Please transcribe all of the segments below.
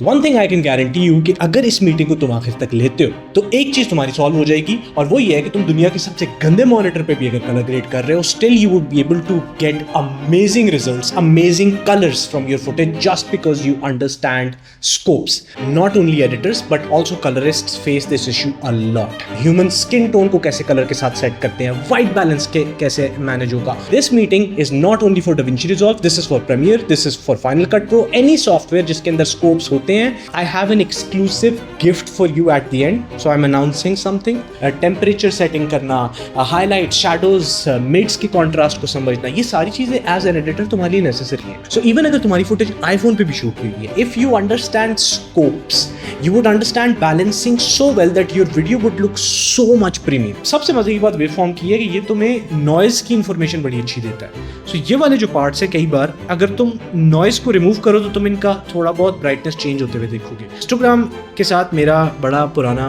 One thing I can guarantee you कि अगर इस मीटिंग को तुम आखिर तक लेते हो तो एक चीज तुम्हारी सॉल्व हो जाएगी, और वो ये है कि तुम दुनिया के सबसे गंदे मॉनिटर पे भी अगर कलर ग्रेड कर रहे हो, still you would be able to get amazing results, amazing colours from your footage just because you understand scopes. Not only editors but also colourists face this issue a lot. Human skin tone को कैसे colour के साथ set करते हैं, white balance के कैसे manage होगा. This meeting is not only for DaVinci Resolve, this is for Premiere, this is for Final Cut Pro, any software जिसके अंदर स्कोप्स होते हैं. I have an exclusive gift for you at the end. So I'm announcing something. Temperature setting करना, highlights, shadows, mids की contrast को समझना, ये सारी चीजें as an editor तुम्हारे लिए necessary हैं. So even अगर तुम्हारी footage iPhone पे भी shoot हुई है, if you understand scopes, you would understand balancing so well that your video would look so much premium. सबसे मजे की बात waveform की है कि ये तुम्हें noise की information बड़ी अच्छी देता है. So ये वाले जो parts है, कई बार अगर तुम noise को remove करो तो तुम इनका थोड़ा बहुत brightness change होते हुए देखोगे. इंस्टाग्राम के साथ मेरा बड़ा पुराना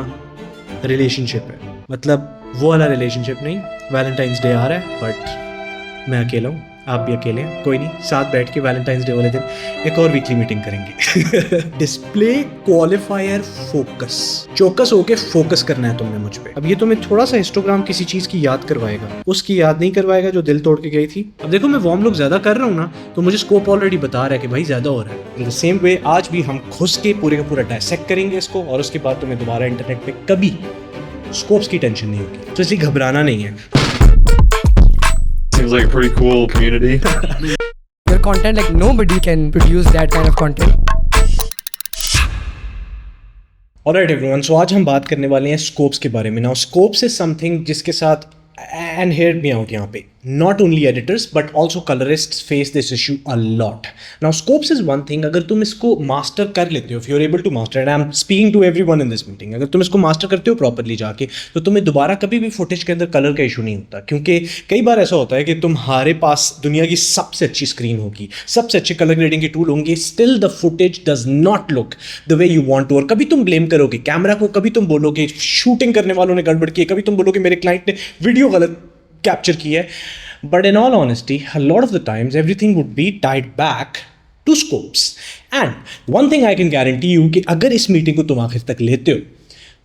रिलेशनशिप है, मतलब वो वाला रिलेशनशिप नहीं. वैलेंटाइंस डे आ रहा है बट मैं अकेला हूँ, आप भी अकेले हैं. कोई नहीं, साथ बैठ के वैलेंटाइंस डे वाले दिन एक और वीकली मीटिंग करेंगे. डिस्प्ले क्वालिफायर फोकस, चौकस होके फोकस करना है तुमने मुझ पे. अब ये तुम्हें थोड़ा सा हिस्टोग्राम किसी चीज की याद करवाएगा, उसकी याद नहीं करवाएगा जो दिल तोड़ के गई थी. अब देखो मैं वार्म लुक ज्यादा कर रहा हूँ ना, तो मुझे स्कोप ऑलरेडी बता रहा है कि भाई ज्यादा हो रहा है. इन द सेम वे आज भी हम घुस के पूरे का पूरा डायसेक्ट करेंगे इसको, और उसके बाद तुम्हें दोबारा इंटरनेट पे कभी स्कोप्स की टेंशन नहीं होगी. तो इसलिए घबराना नहीं है. Seems like a pretty cool community. Your content, like nobody can produce that kind of content. Alright everyone, so आज हम बात करने वाले हैं स्कोप्स के बारे में. Now स्कोप्स इज समथिंग जिसके साथ, and hear me out यहाँ पे, not only editors but also colorists face this issue a lot. Now scopes is one thing. अगर तुम इसको मास्टर कर लेते हो, if you're able to master, and I'm speaking to everyone in this meeting, अगर तुम इसको मास्टर करते हो प्रॉपरली जाके, तो तुम्हें दोबारा कभी भी फुटेज के अंदर कलर का इशू नहीं होता. क्योंकि कई बार ऐसा होता है कि तुम्हारे पास दुनिया की सबसे अच्छी स्क्रीन होगी, सबसे अच्छे कलर ग्रेडिंग के टूल होंगे, still the footage does not look the way you want to. और कभी तुम ब्लेम करोगे कैमरा को, कभी तुम बोलोगे शूटिंग करने वालों ने गड़बड़ की है, कभी तुम बोलोगे मेरे क्लाइंट ने वीडियो गलत कैप्चर की है. But in all honesty, a lot of the times everything would be tied back to scopes. And one thing I can guarantee you कि अगर इस मीटिंग को तुम आखिर तक लेते हो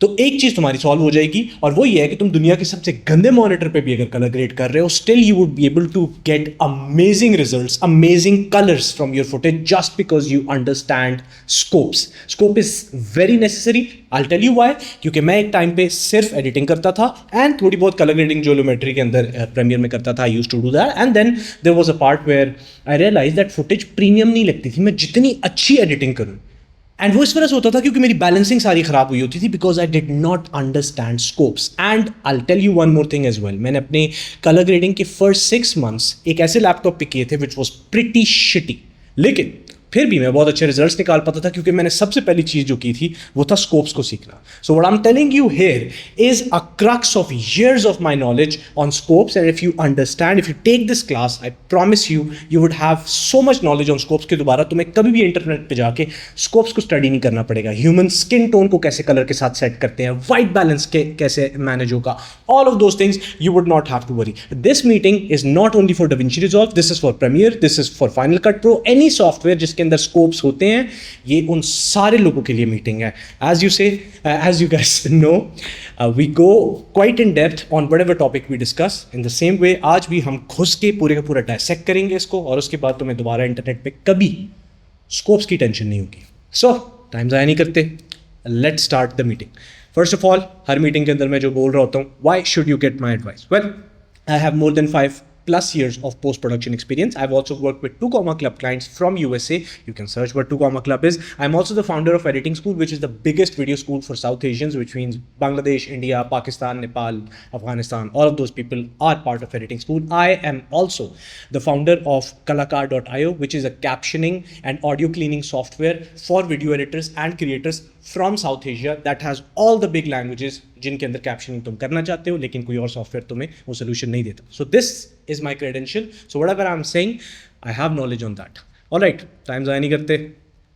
तो एक चीज तुम्हारी सॉल्व हो जाएगी, और वो ये है कि तुम दुनिया के सबसे गंदे मॉनिटर पे भी अगर कलर ग्रेड कर रहे हो, still you would be able to get amazing results, amazing colours from your footage just because you understand scopes. Scope is very necessary. I tell you why. क्योंकि मैं एक टाइम पे सिर्फ एडिटिंग करता था एंड थोड़ी बहुत कलर ग्रेडिंग जोलोमेट्री के अंदर प्रीमियर में करता था. I used to do that, and then there was a part where I realise that footage premium नहीं लगती थी मैं जितनी अच्छी एडिटिंग करूँ. एंड वो इस वजह से होता था क्योंकि मेरी बैलेंसिंग सारी खराब हुई होती थी, because I did not understand scopes. And I tell you one more thing as well. मैंने अपने कलर ग्रेडिंग के फर्स्ट 6 months एक ऐसे लैपटॉप पे किए थे विच वॉज प्रिटी शिटी, लेकिन फिर भी मैं बहुत अच्छे रिजल्ट्स निकाल पाता था क्योंकि मैंने सबसे पहली चीज जो की थी वो था स्कोप्स को सीखना. So what I am telling you here is a crux of years of my knowledge on scopes, and if you understand, if you take this class, I promise you, you would have so much knowledge on scopes कि दोबारा तुम्हें कभी भी internet पे जाके scopes को study नहीं करना पड़ेगा. ह्यूमन स्किन टोन को कैसे कलर के साथ सेट करते हैं, व्हाइट बैलेंस के कैसे मैनेज होगा, all of those things you would not have to worry. This meeting is not only for DaVinci Resolve, this is for Premiere, this is for Final Cut Pro, any software जिसके अंदर scopes होते हैं, ये उन सारे लोगों के लिए मीटिंग है. As you say, as you guys know, we go quite in depth on whatever topic we discuss. In the same way, आज भी हम घुस के पूरे का पूरा डायसेक्ट करेंगे इसको, और उसके बाद तुम्हें दोबारा इंटरनेट पे कभी स्कोप्स की टेंशन नहीं होगी. सो टाइम ज़ाया नहीं करते, let's start the meeting. First of all, her meeting के अंदर मैं जो बोल रहा होता हूँ, why should you get my advice? Well, I have more than 5+ years of post-production experience. I've also worked with 2 Comma Club clients from USA. You can search what 2 Comma Club is. I'm also the founder of Editing School, which is the biggest video school for South Asians, which means Bangladesh, India, Pakistan, Nepal, Afghanistan. All of those people are part of Editing School. I am also the founder of Kalakar.io, which is a captioning and audio cleaning software for video editors and creators from South Asia that has all the big languages जिनके अंदर captioning तुम करना चाहते हो, लेकिन कोई और software तुम्हें वो सोल्यूशन नहीं देता. सो this is my credential. So whatever I am saying, I have knowledge on that. Alright, time ज़ाया नहीं करते,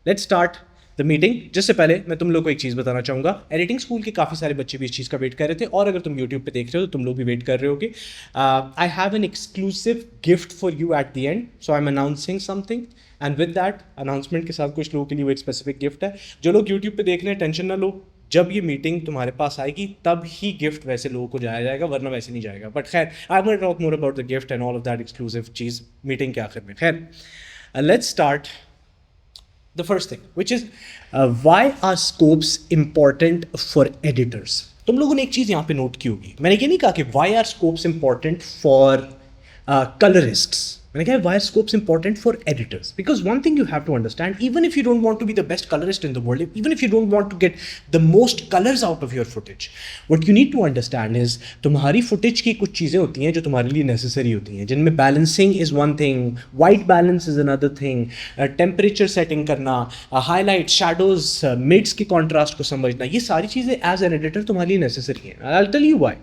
लेट्स स्टार्ट द मीटिंग. जिससे पहले मैं तुम लोग को एक चीज़ बताना चाहूँगा. एडिटिंग स्कूल के काफ़ी सारे बच्चे भी इस चीज़ का वेट कर रहे थे, और अगर तुम यूट्यूब पे देख रहे हो तो तुम लोग भी वेट कर रहे होगे. I have an exclusive gift for you at the end. So I M announcing something. And with that announcement के साथ कुछ लोगों के लिए वो एक स्पेसिफिक गिफ्ट है. जो लोग यूट्यूब पे देख रहे हैं टेंशन ना लो, जब ये मीटिंग तुम्हारे पास आएगी तब ही गिफ्ट वैसे लोगों को जाया जाएगा, वरना वैसे नहीं जाएगा. बट खैर I will talk more about the gift and all of that exclusive cheese meeting के आखिर में. खैर let's start the first thing, which is why are scopes important for editors. तुम लोगों ने एक चीज़ यहाँ पे नोट की होगी, मैंने ये नहीं कहा कि why are scopes important for colorists. मैंने कहा why are scopes important for editors, because one thing you have to understand, even if you don't want to be the best colorist in the world, even if you don't want to get the most colors out of your footage, what you need to understand is तुम्हारी footage की कुछ चीज़ें होती हैं जो तुम्हारे लिए necessary होती हैं, जिनमें balancing is one thing, white balance is another thing, temperature setting करना, highlights, shadows, mids की contrast को समझना, ये सारी चीज़ें as an editor तुम्हारे लिए necessary हैं. I'll tell you why.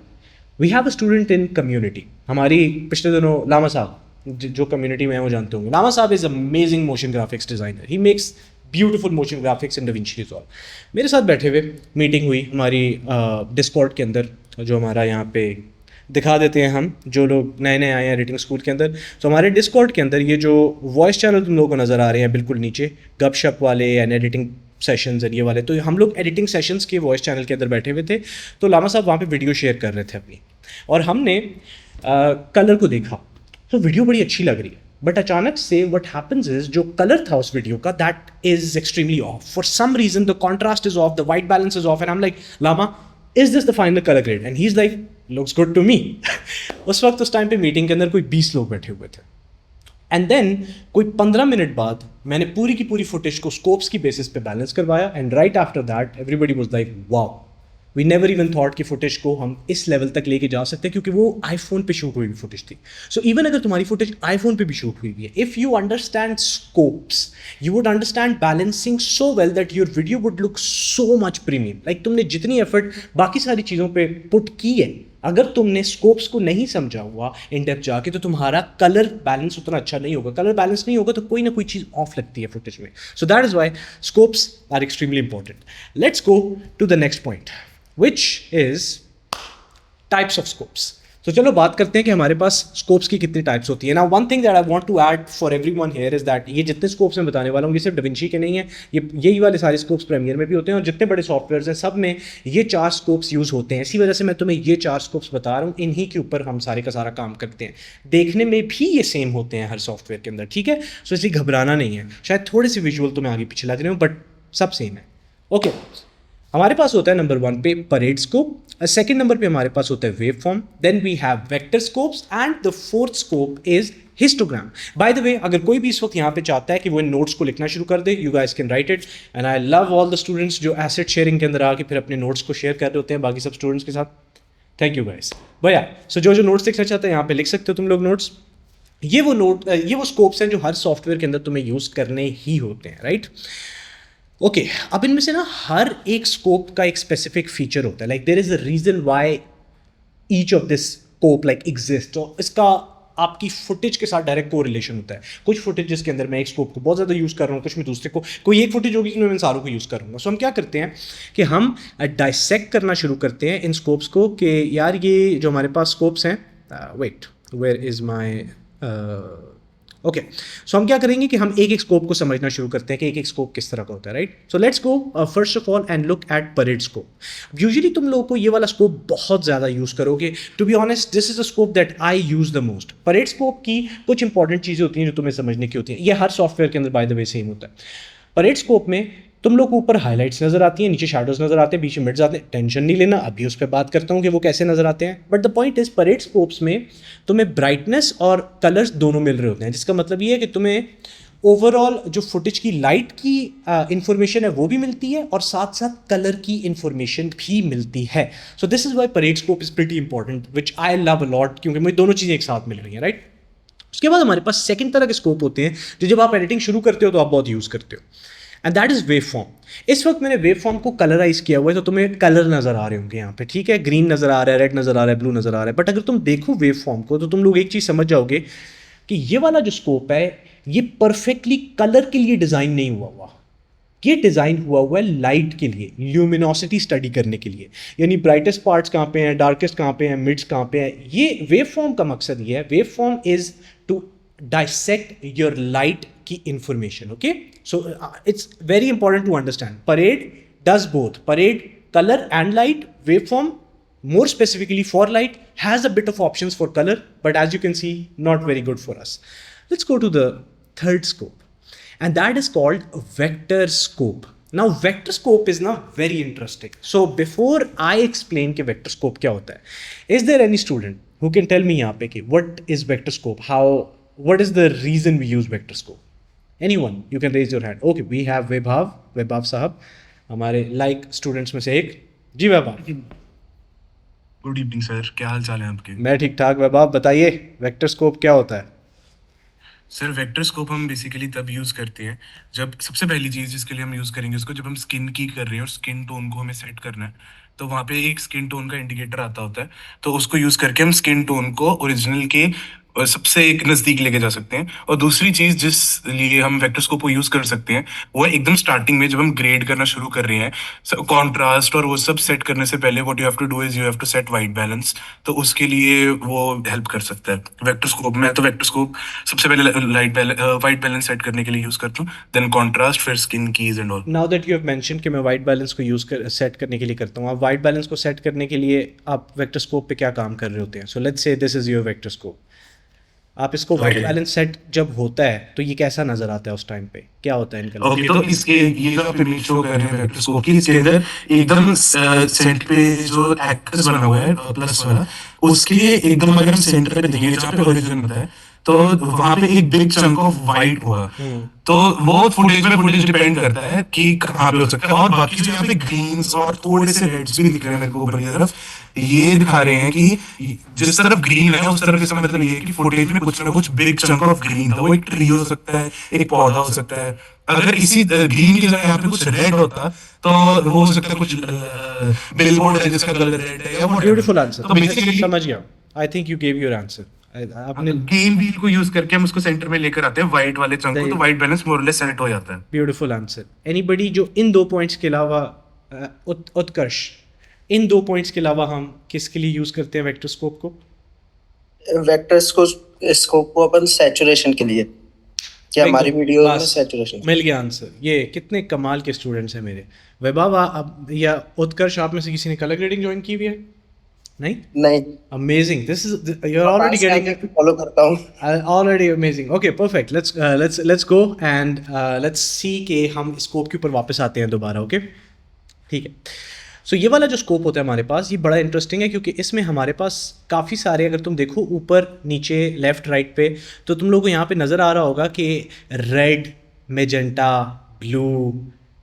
We have a student in community. हमारी पिछले दिनों लामा साहब जो कम्युनिटी में है वो जानते होंगे. लामा साहब is amazing motion graphics designer. He makes beautiful motion graphics in DaVinci Resolve. मेरे साथ बैठे हुए मीटिंग हुई हमारी डिस्कॉर्ड के अंदर, जो हमारा यहाँ पे दिखा देते हैं हम जो लोग नए नए आए हैं एडिटिंग स्कूल के अंदर. तो हमारे डिस्कॉर्ड के अंदर ये जो वॉइस चैनल तुम लोगों को नज़र आ रहे हैं बिल्कुल नीचे, गपशप वाले एंड एडिटिंग सेशंस और ये वाले, तो हम लोग एडिटिंग सेशंस के वॉइस चैनल के अंदर बैठे हुए थे. तो लामा साहब वहाँ पे वीडियो शेयर कर रहे थे अपनी, और हमने कलर को देखा तो वीडियो बड़ी अच्छी लग रही है. बट अचानक से व्हाट हैपेंस इज जो कलर था उस वीडियो का that is extremely off. For some reason the contrast is off, the white balance is off, and I am like Lama is this the final colour grade? And he is like looks good to me. उस वक्त उस time पे meeting के अंदर कोई 20 लोग बैठे हुए थे. एंड देन कोई 15 मिनट बाद मैंने पूरी की पूरी फुटेज को स्कोप्स की बेसिस पे बैलेंस करवाया, and right after that everybody was like wow, we never even thought कि फुटेज को हम इस लेवल तक लेके जा सकते हैं, क्योंकि वो आईफोन पे शूट हुई फुटेज थी. सो इवन अगर तुम्हारी फुटेज आईफोन पे भी शूट हुई है, if you understand scopes you would understand balancing so well that your video would look so much premium. Like तुमने जितनी एफर्ट बाकी सारी चीज़ों पे पुट की है, अगर तुमने स्कोप्स को नहीं समझा हुआ इन डेप्थ जाके, तो तुम्हारा कलर बैलेंस उतना अच्छा नहीं होगा. कलर बैलेंस नहीं होगा तो कोई ना कोई चीज़ ऑफ लगती है फुटेज में. So that is why scopes are extremely important. Let's go to the next point, which is types of scopes. तो चलो बात करते हैं कि हमारे पास स्कोप्स की कितनी टाइप्स होती है. ना one thing that I want to add for everyone here is that ये जितने स्कोप्स मैं बताने वाला हूँ ये सिर्फ DaVinci के नहीं है, यही वाले सारे स्कोप्स प्रीमियर में भी होते हैं, और जितने बड़े सॉफ्टवेयर्स हैं सब में ये 4 स्कोप्स यूज़ होते हैं. इसी वजह से मैं तुम्हें ये 4 स्कोप्स बता रहा हूँ, इन्हीं के ऊपर हम सारे का सारा काम करते हैं. देखने में भी ये सेम होते हैं हर सॉफ्टवेयर के अंदर, ठीक है. सो इसलिए घबराना नहीं है. शायद थोड़े से विजुअल तो मैं आगे पीछे लग रहे हूँ, बट सब सेम है. ओके, हमारे पास होता है नंबर 1 पे परेड स्कोप, सेकंड नंबर पे हमारे पास होता है waveform, then we have vector scopes, and the fourth scope is histogram. By the way, अगर कोई भी इस वक्त यहाँ पे चाहता है कि वो इन नोट्स को लिखना शुरू कर दे, you guys can write it. And I love all the students जो एसेट शेयरिंग के अंदर आके फिर अपने नोट्स को शेयर कर रहे होते हैं बाकी सब स्टूडेंट्स के साथ. थैंक यू गाइस भैया. सो जो नोट्स लिखना चाहते हैं यहाँ पे लिख सकते हो तुम लोग नोट्स. ये वो स्कोप्स हैं जो हर सॉफ्टवेयर के अंदर तुम्हें यूज़ करने ही होते हैं, राइट. ओके, अब इनमें से ना हर एक स्कोप का एक स्पेसिफिक फीचर होता है. Like there is a reason why each of this scope like exist. तो इसका आपकी फुटेज के साथ डायरेक्ट कोरिलेशन होता है. कुछ फुटेज जिसके अंदर मैं एक स्कोप को बहुत ज़्यादा यूज़ कर रहा हूँ, कुछ मैं दूसरे को, कोई एक फुटेज होगी कि मैं सारों को यूज़ करूँगा. सो हम क्या करते हैं कि हम डाइसेक्ट करना शुरू करते हैं इन स्कोप्स को कि यार ये जो हमारे पास स्कोप्स हैं, wait where is my okay. So हम क्या करेंगे कि हम एक एक स्कोप को समझना शुरू करते हैं कि एक एक स्कोप किस तरह का होता है, right. So let's go first of all and look at parade scope. Usually तुम लोगों को ये वाला स्कोप बहुत ज़्यादा यूज़ करोगे. To be honest this is the scope that I use the most. Parade scope की कुछ इंपॉर्टेंट चीज़ें होती हैं जो तुम्हें समझने की होती हैं. ये हर सॉफ्टवेयर के अंदर बाय द वे सेम होता है. परेड स्कोप में तुम लोग को ऊपर हाइलाइट्स नजर आती हैं, नीचे शैडोज नजर आते हैं, बीच में मिड्स आते हैं. टेंशन नहीं लेना, अभी उस पर बात करता हूँ कि वो कैसे नजर आते हैं. But the point is parade scopes में तुम्हें ब्राइटनेस और कलर्स दोनों मिल रहे होते हैं, जिसका मतलब ये है कि तुम्हें ओवरऑल जो फुटेज की लाइट की इंफॉर्मेशन है वो भी मिलती है और साथ साथ कलर की इंफॉर्मेशन भी मिलती है. So this is why parade scope is pretty important, which I love a lot, क्योंकि मुझे दोनों चीज़ें एक साथ मिल रही हैं, राइट. उसके बाद हमारे पास सेकंड तरह के स्कोप होते हैं जो जब आप एडिटिंग शुरू करते हो तो आप बहुत यूज़ करते हो, and that is wave form. इस वक्त मैंने वेव फॉर्म को कलराइज किया हुआ है, तो तुम्हें कलर नजर आ रहे होंगे यहाँ पे, ठीक है. ग्रीन नजर आ रहा है, रेड नजर आ रहा है, ब्लू नजर आ रहा है. बट अगर तुम देखो वेव फॉर्म को तो तुम लोग एक चीज समझ जाओगे कि ये वाला जो स्कोप है ये परफेक्टली कलर के लिए डिजाइन नहीं हुआ. ये डिजाइन हुआ है लाइट के लिए, ल्यूमिनोसिटी स्टडी करने के लिए, यानी ब्राइटेस्ट पार्ट्स कहाँ पे हैं, डार्केस्ट कहाँ पे हैं, मिड्स कहाँ पे हैं. ये वेव फॉर्म का मकसद ये है. Wave form is to dissect your light की information. Okay, so it's very important to understand. Parade does both. Parade color and light waveform, more specifically for light, has a bit of options for color, but as you can see, not very good for us. Let's go to the third scope, and that is called vector scope. Now vector scope is now very interesting. So before I explain कि vector scope क्या होता है, is there any student who can tell me यहाँ पे कि what is vector scope, what is the reason we use vector scope? Anyone, you can raise your hand. Okay, we have Vaibhav साहब, हमारे like students में से एक. जी वैभव. Good evening sir, क्या हाल चाल है आपके? मैं ठीक ठाक. वैभव बताइए वेक्टर स्कोप क्या होता है? सर वेक्टर स्कोप हम बेसिकली तब यूज़ करते हैं जब सबसे पहली चीज़ जिसके लिए हम यूज़ करेंगे उसको, जब हम स्किन की कर रहे हैं और स्किन टोन को हमें सेट करना है, तो वहाँ पे एक स्किन टोन का इंडिकेटर आता होता है, तो उसको यूज़ करके हम स्किन टोन को ओरिजिनल के सबसे एक नज़दीक लेके जा सकते हैं. और दूसरी चीज़ जिस लिए हम वेक्टर स्कोप को यूज़ कर सकते हैं वो है एकदम स्टार्टिंग में जब हम ग्रेड करना शुरू कर रहे हैं, कॉन्ट्रास्ट और वो सब सेट करने से पहले what you have to do is you have to set white balance. तो उसके लिए वो हेल्प कर सकता है वेक्टर स्कोप. मैं तो वेक्टर स्कोप सबसे पहले वाइट बैलेंस सेट करने के लिए यूज़ करता हूँ, देन कॉन्ट्रास्ट, फिर skin keys and all. Now that you have mention कि मैं वाइट बैलेंस को सेट करने के लिए करता हूँ, आप वाइट बैलेंस को सेट करने के लिए आप वेक्टर स्कोप पे क्या काम कर रहे होते हैं? सो लेट्स से this is your vector scope. आप इसको वाइट बैलेंस सेट जब होता है तो ये कैसा नजर आता है उस टाइम पे, क्या होता है इनका? ओके, तो इसके ये जो आप इमेज शो कर रहे हैं वेक्टर स्कोप की, इसके अंदर एकदम सेंटर पे जो एक्सिस बना हुआ है प्लस वाला, उसके एकदम अगर हम सेंटर पे देखेंगे जहाँ पे हॉरिजॉन होता है, तो वहां पे एक बिग चंक ऑफ वाइट हुआ. तो वो फुटेज डिपेंड करता है कि कहाँ पे हो सकता है. और बाकी जो यहाँ पे ग्रीन्स और थोड़े से रेड्स भी दिख रहे हैं मेरे को ऊपर की तरफ, ये दिखा रहे हैं कि जिस तरफ ग्रीन है उस तरफ, इसका मतलब ये है कि फुटेज में कुछ ना कुछ बिग चंक ऑफ ग्रीन था. वो एक ट्री हो सकता है, एक पौधा हो सकता है. अगर इसी ग्रीन की जगह यहाँ पे कुछ रेड होता तो वो हो सकता है कुछ बिलबोर्ड है जिसका कलर रेड है या ब्यूटीफुल आंसर. तो बेसिकली समझ गया. I think you gave your answer. आपने गेम व्हील को यूज करके हम उसको सेंटर में लेकर आते हैं व्हाइट वाले चंक को, तो व्हाइट बैलेंस मोर और लेस सेट हो जाता है. Beautiful answer. एनीबडी जो इन 2 पॉइंट्स के अलावा उत्कर्ष, इन 2 पॉइंट्स के अलावा हम किसके लिए यूज करते हैं वेक्टर स्कोप को? वेक्टर स्कोप को अपन सैचुरेशन के लिए, क्या हमारी वीडियो में सैचुरेशन. मिल गया आंसर. ये कितने कमाल के स्टूडेंट्स हैं मेरे. वैभव या उत्कर्ष, आप में से किसी ने कलर ग्रेडिंग ज्वाइन की हुई है? नहीं. Amazing. This is you are already getting follow करता हूँ. Already amazing. Okay perfect. Let's go and let's see कि हम स्कोप के ऊपर वापस आते हैं दोबारा. ओके ठीक है. सो ये वाला जो स्कोप होता है हमारे पास, ये बड़ा इंटरेस्टिंग है क्योंकि इसमें हमारे पास काफ़ी सारे, अगर तुम देखो ऊपर नीचे लेफ्ट राइट पे, तो तुम लोगों को यहाँ पे नज़र आ रहा होगा कि रेड, मेजेंटा, ब्लू,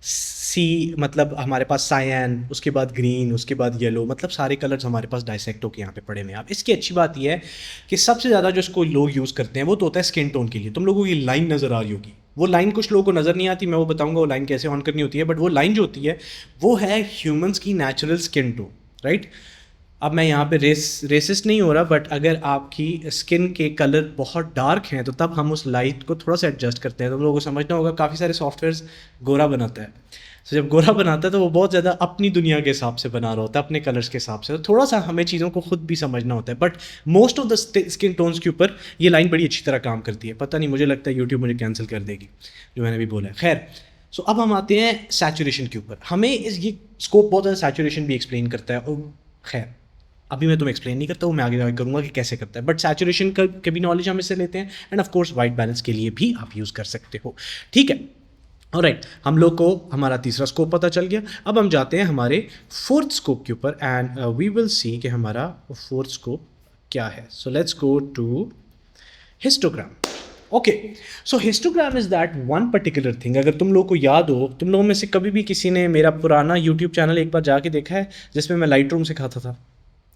सी मतलब हमारे पास सायन, उसके बाद ग्रीन, उसके बाद येलो, मतलब सारे कलर्स हमारे पास डाइसेक्ट होकर यहाँ पे पड़े हुए हैं. आप इसकी अच्छी बात यह है कि सबसे ज़्यादा जो इसको लोग यूज़ करते हैं वो तो होता है स्किन टोन के लिए. तुम लोगों को ये लाइन नज़र आ रही होगी, वो लाइन कुछ लोगों को नज़र नहीं आती, मैं वो बताऊंगा वो लाइन कैसे ऑन करनी होती है. बट वो लाइन जो होती है वो है ह्यूमंस की नेचुरल स्किन टोन, राइट. अब मैं यहाँ पे रेसिस्ट नहीं हो रहा, बट अगर आपकी स्किन के कलर बहुत डार्क हैं तो तब हम उस लाइट को थोड़ा सा एडजस्ट करते हैं. तो लोगों को समझना होगा काफ़ी सारे सॉफ्टवेयर्स गोरा बनाता है. तो जब गोरा बनाता है तो वो बहुत ज़्यादा अपनी दुनिया के हिसाब से बना रहा होता है, अपने कलर्स के हिसाब से. तो थोड़ा सा हमें चीज़ों को खुद भी समझना होता है. But most of the skin tones के ऊपर ये लाइन बड़ी अच्छी तरह काम करती है. पता नहीं, मुझे लगता है यूट्यूब मुझे कैंसिल कर देगी जो मैंने भी बोला है. खैर, सो अब हम आते हैं सैचुरेशन के ऊपर. हमें ये स्कोप बहुत ज़्यादा सैचुरेशन भी एक्सप्लेन करता है. और खैर अभी मैं तुम्हें एक्सप्लेन नहीं करता हूँ, मैं आगे जाकर करूँगा कि कैसे करता है. बट सैचुरेशन का भी नॉलेज हम इससे लेते हैं, end of course white balance के लिए भी आप यूज़ कर सकते हो. ठीक है, ऑलराइट. हम लोग को हमारा तीसरा स्कोप पता चल गया. अब हम जाते हैं हमारे फोर्थ स्कोप के ऊपर, एंड वी विल सी कि हमारा फोर्थ स्कोप क्या है. So let's go to histogram. Okay, so histogram is that one particular thing. अगर तुम लोग को याद हो, तुम लोगों में से कभी भी किसी ने मेरा पुराना यूट्यूब चैनल एक बार जाके देखा है जिसमें मैं लाइट रूम सिखाता था?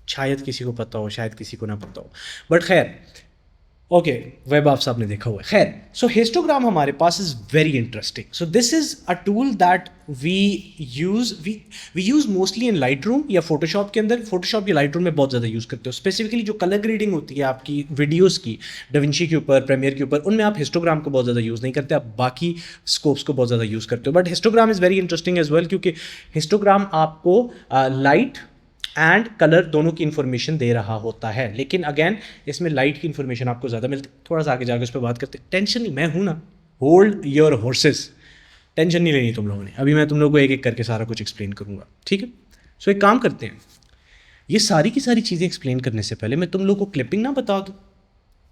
शायद किसी को पता हो, शायद किसी को ना पता हो, बट खैर ओके, वैभव साहब ने देखा हुआ है. खैर, सो हिस्टोग्राम हमारे पास is very interesting. So this is a tool that we use mostly in Lightroom या फोटोशॉप के अंदर. फोटोशॉप या लाइट रूम में बहुत ज़्यादा यूज़ करते हो. स्पेसिफिकली जो कलर ग्रेडिंग होती है आपकी वीडियोज़ की, डाविंची के ऊपर, प्रीमियर के ऊपर, उनमें आप हिस्टोग्राम को बहुत ज़्यादा यूज़ नहीं करते, आप बाकी स्कोप्स को बहुत ज़्यादा यूज़ करते हो. But histogram is very interesting as well, क्योंकि हिस्टोग्राम आपको लाइट एंड कलर दोनों की इन्फॉर्मेशन दे रहा होता है. लेकिन अगेन इसमें लाइट की इन्फॉर्मेशन आपको ज़्यादा मिलती है. थोड़ा सा आगे जाकर उस पर बात करते हैं. टेंशन नहीं, मैं हूँ ना, होल्ड योर हॉर्सेस, टेंशन नहीं लेनी तुम लोगों ने, अभी मैं तुम लोगों को एक एक करके सारा कुछ एक्सप्लेन करूँगा, ठीक है। सो एक काम करते हैं, ये सारी की सारी चीज़ें एक्सप्लेन करने से पहले मैं तुम लोगों को क्लिपिंग ना बता दूँ,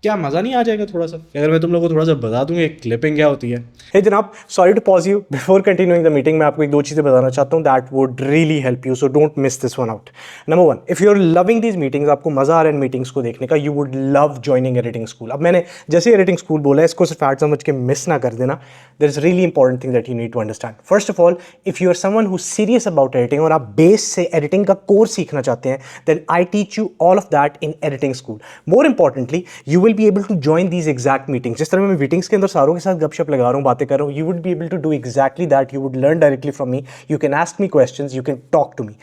क्या मज़ा नहीं आ जाएगा थोड़ा सा अगर मैं तुम लोगों को थोड़ा सा बता दूंगा क्लिपिंग क्या होती है। हे जनाब, sorry to pause you before continuing the meeting, मैं आपको एक दो चीज़ें बताना चाहता हूँ that would really help you, so don't miss this one out. Number one, if you are loving these meetings, आपको मज़ा आ रहा है इन मीटिंग्स को देखने का, you would love joining editing school. अब मैंने जैसे एडिटिंग स्कूल बोला है, इसको सिर्फ ऐड समझ के मिस ना कर देना। There is really important thing that you need to understand. First of all, if you are someone who serious about editing और आप बेस से एडिटिंग का कोर्स सीखना चाहते हैं, then I teach you all of that in editing school. More importantly, you will be able to join these exact meetings. जिस तरह मैं मीटिंग्स के अंदर सारों के साथ गपशप लगा रहा हूँ, बातें कर रहा हूँ, you would be able to do exactly that. You would learn directly from me. You can ask me questions. You can talk to me.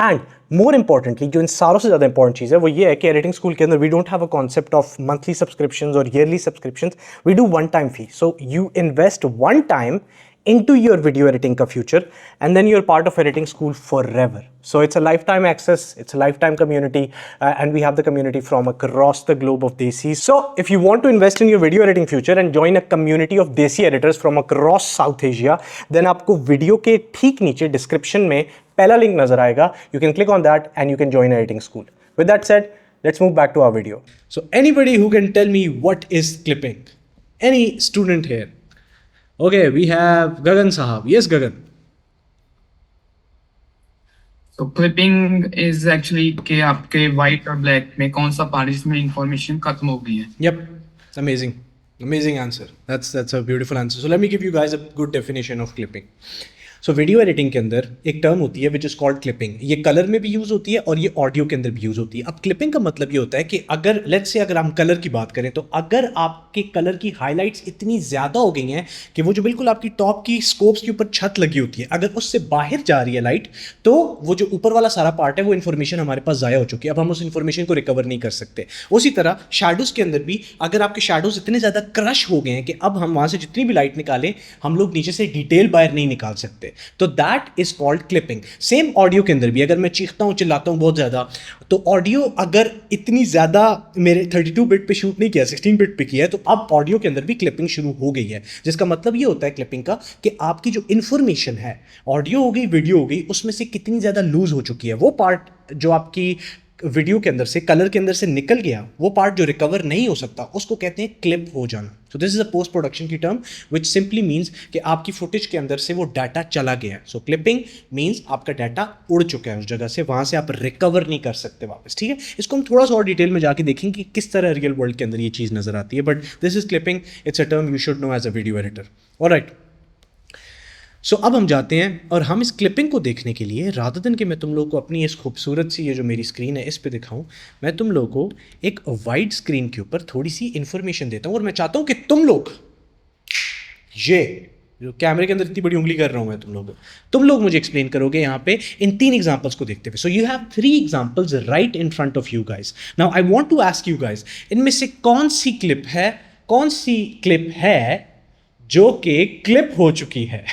And more importantly, जो इन सारों से ज़्यादा इंपॉर्टेंट चीज़ है वो ये है कि एडिटिंग स्कूल के अंदर we don't have a concept of monthly subscriptions or yearly subscriptions. We do one-time fee. So you invest one time into your video editing ka future, and then you're part of editing school forever. So it's a lifetime access, it's a lifetime community, and we have the community from across the globe of Desi. So if you want to invest in your video editing future and join a community of Desi editors from across South Asia, then आपको video के ठीक नीचे description में पहला link नजर आएगा, you can click on that and you can join editing school. With that said, let's move back to our video. So anybody who can tell me what is clipping? Any student here? Okay, we have Gagan Sahab. Yes, Gagan. तो clipping is actually कि आपके white और black में कौन सा part जिसमें information खत्म हो गई है। Yep, amazing. Amazing answer. That's a beautiful answer. So let me give you guys a good definition of clipping. So video editing के अंदर एक टर्म होती है विच इज़ कॉल्ड क्लिपिंग। ये कलर में भी यूज़ होती है और ये ऑडियो के अंदर भी यूज़ होती है। अब क्लिपिंग का मतलब ये होता है कि अगर लेट्स से अगर हम कलर की बात करें तो अगर आपके कलर की हाइलाइट्स इतनी ज़्यादा हो गई हैं कि वो जो बिल्कुल आपकी टॉप की स्कोप्स के ऊपर छत लगी होती है, अगर उससे बाहर जा रही है लाइट, तो वो जो ऊपर वाला सारा पार्ट है वो इन्फॉर्मेशन हमारे पास ज़ाया हो चुकी है, अब हम उस इन्फॉर्मेशन को रिकवर नहीं कर सकते। उसी तरह शैडोज़ के अंदर भी अगर आपके शैडोज़ इतने ज़्यादा क्रश हो गए हैं कि अब हम वहाँ से जितनी भी लाइट निकालें हम लोग नीचे से डिटेल बाहर नहीं निकाल सकते, तो that is called clipping. Same audio के अंदर भी अगर मैं चीखता हूँ चिल्लाता हूँ बहुत ज़्यादा, तो ऑडियो अगर इतनी ज़्यादा मेरे 32 बिट पे शूट नहीं किया, 16 बिट पे किया है, तो अब ऑडियो के अंदर भी क्लिपिंग शुरू हो गई है। जिसका मतलब ये होता है क्लिपिंग का कि आपकी जो इन्फॉर्मेशन है, ऑडियो हो गई वीडियो हो गई, उसमें से कितनी ज़्यादा लूज हो चुकी है, वो पार्ट जो आपकी वीडियो के अंदर से कलर के अंदर से निकल गया, वो पार्ट जो रिकवर नहीं हो सकता, उसको कहते हैं क्लिप हो जाना। सो this is a post production की टर्म विच सिंपली मीन्स कि आपकी फुटेज के अंदर से वो डाटा चला गया है। सो क्लिपिंग मीन्स आपका डाटा उड़ चुका है उस जगह से, वहाँ से आप रिकवर नहीं कर सकते वापस, ठीक है। इसको हम थोड़ा सा और डिटेल में जाके देखेंगे कि किस तरह रियल वर्ल्ड के अंदर ये चीज़ नजर आती है, but this is clipping, it's a term you should know as a video editor. Alright, so अब हम जाते हैं और हम इस क्लिपिंग को देखने के लिए रादर देन कि मैं तुम लोगों को अपनी इस खूबसूरत सी ये जो मेरी स्क्रीन है इस पे दिखाऊं, मैं तुम लोगों को एक वाइड स्क्रीन के ऊपर थोड़ी सी इन्फॉर्मेशन देता हूं और मैं चाहता हूं कि तुम लोग ये जो कैमरे के अंदर इतनी बड़ी उंगली कर रहा हूं मैं तुम लोग मुझे एक्सप्लेन करोगे यहाँ पे इन 3 एग्जाम्पल्स को देखते हुए। So you have 3 examples right in front of you guys. Now I want to ask you guys, इनमें से कौन सी क्लिप है जो कि क्लिप हो चुकी है,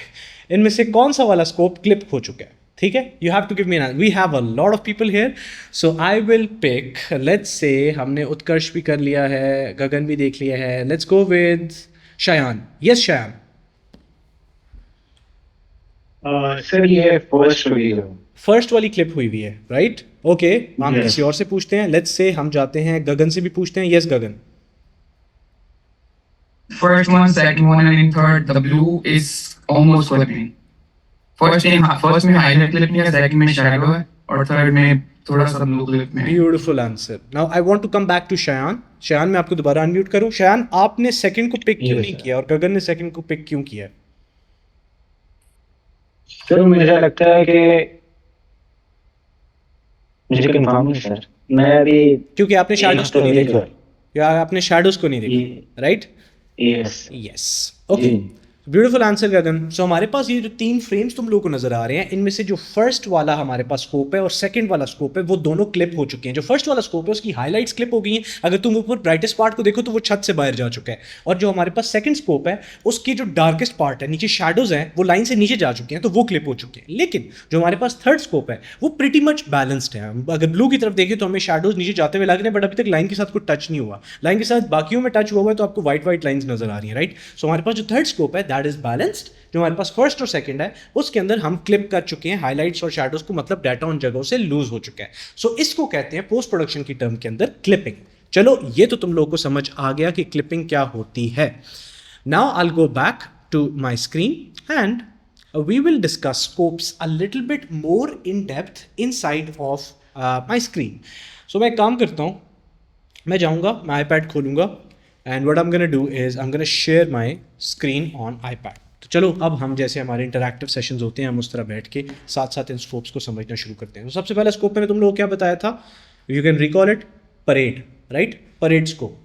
इनमें से कौन सा वाला स्कोप क्लिप हो चुका है, ठीक है। You have to give me we have a lot of people here, so I will pick, let's say हमने उत्कर्ष भी कर लिया है, गगन भी देख लिया है, let's go with Shayan. Yes Shayan. Sir ये फर्स्ट वाली क्लिप हुई है, राइट? ओके, हम किसी और से पूछते हैं, लेट्स से हम जाते हैं गगन से भी पूछते हैं। Yes Gagan. First one, second one, and in third, the blue is almost clipping. First में highlight clip नहीं है, second में shadow है, और third में थोड़ा सा blue clip में है। Beautiful answer. Now I want to come back to Shayan. Shayan, मैं आपको दोबारा अनम्यूट करूं। Shayan, आपने second को पिक क्यों नहीं किया और गगन ने second को पिक क्यों किया? सर मुझे लगता है कि मुझे कंफर्म नहीं सर, मैं अभी क्योंकि आपने शैडोज को नहीं देखा या आपने शैडोज को नहीं देखा, right? Yes yes, okay. Beautiful answer Gagan. So हमारे पास ये जो 3 फ्रेम्स तुम लोगों को नजर आ रहे हैं, इनमें से जो फर्स्ट वाला हमारे पास स्कोप है और सेकंड वाला स्कोप है वो दोनों क्लिप हो चुके हैं। जो फर्स्ट वाला स्कोप है उसकी हाइलाइट्स क्लिप हो गई हैं, अगर तुम ऊपर ब्राइटेस्ट पार्ट को देखो तो वो छत से बाहर जा चुका है। और जो हमारे पास सेकंड स्कोप है उसकी जो डार्केस्ट पार्ट है, नीचे शैडोज हैं, वो लाइन से नीचे जा चुके हैं, तो वो क्लिप हो चुके हैं। लेकिन जो हमारे पास थर्ड स्कोप है वो प्रिटी मच बैलेंस्ड है। अगर ब्लू की तरफ देखें तो हमें शैडोज नीचे जाते हुए लग रहे हैं, बट अभी तक लाइन के साथ कोई टच नहीं हुआ। लाइन के साथ बाकियों में टच हुआ हुआ है, तो आपको व्हाइट व्हाइट लाइंस नजर आ रही हैं, राइट। सो हमारे पास जो थर्ड स्कोप है दैट इज बैलेंस्ड। जो हमारे पास फर्स्ट और सेकंड है उसके अंदर हम क्लिप कर चुके हैं हाइलाइट्स और शैडोज को, मतलब डाटा उन जगहों से लूज हो चुका है। सो इसको कहते हैं पोस्ट प्रोडक्शन की टर्म के अंदर क्लिपिंग। चलो ये तो तुम लोगों को समझ आ गया कि क्लिपिंग क्या होती है। Now I will go back to my screen and we will discuss scopes a little bit more in depth inside of my screen. So मैं एक काम करता हूँ, मैं जाऊँगा, मैं iPad खोलूँगा and what I'm gonna do is I'm gonna share my screen on iPad. तो चलो अब हम जैसे हमारे इंटरैक्टिव सेशंस होते हैं हम उस तरह बैठ के साथ साथ इन स्कोप्स को समझना शुरू करते हैं। तो सबसे पहला स्कोप मैंने तुम लोगों को क्या बताया था, you can recall it, parade, right, parade scope.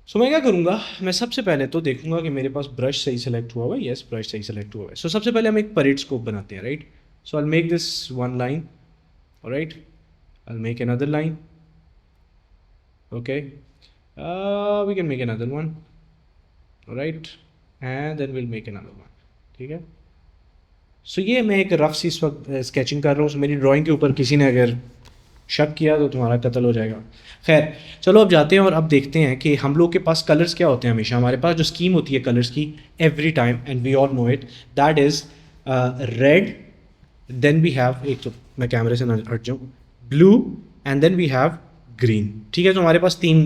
So मैं क्या करूँगा, मैं सबसे पहले तो देखूंगा कि मेरे पास ब्रश सही सेलेक्ट हुआ हुआ है। यस, ब्रश सही सेलेक्ट हुआ है। सो सबसे पहले हम एक परेड स्कोप बनाते हैं, right. So I make this one line, right, I make another line, okay, we can make another one, right, and then will make another one, ठीक है। सो ये मैं एक रफ सी इस वक्त स्केचिंग कर रहा हूँ। मेरी ड्राइंग के ऊपर किसी ने अगर शक किया तो तुम्हारा कत्ल हो जाएगा। खैर चलो अब जाते हैं और अब देखते हैं कि हम लोग के पास कलर्स क्या होते हैं। हमेशा हमारे पास जो स्कीम होती है कलर्स की, every time, and we all know it, that is red, then we have, एक तो मैं कैमरे से ना हट जाऊँ, blue, and then we have green, ठीक है। तो हमारे पास 3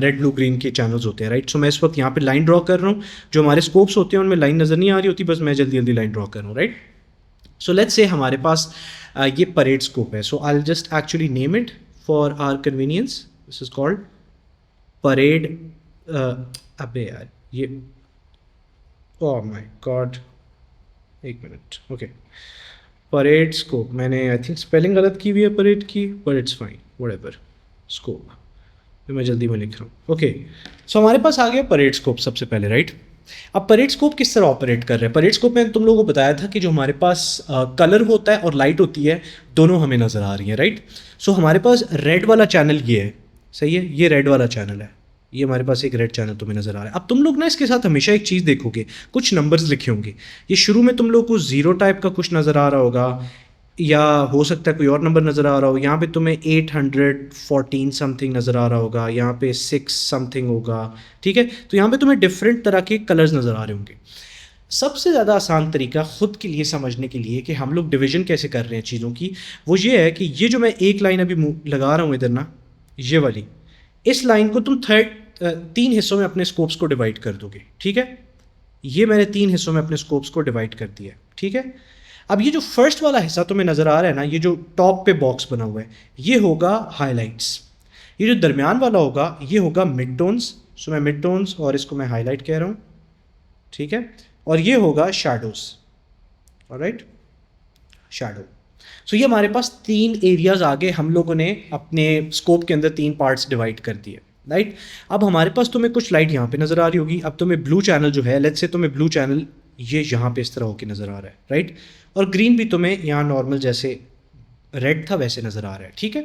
रेड ब्लू ग्रीन के चैनल्स होते हैं, राइट। सो मैं इस वक्त यहाँ पे लाइन ड्रॉ कर रहा हूँ। जो हमारे स्कोप्स होते हैं उनमें लाइन नज़र नहीं आ रही होती, बस मैं जल्दी जल्दी लाइन ड्रॉ कर रहा हूँ, राइट। सो लेट्स से हमारे पास ये परेड स्कोप है। So I will just actually name it for our convenience. This is called parade, अबे यार ये, ओह माय गॉड, एक मिनट, ओके, परेड स्कोप। मैंने आई थिंक स्पेलिंग गलत की हुई है परेड की, but it's fine, whatever, scope, तो मैं जल्दी में लिख रहा हूँ, ओके। सो हमारे पास आ गया परेड स्कोप सबसे पहले, राइट। अब परेड स्कोप किस तरह ऑपरेट कर रहे हैं। परेड स्कोप में तुम लोगों को बताया था कि जो हमारे पास कलर होता है और लाइट होती है, दोनों हमें नज़र आ रही हैं, राइट। सो हमारे पास रेड वाला चैनल ये है, सही है, ये रेड वाला चैनल है, ये हमारे पास एक रेड चैनल तुम्हें नज़र आ रहा है। अब तुम लोग ना इसके साथ हमेशा एक चीज़ देखोगे, कुछ नंबर्स लिखे होंगे। ये शुरू में तुम लोग को 0 टाइप का कुछ नज़र आ रहा होगा, या हो सकता है कोई और नंबर नज़र आ रहा हो। यहाँ पे तुम्हें 814 समथिंग नज़र आ रहा होगा, यहाँ पे 6 समथिंग होगा, ठीक है। तो यहाँ पे तुम्हें डिफरेंट तरह के कलर्स नज़र आ रहे होंगे। सबसे ज़्यादा आसान तरीका ख़ुद के लिए समझने के लिए कि हम लोग डिवीज़न कैसे कर रहे हैं चीज़ों की, वो ये है कि ये जो मैं एक लाइन अभी लगा रहा हूँ इधर ना, ये वाली, इस लाइन को तुम 3 हिस्सों में अपने स्कोप्स को डिवाइड कर दोगे, ठीक है। ये मैंने 3 हिस्सों में अपने स्कोप्स को डिवाइड कर दिया, ठीक है। अब ये जो फर्स्ट वाला हिस्सा तुम्हें नज़र आ रहा है ना, ये जो टॉप पे बॉक्स बना हुआ है, ये होगा हाइलाइट्स। ये जो दरमियान वाला होगा ये होगा मिड टोन्स। सो मैं मिड टोन्स और इसको मैं हाईलाइट कह रहा हूँ, ठीक है। और ये होगा शैडोज, ऑलराइट, शैडो। सो ये हमारे पास 3 एरियाज आगे हम लोगों ने अपने स्कोप के अंदर 3 पार्ट्स डिवाइड कर दिए, राइट। अब हमारे पास तुम्हें कुछ लाइट यहाँ पे नज़र आ रही होगी। अब तुम्हें ब्लू चैनल जो है, लेट्स से तुम्हें ब्लू चैनल ये यहाँ पे इस तरह होके नज़र आ रहा है, राइट। और ग्रीन भी तुम्हें यहाँ नॉर्मल जैसे रेड था वैसे नज़र आ रहा है, ठीक है।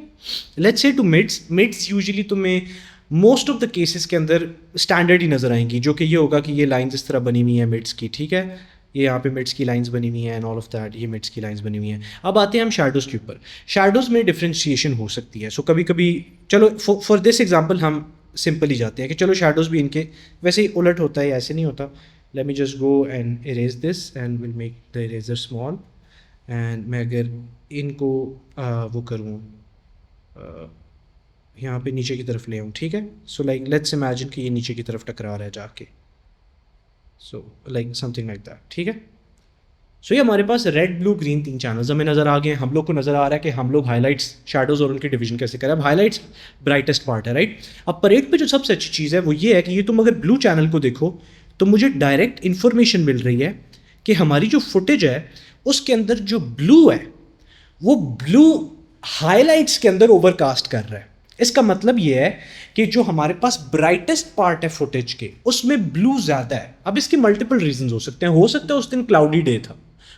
Let's say to mids usually तुम्हें मोस्ट ऑफ द केसेस के अंदर स्टैंडर्ड ही नज़र आएंगी, जो कि ये होगा कि ये लाइंस इस तरह बनी हुई हैं मिड्स की, ठीक है। ये यहाँ पे मिड्स की लाइंस बनी हुई हैं एंड ऑल ऑफ दैट, ये मिड्स की लाइंस बनी हुई हैं। अब आते हैं हम शैडोज़ के ऊपर। शैडोज़ में डिफ्रेंशिएशन हो सकती है। सो कभी कभी, चलो फॉर दिस एग्जाम्पल हम सिंपल ही जाते हैं कि चलो शैडोज़ भी इनके वैसे ही उलट होता है, ऐसे नहीं होता। Let me just go and erase this and we'll make the eraser small. And मैं अगर इनको वो करूँ यहाँ पे नीचे की तरफ ले आऊँ, ठीक है। सो लाइक लेट्स इमेजिन कि ये नीचे की तरफ टकरा रहा है जाके, so like something like that, ठीक है। सो ये हमारे पास रेड ब्लू ग्रीन 3 चैनल्स हमें नज़र आ गए हैं। हम लोग को नज़र आ रहा है कि हम लोग हाइलाइट्स, शैडोज़ और उनके डिवीजन कैसे करें। अब हाइलाइट्स ब्राइटेस्ट पार्ट है, राइट। अब परेड पे जो सबसे अच्छी चीज़ है वो ये है कि ये तुम अगर ब्लू चैनल को देखो तो मुझे डायरेक्ट इन्फॉर्मेशन मिल रही है कि हमारी जो फुटेज है उसके अंदर जो ब्लू है वो ब्लू हाइलाइट्स के अंदर ओवरकास्ट कर रहा है। इसका मतलब ये है कि जो हमारे पास ब्राइटेस्ट पार्ट है फुटेज के उसमें ब्लू ज़्यादा है। अब इसके मल्टीपल रीजंस हो सकते हैं। हो सकता है उस दिन क्लाउडी डे था,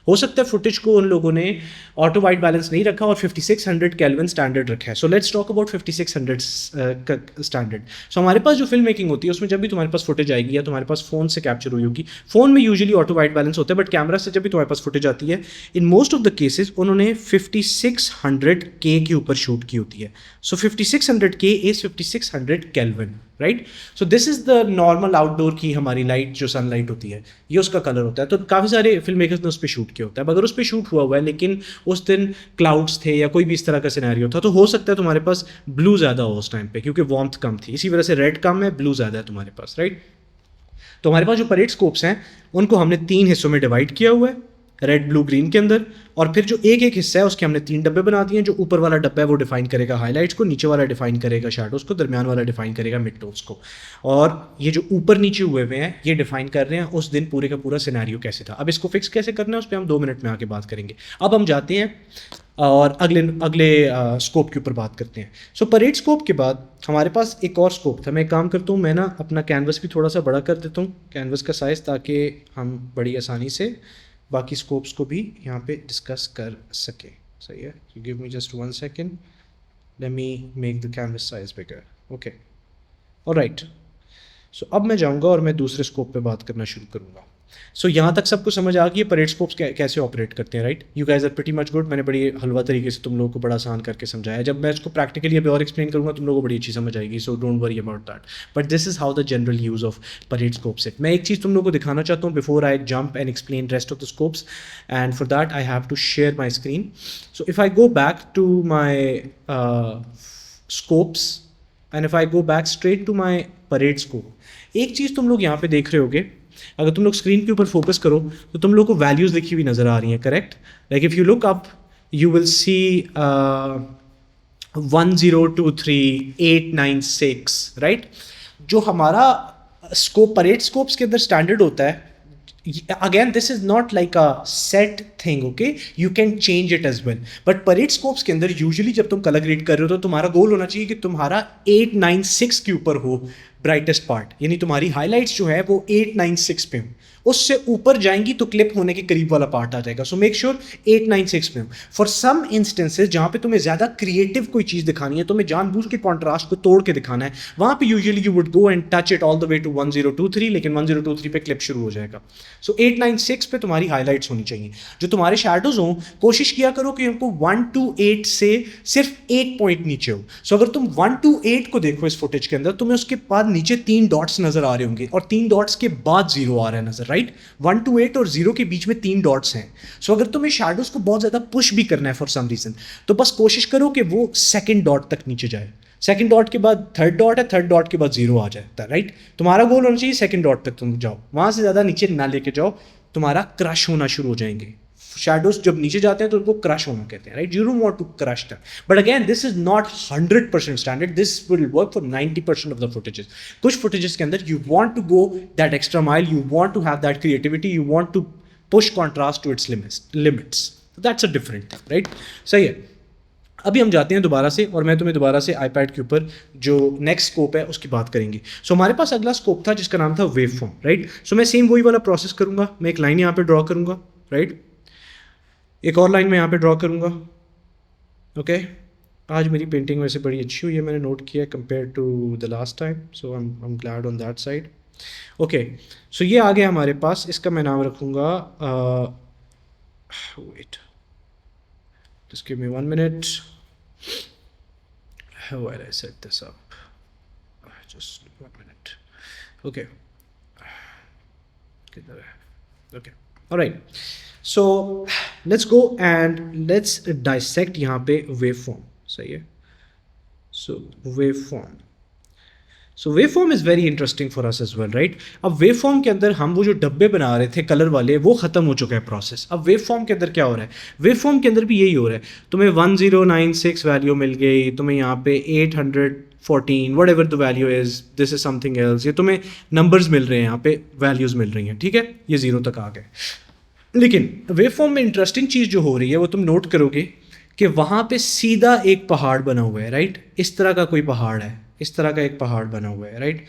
हो सकता है फुटेज को उन लोगों ने ऑटो वाइट बैलेंस नहीं रखा और 5600 केल्विन स्टैंडर्ड रखा है। So let's talk about 5600 standard. So हमारे पास जो फिल्म मेकिंग होती है उसमें जब भी तुम्हारे पास फुटेज आएगी या तुम्हारे पास फ़ोन से कैप्चर हुई होगी, फ़ोन में यूजुअली ऑटो वाइट बैलेंस होता है, बट कैमरा से जब भी तुम्हारे पास फुटेज आती है, in most of the cases उन्होंने 5600K के ऊपर शूट की होती है। सो 5600K is 5600 kelvin, right. So this is the normal outdoor की हमारी लाइट जो सनलाइट होती है, ये उसका कलर होता है। तो काफ़ी सारे फिल्म मेकर्स ने उस पर शूट किया होता है। अगर उस पर शूट हुआ है लेकिन उस दिन क्लाउड्स थे या कोई भी इस तरह का सिनेरियो था, तो हो सकता है तुम्हारे पास ब्लू ज़्यादा हो उस टाइम पे, क्योंकि वार्मथ कम थी, इसी वजह से रेड कम है, ब्लू ज़्यादा है तुम्हारे पास, राइट। तो हमारे पास जो परेड स्कोप्स हैं उनको हमने 3 हिस्सों में डिवाइड किया हुआ है, रेड ब्लू ग्रीन के अंदर। और फिर जो एक एक हिस्सा है उसके हमने 3 डब्बे बना दिए हैं। जो ऊपर वाला डब्बा है वो डिफाइन करेगा हाईलाइट्स को, नीचे वाला डिफाइन करेगा शैडोज़ को, दरमियान वाला डिफाइन करेगा मिड टोन्स को, और ये जो ऊपर नीचे हुए हुए हैं ये डिफाइन कर रहे हैं उस दिन पूरे का पूरा सिनेरियो कैसे था। अब इसको फिक्स कैसे करना है उस पर हम 2 मिनट में आके बात करेंगे। अब हम जाते हैं और अगले स्कोप के ऊपर बात करते हैं। सो परेड स्कोप के बाद हमारे पास एक और स्कोप था। मैं एक काम करता हूँ, मैं ना अपना कैनवस भी थोड़ा सा बड़ा कर देता हूँ, कैनवस का साइज़, ताकि हम बड़ी आसानी से बाकी स्कोप्स को भी यहाँ पे डिस्कस कर सके। सही है, you give me just 1 second, let me make the canvas size bigger. Okay, alright. So अब मैं जाऊँगा और मैं दूसरे स्कोप पे बात करना शुरू करूँगा। सो यहाँ तक सबको समझ आ गई है परेड स्कोप्स कैसे ऑपरेट करते हैं, right. You guys are pretty much good. मैंने बड़ी हलवा तरीके से तुम लोगों को बड़ा आसान करके समझाया। जब मैं इसको प्रैक्टिकली अभी और एक्सप्लेन करूँगा तुम लोगों को बड़ी अच्छी समझ आएगी। So don't worry about that, but this is how the general use of parade scope set. मैं एक चीज़ तुम लोगों को दिखाना चाहता हूँ before I jump and explain rest of the scopes, and for that I have to share my screen. So if I go back to my scopes and if I go back straight to my parade scope, एक चीज़ तुम लोग यहाँ पे देख रहे होगे, अगर तुम लोग स्क्रीन के ऊपर फोकस करो तो तुम लोग को वैल्यूज़ लिखी हुई नज़र आ रही हैं, correct. Like if you look up you will see 1023896, right. जो हमारा स्कोप परेड स्कोप्स के अंदर स्टैंडर्ड होता है, again this is not like a set thing, okay, you can change it as well. But parade scopes के अंदर usually जब तुम कलर ग्रेड कर रहे हो तो तुम्हारा गोल होना चाहिए कि तुम्हारा 896 के ऊपर हो ब्राइटेस्ट पार्ट, यानी तुम्हारी हाईलाइट्स जो है वो 896 पे हो। उससे ऊपर जाएंगी तो क्लिप होने के करीब वाला पार्ट आ जाएगा। सो मेक श्योर 896 में हो। फॉर सम इंस्टेंसेज जहाँ पे तुम्हें ज़्यादा क्रिएटिव कोई चीज़ दिखानी है, तुम्हें जानबूझ के कॉन्ट्रास्ट को तोड़ के दिखाना है, वहाँ पे usually you would go and touch it all the way to 1023, लेकिन 1023 पे क्लिप शुरू हो जाएगा। सो 896 पे तुम्हारी हाईलाइट्स होनी चाहिए। जो तुम्हारे शैडोज़ हों, कोशिश किया करो कि उनको 128 से सिर्फ 1 पॉइंट नीचे हो। सो अगर तुम 128 को देखो इस फुटेज के अंदर, तुम्हें उसके बाद नीचे 3 डॉट्स नजर आ रहे होंगे और 3 डॉट्स के बाद 0 आ रहा है नजर, राइट। 128 और 0 के बीच में 3 डॉट्स हैं। सो अगर तुम्हें शैडोज को बहुत ज्यादा पुश भी करना है फॉर सम रीजन, तो बस कोशिश करो कि वो सेकंड डॉट तक नीचे जाए। सेकंड डॉट के बाद थर्ड डॉट है, थर्ड डॉट के बाद 0 आ जाता है, राइट। तुम्हारा गोल होना चाहिए सेकंड डॉट तक तुम जाओ, वहां से ज्यादा नीचे ना लेके जाओ, तुम्हारा क्रश होना शुरू हो जाएंगे। शैडोज जब नीचे जाते हैं तो उनको क्रश होना कहते हैं, right. You don't want to crush them, but again this is not 100% standard, this will work for 90% of the footages. कुछ फुटेजेस के अंदर you want to go that extra mile, you want to have that creativity, you want to push contrast to its limits, that's a different thing, right. सही है। अभी हम जाते हैं दोबारा से और मैं तुम्हें दोबारा से आईपैड के ऊपर जो नेक्स्ट स्कोप है उसकी बात करेंगे। सो हमारे पास अगला स्कोप था जिसका नाम था वेव फॉर्म, राइट। सो मैं सेम वही वाला प्रोसेस करूंगा। मैं एक लाइन यहाँ पे ड्रॉ करूंगा, राइट। एक और लाइन मैं यहाँ पे ड्रॉ करूँगा, ओके। आज मेरी पेंटिंग वैसे बड़ी अच्छी हुई है, मैंने नोट किया compare to the last time, so I am glad on that side, okay. So ये आ गया हमारे पास, इसका मैं नाम रखूँगा wait, just give me 1 minute, how will I set this up, just 1 minute, okay. किधर है, okay, alright. So let's go and let's dissect यहाँ पे वेव फॉर्म, सही है। So wave form is very interesting for us as well, right. अब wave form के अंदर हम वो जो डब्बे बना रहे थे कलर वाले, वो ख़त्म हो चुका है प्रोसेस। अब वेव फॉर्म के अंदर क्या हो रहा है, वेव फॉर्म के अंदर भी यही हो रहा है। तुम्हें 1096 वैल्यू मिल गई, तुम्हें यहाँ पे 814 what ever the value is, this is something else, ये तुम्हें नंबर्स मिल रहे हैं, यहाँ पे वैल्यूज़ मिल रही हैं, ठीक है। ये 0 तक आ गए। लेकिन वेव फॉर्म में इंटरेस्टिंग चीज़ जो हो रही है वो तुम नोट करोगे कि वहाँ पे सीधा एक पहाड़ बना हुआ है, राइट? इस तरह का कोई पहाड़ है, इस तरह का एक पहाड़ बना हुआ है, राइट?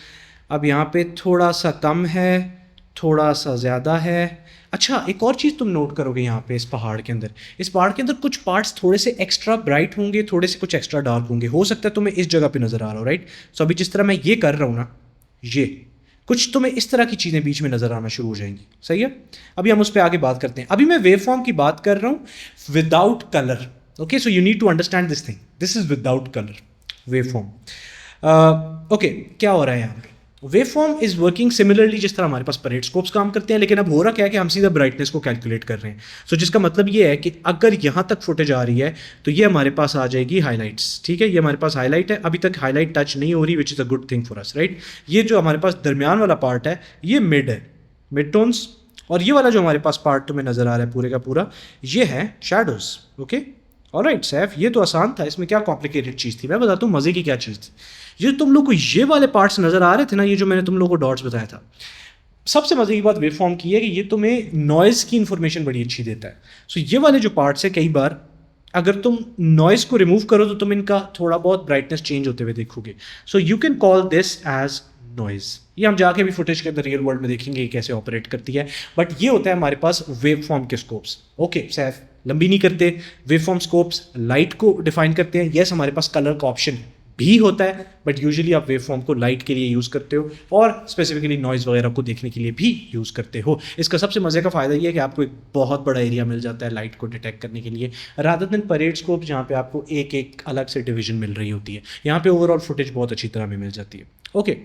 अब यहाँ पे थोड़ा सा कम है, थोड़ा सा ज़्यादा है। अच्छा, एक और चीज़ तुम नोट करोगे यहाँ पे इस पहाड़ के अंदर, इस पहाड़ के अंदर कुछ पार्ट्स थोड़े से एक्स्ट्रा ब्राइट होंगे, थोड़े से कुछ एक्स्ट्रा डार्क होंगे। हो सकता है तुम्हें इस जगह पे नज़र आ रहा हो, राइट? सो अभी जिस तरह मैं ये कर रहा हूँ ना, ये कुछ तुम्हें इस तरह की चीज़ें बीच में नज़र आना शुरू हो जाएंगी, सही है? अभी हम उस पर आगे बात करते हैं। अभी मैं वेव फॉर्म की बात कर रहा हूँ without colour, okay? So you need to understand this thing, this is without colour wave form. Okay, क्या हो रहा है यहाँ पे? Wave form is working similarly जिस तरह हमारे पास परेड स्कोप्स काम करते हैं, लेकिन अब हो रहा क्या है कि हम सीधा ब्राइटनेस को कैलकुलेट कर रहे हैं। सो जिसका मतलब ये है कि अगर यहाँ तक फुटेज आ रही है तो ये हमारे पास आ जाएगी हाईलाइट्स, ठीक है? ये हमारे पास हाईलाइट है, अभी तक हाईलाइट टच नहीं हो रही, which is a good thing for us, right? ये जो हमारे पास दरमियान वाला पार्ट है ये मिड है, मिड टोन्स, और ये वाला जो हमारे पास पार्ट तुम्हें नज़र आ रहा है पूरे का पूरा, ये है शैडोज, ओके? ऑलराइट सैफ, ये तो आसान था, इसमें क्या कॉम्प्लिकेटेड चीज़ थी? मैं बताता हूँ मज़े की क्या चीज़ थी। ये तुम लोग को ये वाले पार्ट्स नज़र आ रहे थे ना, ये जो मैंने तुम लोगों को डॉट्स बताया था, सबसे मज़े की बात वेव फॉर्म की है कि ये तुम्हें नॉइज़ की इन्फॉर्मेशन बड़ी अच्छी देता है। सो ये वाले जो पार्ट्स है, कई बार अगर तुम नॉइज़ को रिमूव करो तो तुम इनका थोड़ा बहुत ब्राइटनेस चेंज होते हुए देखोगे। So you can call this as noise. ये हम जाके भी फुटेज के अंदर रियल वर्ल्ड में देखेंगे ये कैसे ऑपरेट करती है, बट ये होता है हमारे पास वेव फॉर्म के स्कोप्स। ओके सैफ, लंबी नहीं करते, वेव फॉर्म स्कोप्स लाइट को डिफाइन करते हैं। येस, हमारे पास कलर का ऑप्शन भी होता है, बट यूजुअली आप वेव फॉर्म को लाइट के लिए यूज़ करते हो और स्पेसिफिकली नॉइज़ वगैरह को देखने के लिए भी यूज़ करते हो। इसका सबसे मज़े का फ़ायदा ये है कि आपको एक बहुत बड़ा एरिया मिल जाता है लाइट को डिटेक्ट करने के लिए, रादर देन परेड स्कोप जहाँ पे आपको एक एक अलग से डिवीजन मिल रही होती है। यहाँ पे ओवरऑल फुटेज बहुत अच्छी तरह में मिल जाती है। ओके,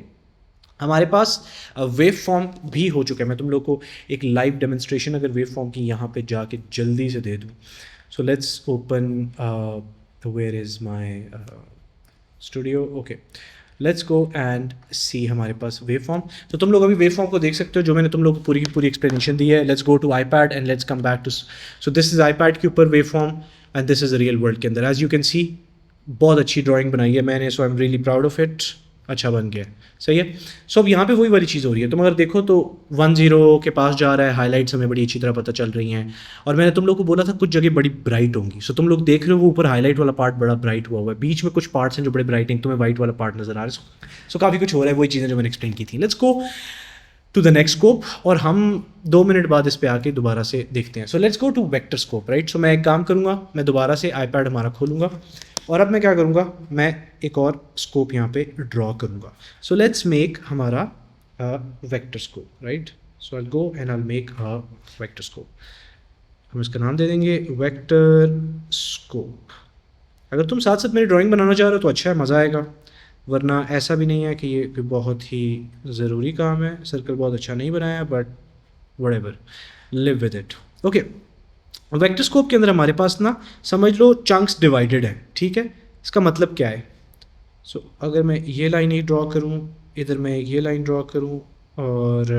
हमारे पास वेव फॉर्म भी हो चुका है। मैं तुम लोग को एक लाइव डेमोन्स्ट्रेशन अगर वेव फॉर्म की यहाँ पे जाके जल्दी से दे दूँ। So let's open, where is my studio, okay, let's go and see हमारे पास वेव फॉर्म। तो तुम लोग अभी वेव फॉर्म को देख सकते हो, जो मैंने तुम लोग को पूरी की पूरी एक्सप्लेनेशन दी है। Let's go to iPad and let's come back to, so this is iPad के ऊपर wave form and this is real world के अंदर। एज यू कैन सी बहुत अच्छी ड्राइंग बनाई है मैंने, so I am really proud of it. अच्छा बन गया, सही है। सो अब यहाँ पे वही वाली चीज़ हो रही है। तुम अगर देखो तो 10 के पास जा रहा है, हाईलाइट्स हमें बड़ी अच्छी तरह पता चल रही हैं, और मैंने तुम लोग को बोला था कुछ जगह बड़ी ब्राइट होंगी। सो तुम लोग देख रहे हो वो ऊपर हाईलाइट वाला पार्ट बड़ा ब्राइट हुआ हुआ है, बीच में कुछ पार्ट्स हैं जो बड़े ब्राइट हैं, तुम्हें वाइट वाला पार्ट नजर आ रहा है। सो काफ़ी कुछ हो रहा है, वही चीज़ें जो मैंने एक्सप्लेन की थी। Let's go to the next scope, और हम 2 मिनट बाद इस पे आके दोबारा से देखते हैं। So let's go to vector scope, right? So मैं एक काम करूँगा, मैं दोबारा से आईपैड हमारा खोलूँगा और अब मैं क्या करूँगा, मैं एक और स्कोप यहाँ पे ड्रॉ करूँगा। सो लेट्स मेक हमारा vector scope, right? So I go and I make a vector scope. हम इसका नाम दे देंगे वेक्टर स्कोप। अगर तुम साथ साथ मेरी ड्राइंग बनाना चाह रहे हो तो अच्छा है, मज़ा आएगा, वरना ऐसा भी नहीं है कि ये बहुत ही ज़रूरी काम है। सर्कल बहुत अच्छा नहीं बनाया, but whatever, live with it. Okay, vector scope के अंदर हमारे पास ना समझ लो चंक्स डिवाइडेड है, ठीक है? इसका मतलब क्या है? सो अगर मैं ये लाइन ही ड्रॉ करूँ, इधर मैं ये लाइन ड्रॉ करूँ, और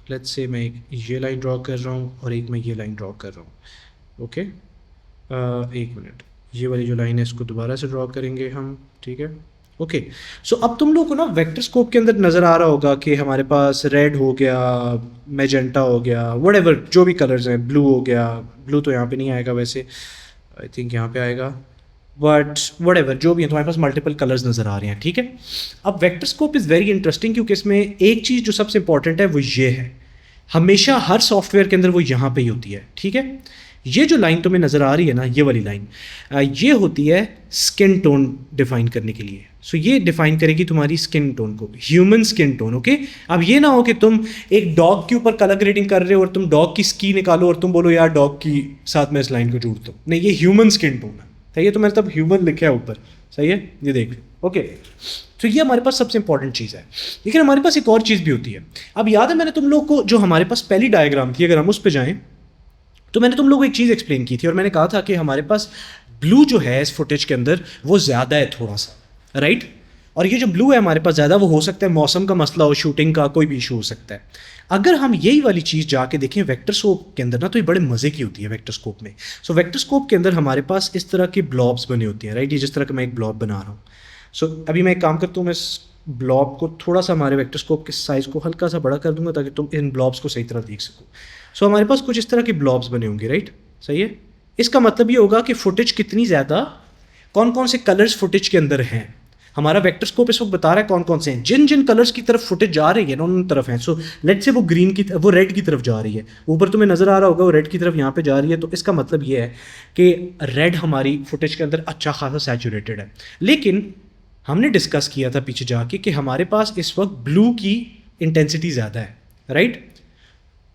लेट्स से मैं एक ये लाइन ड्रॉ कर रहा हूँ और एक मैं ये लाइन ड्रॉ कर रहा हूँ। ओके, एक मिनट, ये वाली जो लाइन है इसको दोबारा से ड्रॉ करेंगे हम, ठीक है? ओके, सो अब तुम लोग को ना वेक्टर स्कोप के अंदर नज़र आ रहा होगा कि हमारे पास रेड हो गया, मैजेंटा हो गया, व्हाटएवर जो भी कलर्स हैं, ब्लू हो गया। ब्लू तो यहाँ पे नहीं आएगा वैसे, आई थिंक यहाँ पे आएगा, बट व्हाटएवर जो भी है, तुम्हारे पास मल्टीपल कलर्स नज़र आ रहे हैं, ठीक है? अब vector scope is very interesting क्योंकि इसमें एक चीज़ जो सबसे इंपॉर्टेंट है वो ये है, हमेशा हर सॉफ्टवेयर के अंदर वो यहाँ पे ही होती है, ठीक है? ये जो लाइन तुम्हें नज़र आ रही है ना, ये वाली लाइन, ये होती है स्किन टोन डिफाइन करने के लिए। सो ये डिफाइन करेगी तुम्हारी स्किन टोन को, ह्यूमन स्किन टोन, ओके? अब ये ना हो कि तुम एक डॉग के ऊपर कलर ग्रेडिंग कर रहे हो और तुम डॉग की स्की निकालो और तुम बोलो यार डॉग की साथ में इस लाइन को जोड़ता हूँ। नहीं, ये ह्यूमन स्किन टोन है, सही है? तो मैंने तब ह्यूमन लिखा है ऊपर, सही है? ये देख, ओके। तो ये हमारे पास सबसे इंपॉर्टेंट चीज़ है, लेकिन हमारे पास एक और चीज़ भी होती है। अब याद है मैंने तुम लोग को जो हमारे पास पहली डायग्राम थी, अगर हम उस पर जाएँ तो मैंने तुम लोग को एक चीज़ एक्सप्लेन की थी और मैंने कहा था कि हमारे पास ब्लू जो है इस फुटेज के अंदर वो ज़्यादा है थोड़ा सा, राइट? और ये जो ब्लू है हमारे पास ज़्यादा, वो हो सकता है मौसम का मसला हो, शूटिंग का कोई भी इशू हो सकता है। अगर हम यही वाली चीज़ जाके देखें वेक्टर स्कोप के अंदर ना, तो ये बड़े मज़े की होती है वेक्टर स्कोप में। सो वेक्टर स्कोप के अंदर हमारे पास इस तरह के ब्लॉब्स बने होते हैं, राइट? ये जिस तरह का मैं एक ब्लॉब बना रहा हूँ। सो अभी मैं एक काम करता हूँ, मैं इस ब्लॉब को थोड़ा सा हमारे वेक्टर स्कोप के साइज़ को हल्का सा बड़ा कर दूंगा ताकि तुम इन ब्लॉब्स को सही तरह देख सको। सो हमारे पास कुछ इस तरह के ब्लॉब्स बने होंगे, राइट? सही है? इसका मतलब ये होगा कि फुटेज कितनी ज़्यादा, कौन कौन से कलर्स फुटेज के अंदर हैं। हमारा वेक्टर स्कोप इस वक्त बता रहा है कौन कौन से हैं, जिन जिन कलर्स की तरफ फुटेज जा रही है ना उन तरफ है। सो लेट्स से वो रेड की तरफ जा रही है, ऊपर तुम्हें नज़र आ रहा होगा वो रेड की तरफ यहाँ पे जा रही है, तो इसका मतलब ये है कि रेड हमारी फुटेज के अंदर अच्छा खासा सैचुरेटेड है। लेकिन हमने डिस्कस किया था पीछे जाके कि हमारे पास इस वक्त ब्लू की इंटेंसिटी ज़्यादा है, राइट।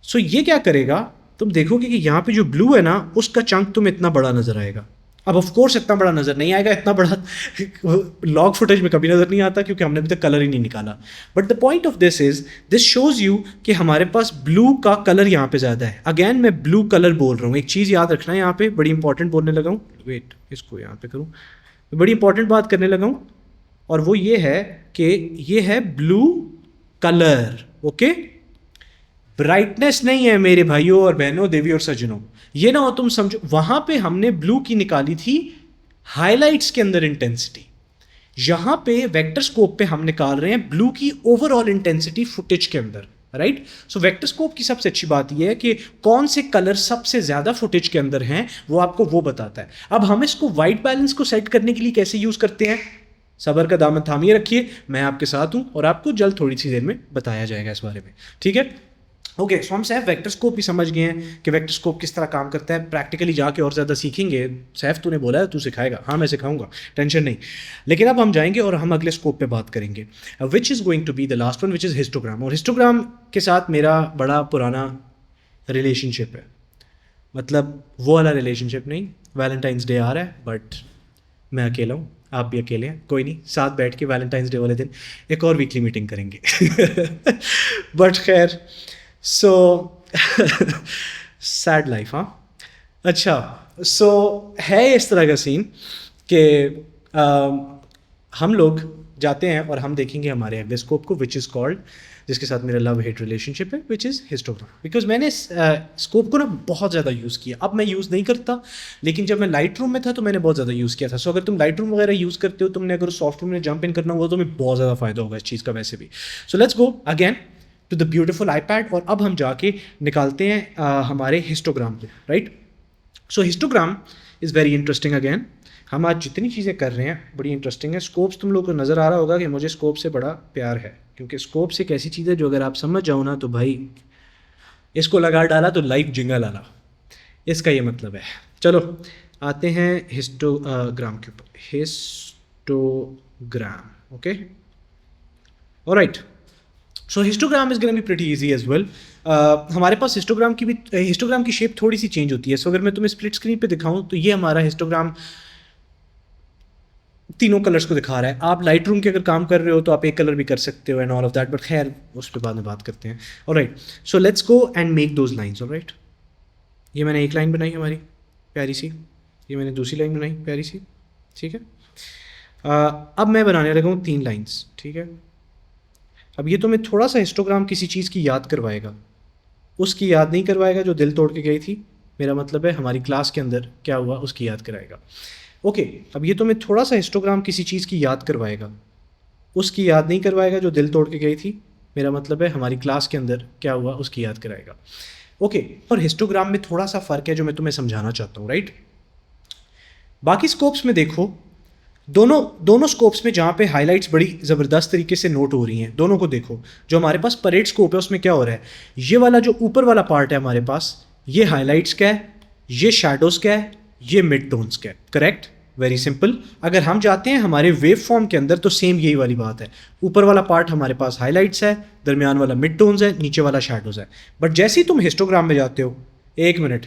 सो ये क्या करेगा, तुम देखोगे कि यहाँ पे जो ब्लू है ना उसका चंक तुम्हें इतना बड़ा नज़र आएगा। अब ऑफ कोर्स इतना बड़ा नज़र नहीं आएगा, इतना बड़ा लॉग फुटेज में कभी नज़र नहीं आता क्योंकि हमने अभी तक कलर ही नहीं निकाला। But the point of this is, this shows you कि हमारे पास ब्लू का कलर यहाँ पे ज़्यादा है। अगेन मैं ब्लू कलर बोल रहा हूँ, एक चीज़ याद रखना है यहाँ पे, बड़ी इंपॉर्टेंट बोलने लगा हूँ, वेट इसको यहाँ पे करूँ, बड़ी इंपॉर्टेंट बात करने लगा हूँ, और वो ये है कि ये है ब्लू कलर, ओके। ब्राइटनेस नहीं है मेरे भाइयों और बहनों, देवी और सज्जनों, ये ना हो तुम समझो, वहां पे हमने ब्लू की निकाली थी हाइलाइट्स के अंदर इंटेंसिटी, यहां पे वेक्टर स्कोप पे हम निकाल रहे हैं ब्लू की ओवरऑल इंटेंसिटी फुटेज के अंदर, राइट। सो वेक्टर स्कोप की सबसे अच्छी बात यह है कि कौन से कलर सबसे ज्यादा फुटेज के अंदर हैं वो आपको वो बताता है। अब हम इसको वाइट बैलेंस को सेट करने के लिए कैसे यूज करते हैं, सबर का दामन थामिए रखिए, मैं आपके साथ हूं और आपको जल्द थोड़ी सी देर में बताया जाएगा इस बारे में, ठीक है। ओके, सो हम सैफ वेक्टर स्कोप भी समझ गए हैं कि वेक्टर स्कोप किस तरह काम करता है। प्रैक्टिकली जाके और ज़्यादा सीखेंगे। सैफ तूने बोला है तू सिखाएगा, हाँ मैं सिखाऊंगा, टेंशन नहीं। लेकिन अब हम जाएंगे और हम अगले स्कोप पे बात करेंगे, which is going to be the last one, which is histogram. और हिस्टोग्राम के साथ मेरा बड़ा पुराना रिलेशनशिप है, मतलब वो वाला रिलेशनशिप नहीं, वैलेंटाइंस डे आ रहा है बट मैं अकेला हूँ, आप भी अकेले हैं, कोई नहीं, साथ बैठ के वैलेंटाइंस डे वाले दिन एक और वीकली मीटिंग करेंगे बट खैर, सो सैड लाइफ, हाँ। अच्छा, सो है इस तरह का सीन कि हम लोग जाते हैं और हम देखेंगे हमारे अगले स्कोप को, विच इज़ कॉल्ड, जिसके साथ मेरा लव हेट रिलेशनशिप है, विच इज़ हिस्टोग्राम। बिकॉज मैंने स्कोप को ना बहुत ज़्यादा यूज़ किया, अब मैं यूज़ नहीं करता, लेकिन जब मैं लाइट रूम में था तो मैंने बहुत ज़्यादा यूज़ किया था। सो अगर तुम लाइट रूम वगैरह यूज़ करते हो, तुमने अगर सॉफ्ट रूम में जंप इन करना हुआ तो तुम्हें बहुत ज़्यादा फायदा होगा इस चीज़ का वैसे भी। So let's go again to the beautiful iPad, और अब हम जाके निकालते हैं हमारे हिस्टोग्राम को, right. So histogram is very interesting. Again हम आज जितनी चीज़ें कर रहे हैं बड़ी इंटरेस्टिंग है। स्कोप्स तुम लोग को नज़र आ रहा होगा कि मुझे स्कोप से बड़ा प्यार है, क्योंकि स्कोप्स एक ऐसी चीज़ है जो अगर आप समझ जाओ ना तो भाई इसको लगा डाला तो लाइफ जिंगल आला, इसका ये मतलब है। चलो आते हैं हिस्टोग्राम के ऊपर, histogram, okay, alright. So histogram is gonna be pretty easy as well. हमारे पास हिस्टोग्राम की शेप थोड़ी सी चेंज होती है। सो अगर मैं तुम्हें स्प्लिट स्क्रीन पे दिखाऊं तो ये हमारा हिस्टोग्राम तीनों कलर्स को दिखा रहा है। आप लाइट रूम के अगर काम कर रहे हो तो आप एक कलर भी कर सकते हो and all of that, but खैर उस पर बाद में बात करते हैं। Alright, so let's go and make those lines. Alright, ये मैंने एक लाइन बनाई हमारी प्यारी सी, ये मैंने दूसरी लाइन बनाई प्यारी सी, ठीक है। अब मैं बनाने लगा हूँ 3 लाइन्स, ठीक है। अब ये तुम्हें थोड़ा सा हिस्टोग्राम किसी चीज़ की याद करवाएगा, उसकी याद नहीं करवाएगा जो दिल तोड़ के गई थी, मेरा मतलब है हमारी क्लास के अंदर क्या हुआ उसकी याद कराएगा। ओके, अब ये तुम्हें थोड़ा सा हिस्टोग्राम किसी चीज़ की याद करवाएगा, उसकी याद नहीं करवाएगा जो दिल तोड़ के गई थी, मेरा मतलब है हमारी क्लास के अंदर क्या हुआ उसकी याद कराएगा। ओके, और हिस्टोग्राम में थोड़ा सा फ़र्क है जो मैं तुम्हें समझाना चाहता हूँ, राइट। बाकी स्कोप्स में देखो, दोनों स्कोप्स में जहाँ पे हाइलाइट्स बड़ी ज़बरदस्त तरीके से नोट हो रही हैं, दोनों को देखो। जो हमारे पास परेड स्कोप है उसमें क्या हो रहा है, ये वाला जो ऊपर वाला पार्ट है हमारे पास, ये हाइलाइट्स का है, ये शैडोज़ का है, ये मिड टोन्स का है, करेक्ट, वेरी सिंपल। अगर हम जाते हैं हमारे वेव फॉर्म के अंदर तो सेम यही वाली बात है, ऊपर वाला पार्ट हमारे पास हाइलाइट्स है, दरमियान वाला मिड टोन्स है, नीचे वाला शैडोज़ है। बट जैसे ही तुम हिस्टोग्राम में जाते हो, एक मिनट,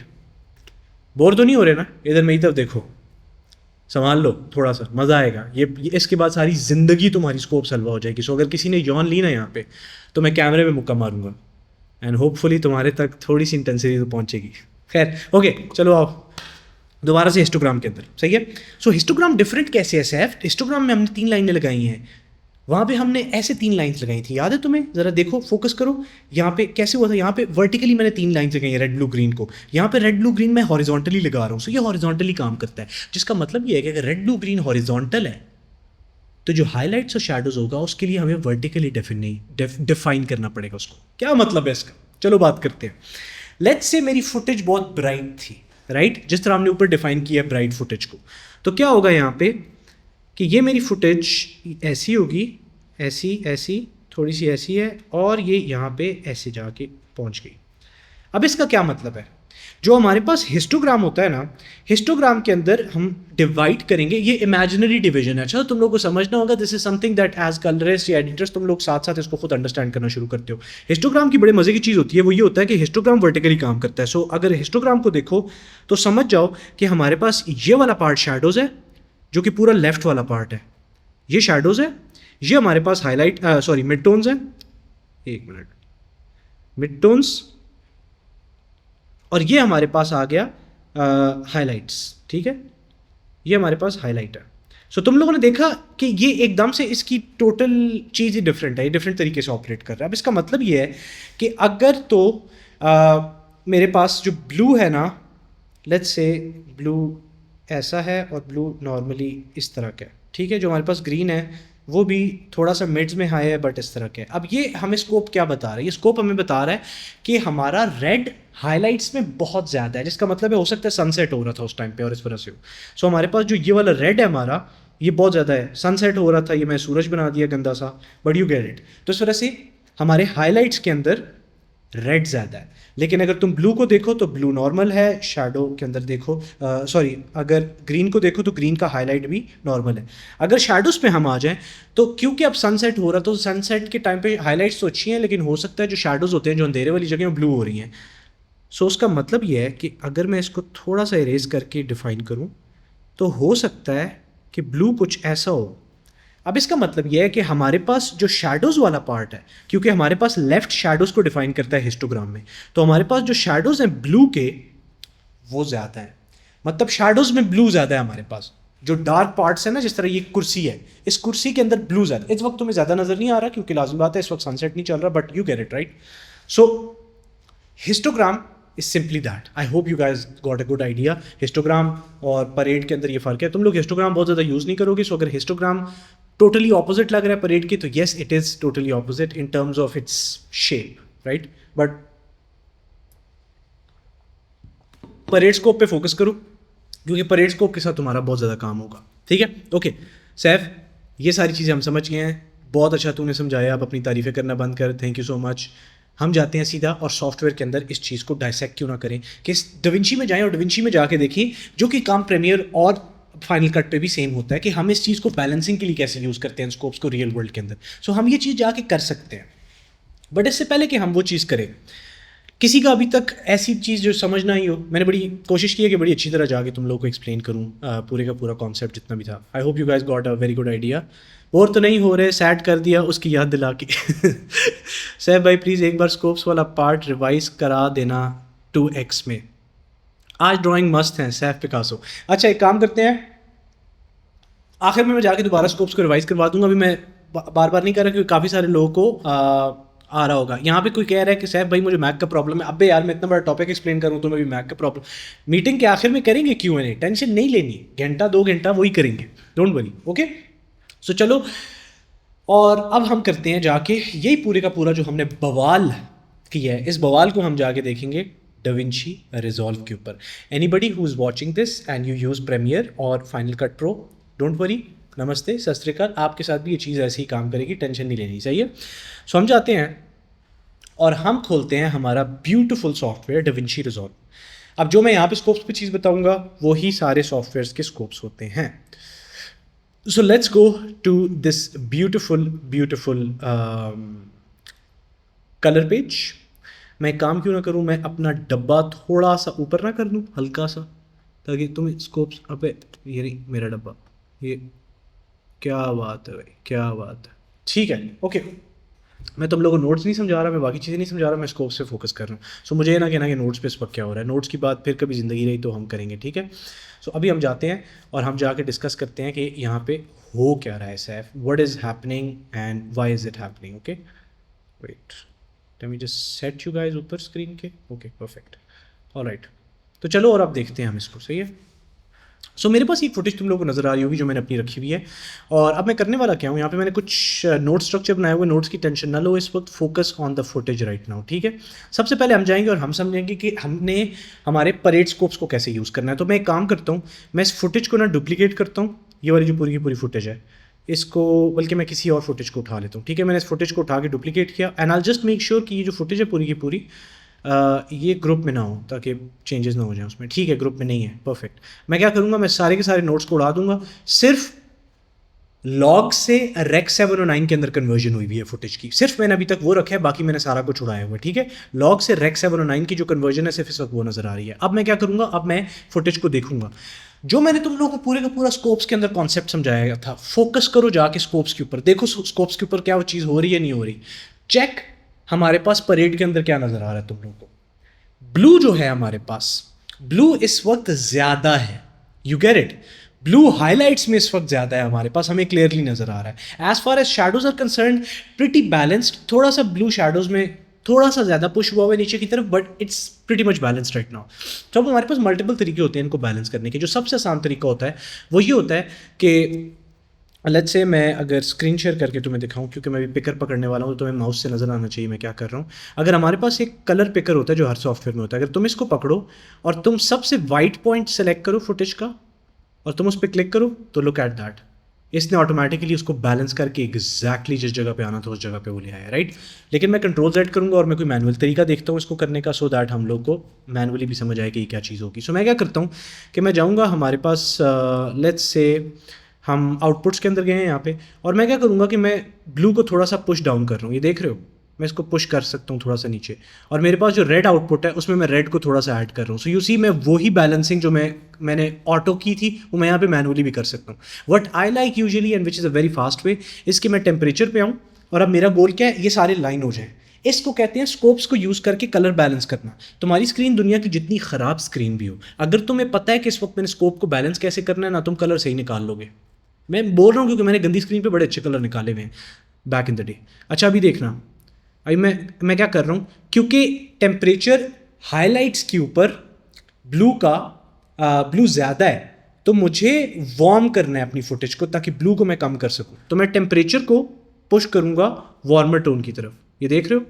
बोर तो नहीं हो रहे ना, इधर मेरी तरफ देखो, संभाल लो थोड़ा सा, मज़ा आएगा। ये इसके बाद सारी ज़िंदगी तुम्हारी स्कोप हलवा हो जाएगी। सो अगर किसी ने यौन ली ना यहाँ पे तो मैं कैमरे में मुक्का मारूंगा एंड होपफुली तुम्हारे तक थोड़ी सी इंटेंसिटी तो पहुँचेगी। खैर ओके, चलो आओ दोबारा से हिस्टोग्राम के अंदर, सही है। सो हिस्टोग्राम डिफरेंट कैसे है सैफ, हिस्टोग्राम में हमने 3 लाइनें लगाई हैं, वहाँ पे हमने ऐसे 3 लाइन्स लगाई थी, याद है तुम्हें? ज़रा देखो, फोकस करो, यहाँ पे कैसे हुआ था, यहाँ पे वर्टिकली मैंने 3 लाइन्स लगाई हैं रेड ब्लू ग्रीन को, यहाँ पे रेड ब्लू ग्रीन मैं हॉरिजॉन्टली लगा रहा हूँ। सो ये हॉरिजॉन्टली काम करता है, जिसका मतलब ये है कि अगर रेड ब्लू ग्रीन हॉरिजॉन्टल है तो जो हाईलाइट्स और शैडोज होगा उसके लिए हमें वर्टिकली डिफाइन करना पड़ेगा उसको। क्या मतलब है इसका, चलो बात करते हैं। लेट्स से मेरी फुटेज बहुत ब्राइट थी, राइट, जिस तरह हमने ऊपर डिफाइन किया है ब्राइट फुटेज को। तो क्या होगा यहाँ पे कि ये मेरी फुटेज ऐसी होगी, ऐसी ऐसी थोड़ी सी ऐसी है, और ये यहाँ पे ऐसे जाके पहुँच गई। अब इसका क्या मतलब है, जो हमारे पास हिस्टोग्राम होता है ना, हिस्टोग्राम के अंदर हम डिवाइड करेंगे, ये इमेजिनरी डिवीजन है। अच्छा, तुम लोग को समझना होगा, this is something that as colourist या एडिटर्स तुम लोग साथ साथ इसको खुद अंडरस्टैंड करना शुरू करते हो। हिस्टोग्राम की बड़े मजे की चीज़ होती है, वो ये होता है कि हिस्टोग्राम वर्टिकली काम करता है। सो अगर हिस्टोग्राम को देखो तो समझ जाओ कि हमारे पास ये वाला पार्ट शैडोज है, जो कि पूरा लेफ्ट वाला पार्ट है, ये शैडोज है, ये हमारे पास हाईलाइट सॉरी मिड टोन्स है, एक मिनट, मिड टोन्स, और ये हमारे पास आ गया हाइलाइट्स, ठीक है, ये हमारे पास हाईलाइट है। सो तुम लोगों ने देखा कि ये एकदम से इसकी टोटल चीज़ ही डिफरेंट है, ये डिफरेंट तरीके से ऑपरेट कर रहा है। अब इसका मतलब ये है कि अगर तो मेरे पास जो ब्लू है ना, लेट्स से ब्लू ऐसा है और ब्लू नॉर्मली इस तरह का है, ठीक है, जो हमारे पास ग्रीन है वो भी थोड़ा सा मिड्स में हाई है बट इस तरह के। अब ये हमें स्कोप क्या बता रहा है, ये स्कोप हमें बता रहा है कि हमारा रेड हाइलाइट्स में बहुत ज़्यादा है, जिसका मतलब है हो सकता है सनसेट हो रहा था उस टाइम पे और इस वजह से हो। सो हमारे पास जो ये वाला रेड है हमारा, ये बहुत ज़्यादा है, सनसेट हो रहा था, ये मैं सूरज बना दिया गंदा सा, बट यू गेट इट। तो इस वजह से हमारे हाईलाइट्स के अंदर रेड ज़्यादा है। लेकिन अगर तुम ब्लू को देखो तो ब्लू नॉर्मल है, शैडो के अंदर देखो सॉरी अगर ग्रीन को देखो तो ग्रीन का हाईलाइट भी नॉर्मल है। अगर शैडोज़ पे हम आ जाएं तो क्योंकि अब सनसेट हो रहा तो सनसेट के टाइम पे हाईलाइट्स तो अच्छी हैं, लेकिन हो सकता है जो शैडोज़ होते हैं जो अंधेरे वाली जगह ब्लू हो रही हैं। सो उसका मतलब ये है कि अगर मैं इसको थोड़ा सा इरेज करके डिफाइन करूँ तो हो सकता है कि ब्लू कुछ ऐसा हो। अब इसका मतलब यह है कि हमारे पास जो शैडोज़ वाला पार्ट है, क्योंकि हमारे पास लेफ्ट शैडोज़ को डिफाइन करता है हिस्टोग्राम में, तो हमारे पास जो शैडोज़ हैं ब्लू के वो ज़्यादा हैं, मतलब शैडोज़ में ब्लू ज़्यादा है हमारे पास। जो डार्क पार्ट्स है ना, जिस तरह ये कुर्सी है, इस कुर्सी के अंदर ब्लू ज़्यादा, इस वक्त तुम्हें ज़्यादा नज़र नहीं आ रहा क्योंकि लाज़मी बात है इस वक्त सनसेट नहीं चल रहा, but you get it right. So histogram is simply that. I hope you guys got a good idea. Histogram और परेड के अंदर ये फ़र्क है। तुम लोग हिस्टोग्राम बहुत ज़्यादा यूज़ नहीं करोगे, सो अगर हिस्टोग्राम टोटली ऑपोजिट लग रहा है परेड की तो yes it is totally opposite in terms of its shape, right. But parade scope पे फोकस करो क्योंकि परेड स्कोप के साथ तुम्हारा बहुत ज़्यादा काम होगा, ठीक है। ओके सैफ, ये सारी चीज़ें हम समझ गए हैं, बहुत अच्छा तूने समझाया, आप अपनी तारीफ़ें करना बंद कर, थैंक यू सो मच। हम जाते हैं सीधा और सॉफ्टवेयर के अंदर इस चीज़ को डायसेक्ट क्यों ना करें कि डविंची में जाएं और डविंची में जाके देखें, जो कि काम प्रीमियर और फाइनल कट पे भी सेम होता है, कि हम इस चीज़ को बैलेंसिंग के लिए कैसे यूज़ करते हैं स्कोप्स को रियल वर्ल्ड के अंदर। सो हम ये चीज़ जाके कर सकते हैं, बट इससे पहले कि हम वो चीज़ करें, किसी का अभी तक ऐसी चीज़ जो समझना ही हो, मैंने बड़ी कोशिश की है कि बड़ी अच्छी तरह जाके तुम लोग को एक्सप्लेन करूँ पूरे का पूरा कॉन्सेप्ट जितना भी था। आई hope you guys got a very good idea. Bore तो नहीं हो रहे, सैड कर दिया उसकी याद दिला के। सैफ भाई प्लीज़ एक बार स्कोप्स वाला पार्ट रिवाइज करा देना 2x में, आज ड्राइंग मस्त है सैफ पिकासो। अच्छा एक काम करते हैं, आखिर में मैं जाके दोबारा स्कोप्स को रिवाइज करवा दूंगा। अभी मैं बार बार नहीं कर रहा क्योंकि काफ़ी सारे लोगों को आ रहा होगा। यहाँ पे कोई कह रहा है कि सैफ भाई मुझे मैक का प्रॉब्लम है। अबे यार मैं इतना बड़ा टॉपिक एक्सप्लेन करूँ तो मैं भी मैक का प्रॉब्लम, मीटिंग के आखिर में करेंगे Q&A, टेंशन नहीं लेनी, घंटा 2 घंटा वही करेंगे, डोंट वरी। ओके सो चलो, और अब हम करते हैं जाके यही पूरे का पूरा जो हमने बवाल किया है, इस बवाल को हम जाके देखेंगे डविंची रिजॉल्व के ऊपर। Anybody who is watching this and you use Premiere और Final Cut Pro, don't worry, नमस्ते सत श्री अकाल, आपके साथ भी ये चीज़ ऐसे ही काम करेगी, टेंशन नहीं लेनी चाहिए। सो हम जाते हैं और हम खोलते हैं हमारा ब्यूटीफुल सॉफ्टवेयर डविंची रिजॉल्व। अब जो मैं यहाँ पे स्कोप्स पे चीज़ बताऊँगा वही सारे सॉफ्टवेयर्स के स्कोप्स होते हैं। So let's go to this beautiful colour page. मैं काम क्यों ना करूँ, मैं अपना डब्बा थोड़ा सा ऊपर ना कर दूँ, हल्का सा, ताकि तुम स्कोप्स, अबे ये रही मेरा डब्बा, ये क्या बात है भाई, क्या बात है, ठीक है। ओके मैं तुम लोगों को नोट्स नहीं समझा रहा, मैं बाकी चीज़ें नहीं समझा रहा, मैं स्कोप से फोकस कर रहा हूँ। सो मुझे ये ना कहना कि नोट्स पे इस वक्त क्या हो रहा है, नोट्स की बात फिर कभी ज़िंदगी रही तो हम करेंगे, ठीक है। सो अभी हम जाते हैं और हम जाके डिस्कस करते हैं कि यहाँ पे हो क्या रहा है सैफ, what is happening and why is it happening. Okay wait, let me just set you guys ऊपर स्क्रीन के। Okay perfect, alright. तो चलो और अब देखते हैं हम इसको, सही है। सो मेरे पास एक फुटेज तुम लोगों को नज़र आ रही होगी जो मैंने अपनी रखी हुई है, और अब मैं करने वाला क्या हूँ, यहाँ पे मैंने कुछ नोट स्ट्रक्चर बनाए हुए, नोट्स की टेंशन ना लो इस वक्त, focus on the footage right now, ठीक है। सबसे पहले हम जाएंगे और हम समझेंगे कि हमने हमारे परेड स्कोप्स को कैसे यूज़ करना है। तो मैं एक काम करता हूँ, मैं इस फुटेज को ना डुप्लीकेट करता हूँ, ये वाली जो पूरी की पूरी फुटेज है इसको, बल्कि मैं किसी और फुटेज को उठा लेता हूँ, ठीक है। मैंने इस फुटेज को उठा के डुप्लीकेट किया, and I just make sure कि ये जो फुटेज है पूरी की पूरी ये ग्रुप में ना हो, ताकि चेंजेस ना हो जाए उसमें, ठीक है। ग्रुप में नहीं है, परफेक्ट। मैं क्या करूँगा, मैं सारे के सारे नोट्स को उड़ा दूंगा, सिर्फ लॉग से रेक 709 के अंदर कन्वर्जन हुई हुई है फुटेज की, सिर्फ मैंने अभी तक वो रखा है, बाकी मैंने सारा कुछ उड़ाया हुआ है, ठीक है। लॉग से रेक 709 की जो कन्वर्जन है सिर्फ इस वक्त वो नज़र आ रही है। अब मैं क्या करूँगा, अब मैं फुटेज को देखूंगा, जो मैंने तुम लोगों को पूरे का पूरा स्कोप्स के अंदर कॉन्सेप्ट समझाया था, फोकस करो जाके स्कोप्स के ऊपर, देखो स्कोप्स के ऊपर क्या वो चीज़ हो रही है नहीं हो रही। चेक हमारे पास परेड के अंदर क्या नज़र आ रहा है तुम लोगों को। ब्लू जो है हमारे पास, ब्लू इस वक्त ज़्यादा है, you get it. Blue highlights में इस वक्त ज़्यादा है हमारे पास, हमें क्लियरली नज़र आ रहा है। As far as shadows are concerned, pretty balanced, थोड़ा सा ब्लू शैडोज में थोड़ा सा ज़्यादा पुश हुआ हुआ है नीचे की तरफ, but it's pretty much balanced right now. तो अब हमारे पास मल्टीपल तरीके होते हैं इनको बैलेंस करने के। जो सबसे आसान तरीका होता है वो ये होता है कि लेट्स से मैं अगर स्क्रीन शेयर करके तुम्हें दिखाऊं, क्योंकि मैं भी पिकर पकड़ने वाला हूं तो तुम्हें माउस से नज़र आना चाहिए मैं क्या कर रहा हूं। अगर हमारे पास एक कलर पिकर होता है जो हर सॉफ्टवेयर में होता है, अगर तुम इसको पकड़ो और तुम सबसे वाइट पॉइंट सेलेक्ट करो फुटेज का और तुम उस पर क्लिक करो, तो लुक एट दैट, इसने ऑटोमेटिकली उसको बैलेंस करके एग्जैक्टली जिस जगह पे आना था उस जगह पे वो ले आया, राइट। लेकिन मैं कंट्रोल Z करूंगा और मैं कोई मैनुअल तरीका देखता हूँ इसको करने का, सो दैट हम लोग को मैनुअली भी समझ आए कि ये क्या चीज़ होगी। सो मैं क्या करता हूँ कि मैं जाऊँगा हमारे पास, लेट्स से हम आउटपुट्स के अंदर गए हैं यहाँ पे, और मैं क्या करूँगा कि मैं ब्लू को थोड़ा सा पुश डाउन कर रहा हूँ, ये देख रहे हो, मैं इसको पुश कर सकता हूँ थोड़ा सा नीचे, और मेरे पास जो रेड आउटपुट है उसमें मैं रेड को थोड़ा सा ऐड कर रहा हूँ। सो यू सी, मैं वही बैलेंसिंग जो मैंने ऑटो की थी वो मैं यहाँ पे मैनुअली भी कर सकता हूँ। What I like usually and which is a very fast way, इसके मैं टेम्परेचर पे आऊँ, और अब मेरा गोल क्या है, ये सारे लाइन हो जाए। इसको कहते हैं स्कोप्स को यूज़ करके कलर बैलेंस करना। तुम्हारी स्क्रीन दुनिया की जितनी ख़राब स्क्रीन भी हो, अगर तुम्हें पता है कि इस वक्त मैंने स्कोप को बैलेंस कैसे करना है ना, तुम कलर सही निकाल लोगे। मैं बोल रहा हूँ क्योंकि मैंने गंदी स्क्रीन पे बड़े अच्छे कलर निकाले हुए हैं बैक इन द डे। अच्छा अभी देखना, अभी मैं क्या कर रहा हूँ, क्योंकि टेम्परेचर हाइलाइट्स के ऊपर ब्लू ज़्यादा है, तो मुझे वार्म करना है अपनी फुटेज को ताकि ब्लू को मैं कम कर सकूँ। तो मैं टेम्परेचर को पुश करूँगा वार्मर टोन की तरफ, ये देख रहे हो,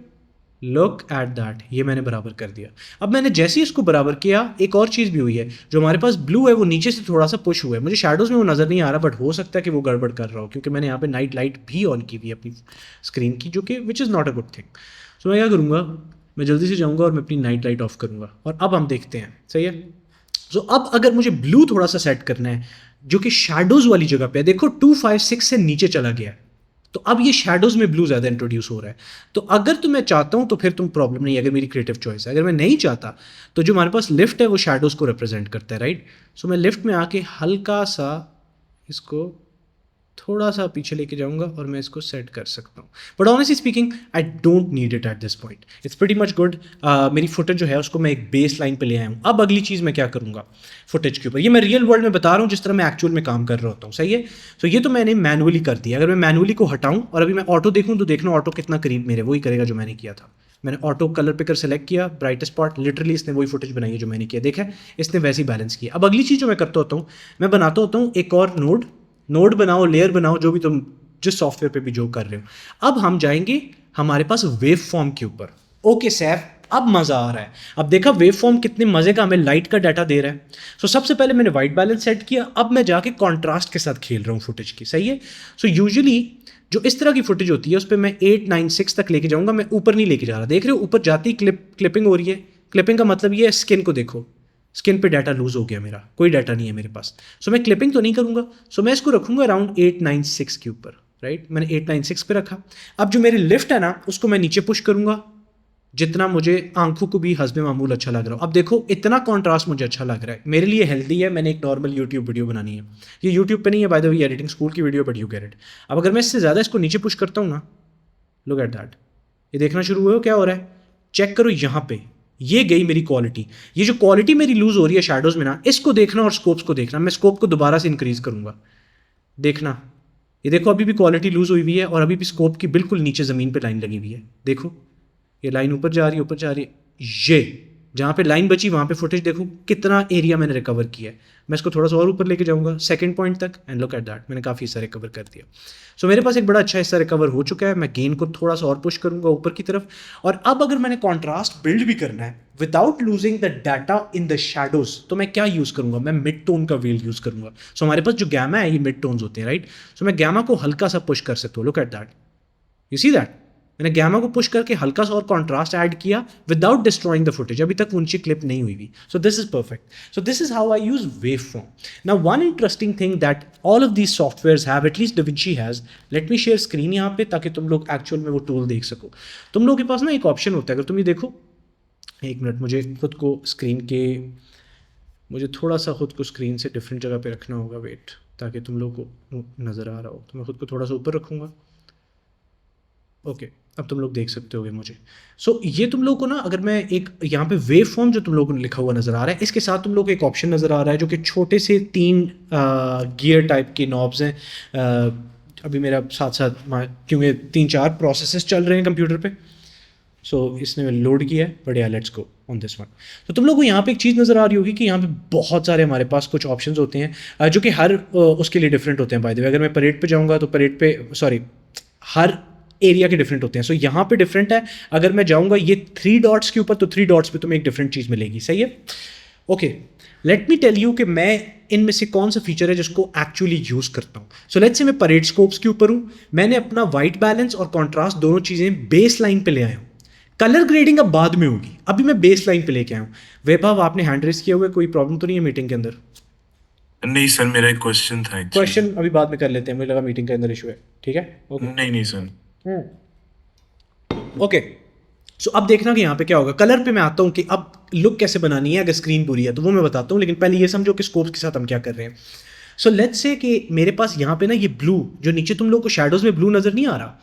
लुक एट दैट, ये मैंने बराबर कर दिया। अब मैंने जैसे ही इसको बराबर किया, एक और चीज़ भी हुई है, जो हमारे पास ब्लू है वो नीचे से थोड़ा सा पुश हुआ है, मुझे शैडोज़ में वो नज़र नहीं आ रहा, बट हो सकता है कि वो गड़बड़ कर रहा हो, क्योंकि मैंने यहाँ पे नाइट लाइट भी ऑन की हुई है अपनी स्क्रीन की, जो कि which is not a good thing. So मैं क्या करूँगा, मैं जल्दी से जाऊँगा और मैं अपनी नाइट लाइट ऑफ करूँगा, और अब हम देखते हैं, सही है। सो अब अगर मुझे ब्लू थोड़ा सा सेट करना है जो कि शैडोज़ वाली जगह पे है, देखो 256 से नीचे चला गया है, तो अब ये शैडोज़ में ब्लू ज़्यादा इंट्रोड्यूस हो रहा है। तो अगर तो मैं चाहता हूँ तो फिर तुम प्रॉब्लम नहीं है, अगर मेरी क्रिएटिव चॉइस है। अगर मैं नहीं चाहता तो जो हमारे पास लिफ्ट है वो शैडोज़ को रिप्रेजेंट करता है, राइट। सो मैं लिफ्ट में आके हल्का सा इसको थोड़ा सा पीछे लेके जाऊंगा और मैं इसको सेट कर सकता हूँ, but honestly speaking I don't need it at this point, it's pretty much good. मेरी फुटेज जो है उसको मैं एक बेस लाइन पे ले आया हूँ। अब अगली चीज़ मैं क्या करूँगा फुटेज के ऊपर, ये मैं रियल वर्ल्ड में बता रहा हूँ जिस तरह मैं एक्चुअल में काम कर रहा होता हूँ, सही है। तो ये तो मैंने मैनुअली कर दिया। अगर मैं मैनुअली को हटाऊँ और अभी मैं ऑटो देखूँ तो देखना ऑटो कितना करीब मेरे वही करेगा जो मैंने किया था। मैंने ऑटो कलर पिकर सेलेक्ट किया, ब्राइटेस्ट स्पॉट, लिटरली इसने वही फुटेज बनाई है जो मैंने किया, देखा इसने वैसे ही बैलेंस किया। अब अगली चीज़ जो मैं करता होता हूँ, मैं बनाता होता हूँ एक और नोड बनाओ, लेयर बनाओ, जो भी तुम जिस सॉफ्टवेयर पे भी जो कर रहे हो। अब हम जाएंगे हमारे पास वेव फॉर्म के ऊपर। ओके सैफ, अब मज़ा आ रहा है। अब देखा वेव फॉर्म कितने मज़े का हमें लाइट का डाटा दे रहा है। सो सबसे पहले मैंने वाइट बैलेंस सेट किया, अब मैं जाके कॉन्ट्रास्ट के साथ खेल रहा हूँ फुटेज की, सही है। सो यूजुअली जो इस तरह की फुटेज होती है उस पर मैं 896 तक लेके जाऊँगा, मैं ऊपर नहीं लेके जा रहा। देख रहे हो ऊपर जाती क्लिपिंग हो रही है। क्लिपिंग का मतलब ये है स्किन को देखो, स्किन पे डाटा लूज हो गया, मेरा कोई डाटा नहीं है मेरे पास। सो मैं क्लिपिंग तो नहीं करूँगा, सो मैं इसको रखूँगा अराउंड 896 के ऊपर, राइट। मैंने 896 पे रखा। अब जो मेरी लिफ्ट है ना उसको मैं नीचे पुश करूँगा जितना मुझे आंखों को भी हस्बे मामूल अच्छा लग रहा हो। अब देखो इतना कॉन्ट्रास्ट मुझे अच्छा लग रहा है, मेरे लिए हेल्दी है। मैंने एक नॉर्मल यूट्यूब वीडियो बनानी है, ये यूट्यूब पे नहीं है by the way, editing school की video, but you get it. अब अगर मैं इससे ज़्यादा इसको नीचे पुश करता हूँ ना, लुक एट दैट, ये देखना शुरू हुआ क्या हो रहा है, चेक करो यहाँ पे, ये गई मेरी क्वालिटी। ये जो क्वालिटी मेरी लूज हो रही है शैडोज़ में ना, इसको देखना और स्कोप्स को देखना। मैं स्कोप को दोबारा से इंक्रीज करूँगा, देखना ये देखो अभी भी क्वालिटी लूज हुई हुई है और अभी भी स्कोप की बिल्कुल नीचे ज़मीन पे लाइन लगी हुई है। देखो ये लाइन ऊपर जा रही है, ऊपर जा रही है। ये जहाँ पे लाइन बची वहाँ पे फुटेज देखो कितना एरिया मैंने रिकवर किया है। मैं इसको थोड़ा सा और ऊपर लेके जाऊँगा सेकंड पॉइंट तक एंड लुक एट दैट, मैंने काफ़ी हिस्सा रिकवर कर दिया। सो मेरे पास एक बड़ा अच्छा हिस्सा रिकवर हो चुका है। मैं गेन को थोड़ा सा और पुश करूँगा ऊपर की तरफ। और अब अगर मैंने कॉन्ट्रास्ट बिल्ड भी करना है without losing the data in the shadows, तो मैं क्या यूज़ करूँगा, मैं मिड टोन का वेल यूज़ करूँगा। सो हमारे पास जो गैमा है ये मिड टोन्स होते हैं, राइट। सो मैं गैमा को हल्का सा पुश कर सकता हूँ, look at that, you see that. मैंने गैमा को पुश करके हल्का सा और कॉन्ट्रास्ट ऐड किया विदाउट डिस्ट्रॉइंग द फुटेज। अभी तक ऊंची क्लिप नहीं हुई हुई। सो this is perfect. So this is how I use wave form. Now one interesting thing that all of these softwares have, at least DaVinci has, let me share screen यहाँ पे ताकि तुम लोग एक्चुअल में वो टूल देख सको। तुम लोगों के पास ना एक ऑप्शन होता है, अगर तुम ये देखो, एक मिनट, मुझे खुद को स्क्रीन के, मुझे थोड़ा सा खुद को स्क्रीन से डिफरेंट जगह पे रखना होगा, वेट, ताकि तुम लोग को नज़र आ रहा हो। तो मैं खुद को थोड़ा सा ऊपर रखूँगा। ओके, अब तुम लोग देख सकते होगे मुझे। सो ये तुम लोग को ना, अगर मैं एक यहाँ पे वेव फॉर्म जो तुम लोगों को लिखा हुआ नज़र आ रहा है, इसके साथ तुम लोग को एक ऑप्शन नज़र आ रहा है जो कि छोटे से 3 गियर टाइप के नॉब्स हैं। अभी मेरा साथ साथ क्योंकि 3-4 प्रोसेसेस चल रहे हैं कंप्यूटर पे, सो इसने लोड किया है। बट या let's go on this one. तो तुम लोग को यहाँ पे एक चीज़ नज़र आ रही होगी कि यहाँ पे बहुत सारे हमारे पास कुछ ऑप्शंस होते हैं जो कि हर उसके लिए डिफरेंट होते हैं। बाय द वे, अगर मैं परेड पे जाऊँगा तो परेड पे, सॉरी, हर एरिया के डिफरेंट होते हैं। सो यहाँ पे डिफरेंट है। अगर मैं जाऊँगा ये 3 डॉट्स के ऊपर, तो 3 डॉट्स पे तुम्हें एक डिफरेंट चीज़ मिलेगी, सही है। Okay, let me tell you कि मैं इनमें से कौन सा फीचर है जिसको एक्चुअली यूज़ करता हूँ। सो लेट्स से मैं परेड स्कोप्स के ऊपर हूँ, मैंने अपना वाइट बैलेंस और कॉन्ट्रास्ट दोनों चीज़ें बेस लाइन पे ले आया हूँ। कलर ग्रेडिंग अब बाद में होगी, अभी मैं बेस लाइन पे लेके आया हूँ। वैभव, आपने हैंड रेस किया हुआ है, कोई प्रॉब्लम तो नहीं है मीटिंग के अंदर? नहीं सर, मेरा एक क्वेश्चन था actually। क्वेश्चन अभी बाद में कर लेते हैं, मुझे लगा मीटिंग के अंदर इशू है, ठीक है। ओके नहीं सर। ओके, सो अब देखना कि यहाँ पे क्या होगा। कलर पे मैं आता हूँ कि अब लुक कैसे बनानी है अगर स्क्रीन बुरी है, तो वो मैं बताता हूँ। लेकिन पहले ये समझो कि स्कोप्स के साथ हम क्या कर रहे हैं। सो लेट्स से कि मेरे पास यहाँ पे ना ये ब्लू, जो नीचे तुम लोग को शैडोज में ब्लू नजर नहीं आ रहा,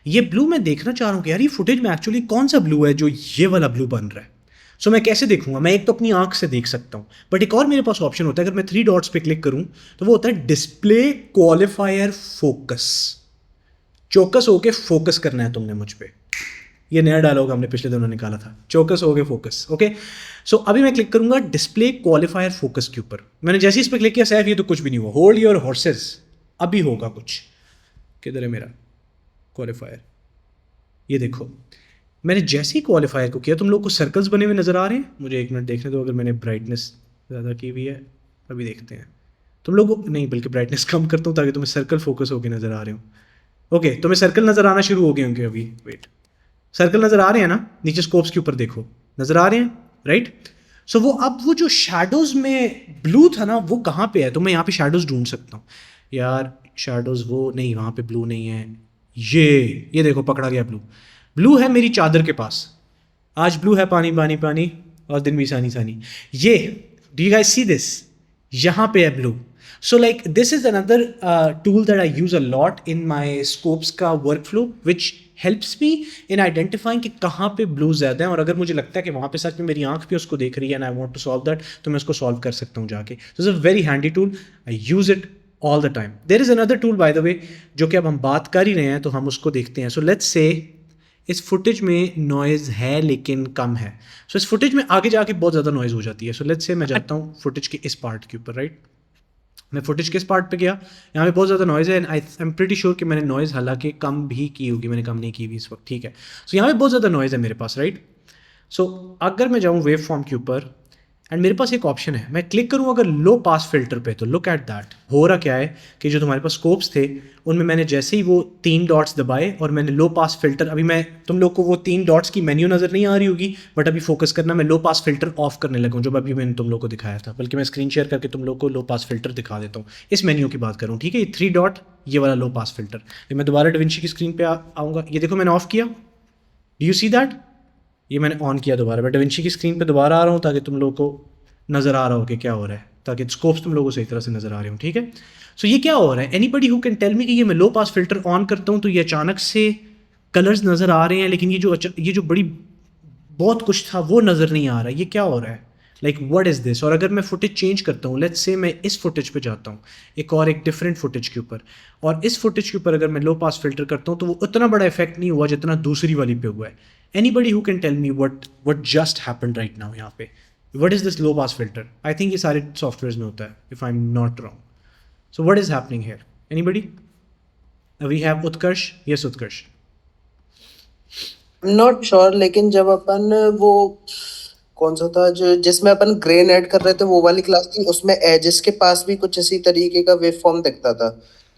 ये ब्लू मैं देखना चाह रहा हूँ कि यार ये फुटेज में एक्चुअली कौन सा ब्लू है जो ये वाला ब्लू बन रहा है। सो मैं कैसे देखूंगा? मैं एक तो अपनी आंख से देख सकता हूँ, बट एक और मेरे पास ऑप्शन होता है। अगर मैं 3 डॉट्स पे क्लिक करूँ तो वो होता है डिस्प्ले क्वालिफायर फोकस। चौकस होके फोकस करना है तुमने मुझ पे। ये नया डायलॉग हमने पिछले दिनों निकाला था, चौकस हो गए फोकस। ओके, सो अभी मैं क्लिक करूंगा डिस्प्ले क्वालिफायर फोकस के ऊपर। मैंने जैसे इस पर क्लिक किया, सैफ ये तो कुछ भी नहीं हुआ। होल्ड योर हॉर्सेस, अभी होगा कुछ। किधर है मेरा क्वालिफायर? ये देखो, मैंने जैसे ही क्वालिफायर को किया, तुम लोग को सर्कल्स बने हुए नजर आ रहे हैं। मुझे एक मिनट देखने दो, अगर मैंने ब्राइटनेस ज़्यादा की हुई है, अभी देखते हैं। तुम लोग को नहीं, बल्कि ब्राइटनेस कम करता हूँ ताकि तुम्हें सर्कल फोकस होकर नजर आ रहे हो। ओके, तुम्हें सर्कल नजर आना शुरू हो गए होंगे अभी। वेट, सर्कल नजर आ रहे हैं ना? नीचे स्कोप्स के ऊपर देखो, नजर आ रहे हैं, राइट। सो वो अब वो जो शैडोज में ब्लू था ना, वो कहाँ पे है? तो मैं यहाँ पे शैडोज ढूंढ सकता हूँ। यार शैडोज वो नहीं, वहाँ पे ब्लू नहीं है। ये देखो, पकड़ा गया ब्लू। ब्लू है मेरी चादर के पास। आज ब्लू है, पानी पानी पानी और दिन भी सानी सानी। ये, do you guys see this? यहाँ पे है blue. So like this is another tool that I use a lot in my scopes का workflow, which helps me in identifying कि कहाँ पे ब्लू ज़्यादा है। और अगर मुझे लगता है कि वहाँ पे सच में मेरी आंख भी उसको देख रही है and I want to solve that, तो मैं उसको solve कर सकता हूँ जाके। So it's a very handy tool, I use it all the time. There is another tool by the way, जो कि अब हम बात कर ही रहे हैं तो हम उसको देखते हैं। So let's say इस फुटेज में नॉइज़ है लेकिन कम है। So इस फुटेज में आगे जाके बहुत ज़्यादा नॉइज़ हो जाती है। So let's say मैं जाता हूँ फुटेज के इस पार्ट के ऊपर, राइट। मैं फुटेज किस पार्ट पे गया, यहाँ पे बहुत ज़्यादा नॉइज़ है and I am pretty sure कि मैंने नॉइज़ हालांकि कम भी की होगी, मैंने कम नहीं की हुई इस वक्त, ठीक है। सो यहाँ पे बहुत ज़्यादा नॉइज़ है मेरे पास, राइट। सो अगर मैं जाऊँ वेव फॉर्म के ऊपर एंड मेरे पास एक ऑप्शन है, मैं क्लिक करूँ अगर लो पास फिल्टर पे, तो लुक एट दैट। हो रहा क्या है कि जो तुम्हारे पास स्कोप्स थे उनमें मैंने जैसे ही वो 3 डॉट्स दबाए और मैंने लो पास फिल्टर, अभी मैं तुम लोग को वो 3 डॉट्स की मेन्यू नज़र नहीं आ रही होगी, बट अभी फोकस करना, मैं लो पास फिल्टर ऑफ करने लगा हूँ जो अभी मैंने तुम लोग को दिखाया था। बल्कि मैं स्क्रीन शेयर करके तुम लोग को लो पास फिल्टर दिखा देता हूँ। इस मेन्यू की बात करूँ, ठीक है, ये 3 डॉट, ये वाला लो पास फिल्टर। मैं दोबारा DaVinci की स्क्रीन पर आऊँगा, ये देखो मैंने ऑफ किया, डू यू सी दैट? ये मैंने ऑन किया दोबारा। मैं DaVinci की स्क्रीन पर दोबारा आ रहा हूँ ताकि तुम लोग को नज़र आ रहा हो कि क्या हो रहा है, ताकि स्कोप्स तुम लोगों को सही तरह से नज़र आ रहे हो, ठीक है। सो ये क्या हो रहा है? Anybody who can tell me कि ये मैं लो पास फिल्टर ऑन करता हूँ तो ये अचानक से कलर्स नज़र आ रहे हैं, लेकिन ये जो बड़ी बहुत कुछ था वो नज़र नहीं आ रहा है, ये क्या हो रहा है? Like what is this? और अगर मैं फुटेज चेंज करता हूँ, लेट्स से मैं इस फुटेज पे जाता हूँ, एक डिफरेंट फुटेज के ऊपर, और इस फुटेज के ऊपर अगर मैं लो पास फिल्टर करता हूँ तो वो उतना बड़ा इफेक्ट नहीं हुआ जितना दूसरी वाली पे हुआ है। Anybody who can tell me what just happened right now यहाँ पे? What is this low pass filter? I think ये सारे सॉफ्टवेयर में होता है, if I'm not wrong. So what is happening here? Anybody? We have Utkarsh. Yes, Utkarsh. Not sure, लेकिन जब अपन वो कौन सा था जो जिसमें अपन ग्रेन ऐड कर रहे थे वो वाली क्लास थी, उसमें एजेस के पास भी कुछ इसी तरीके का वेव फॉर्म दिखता था।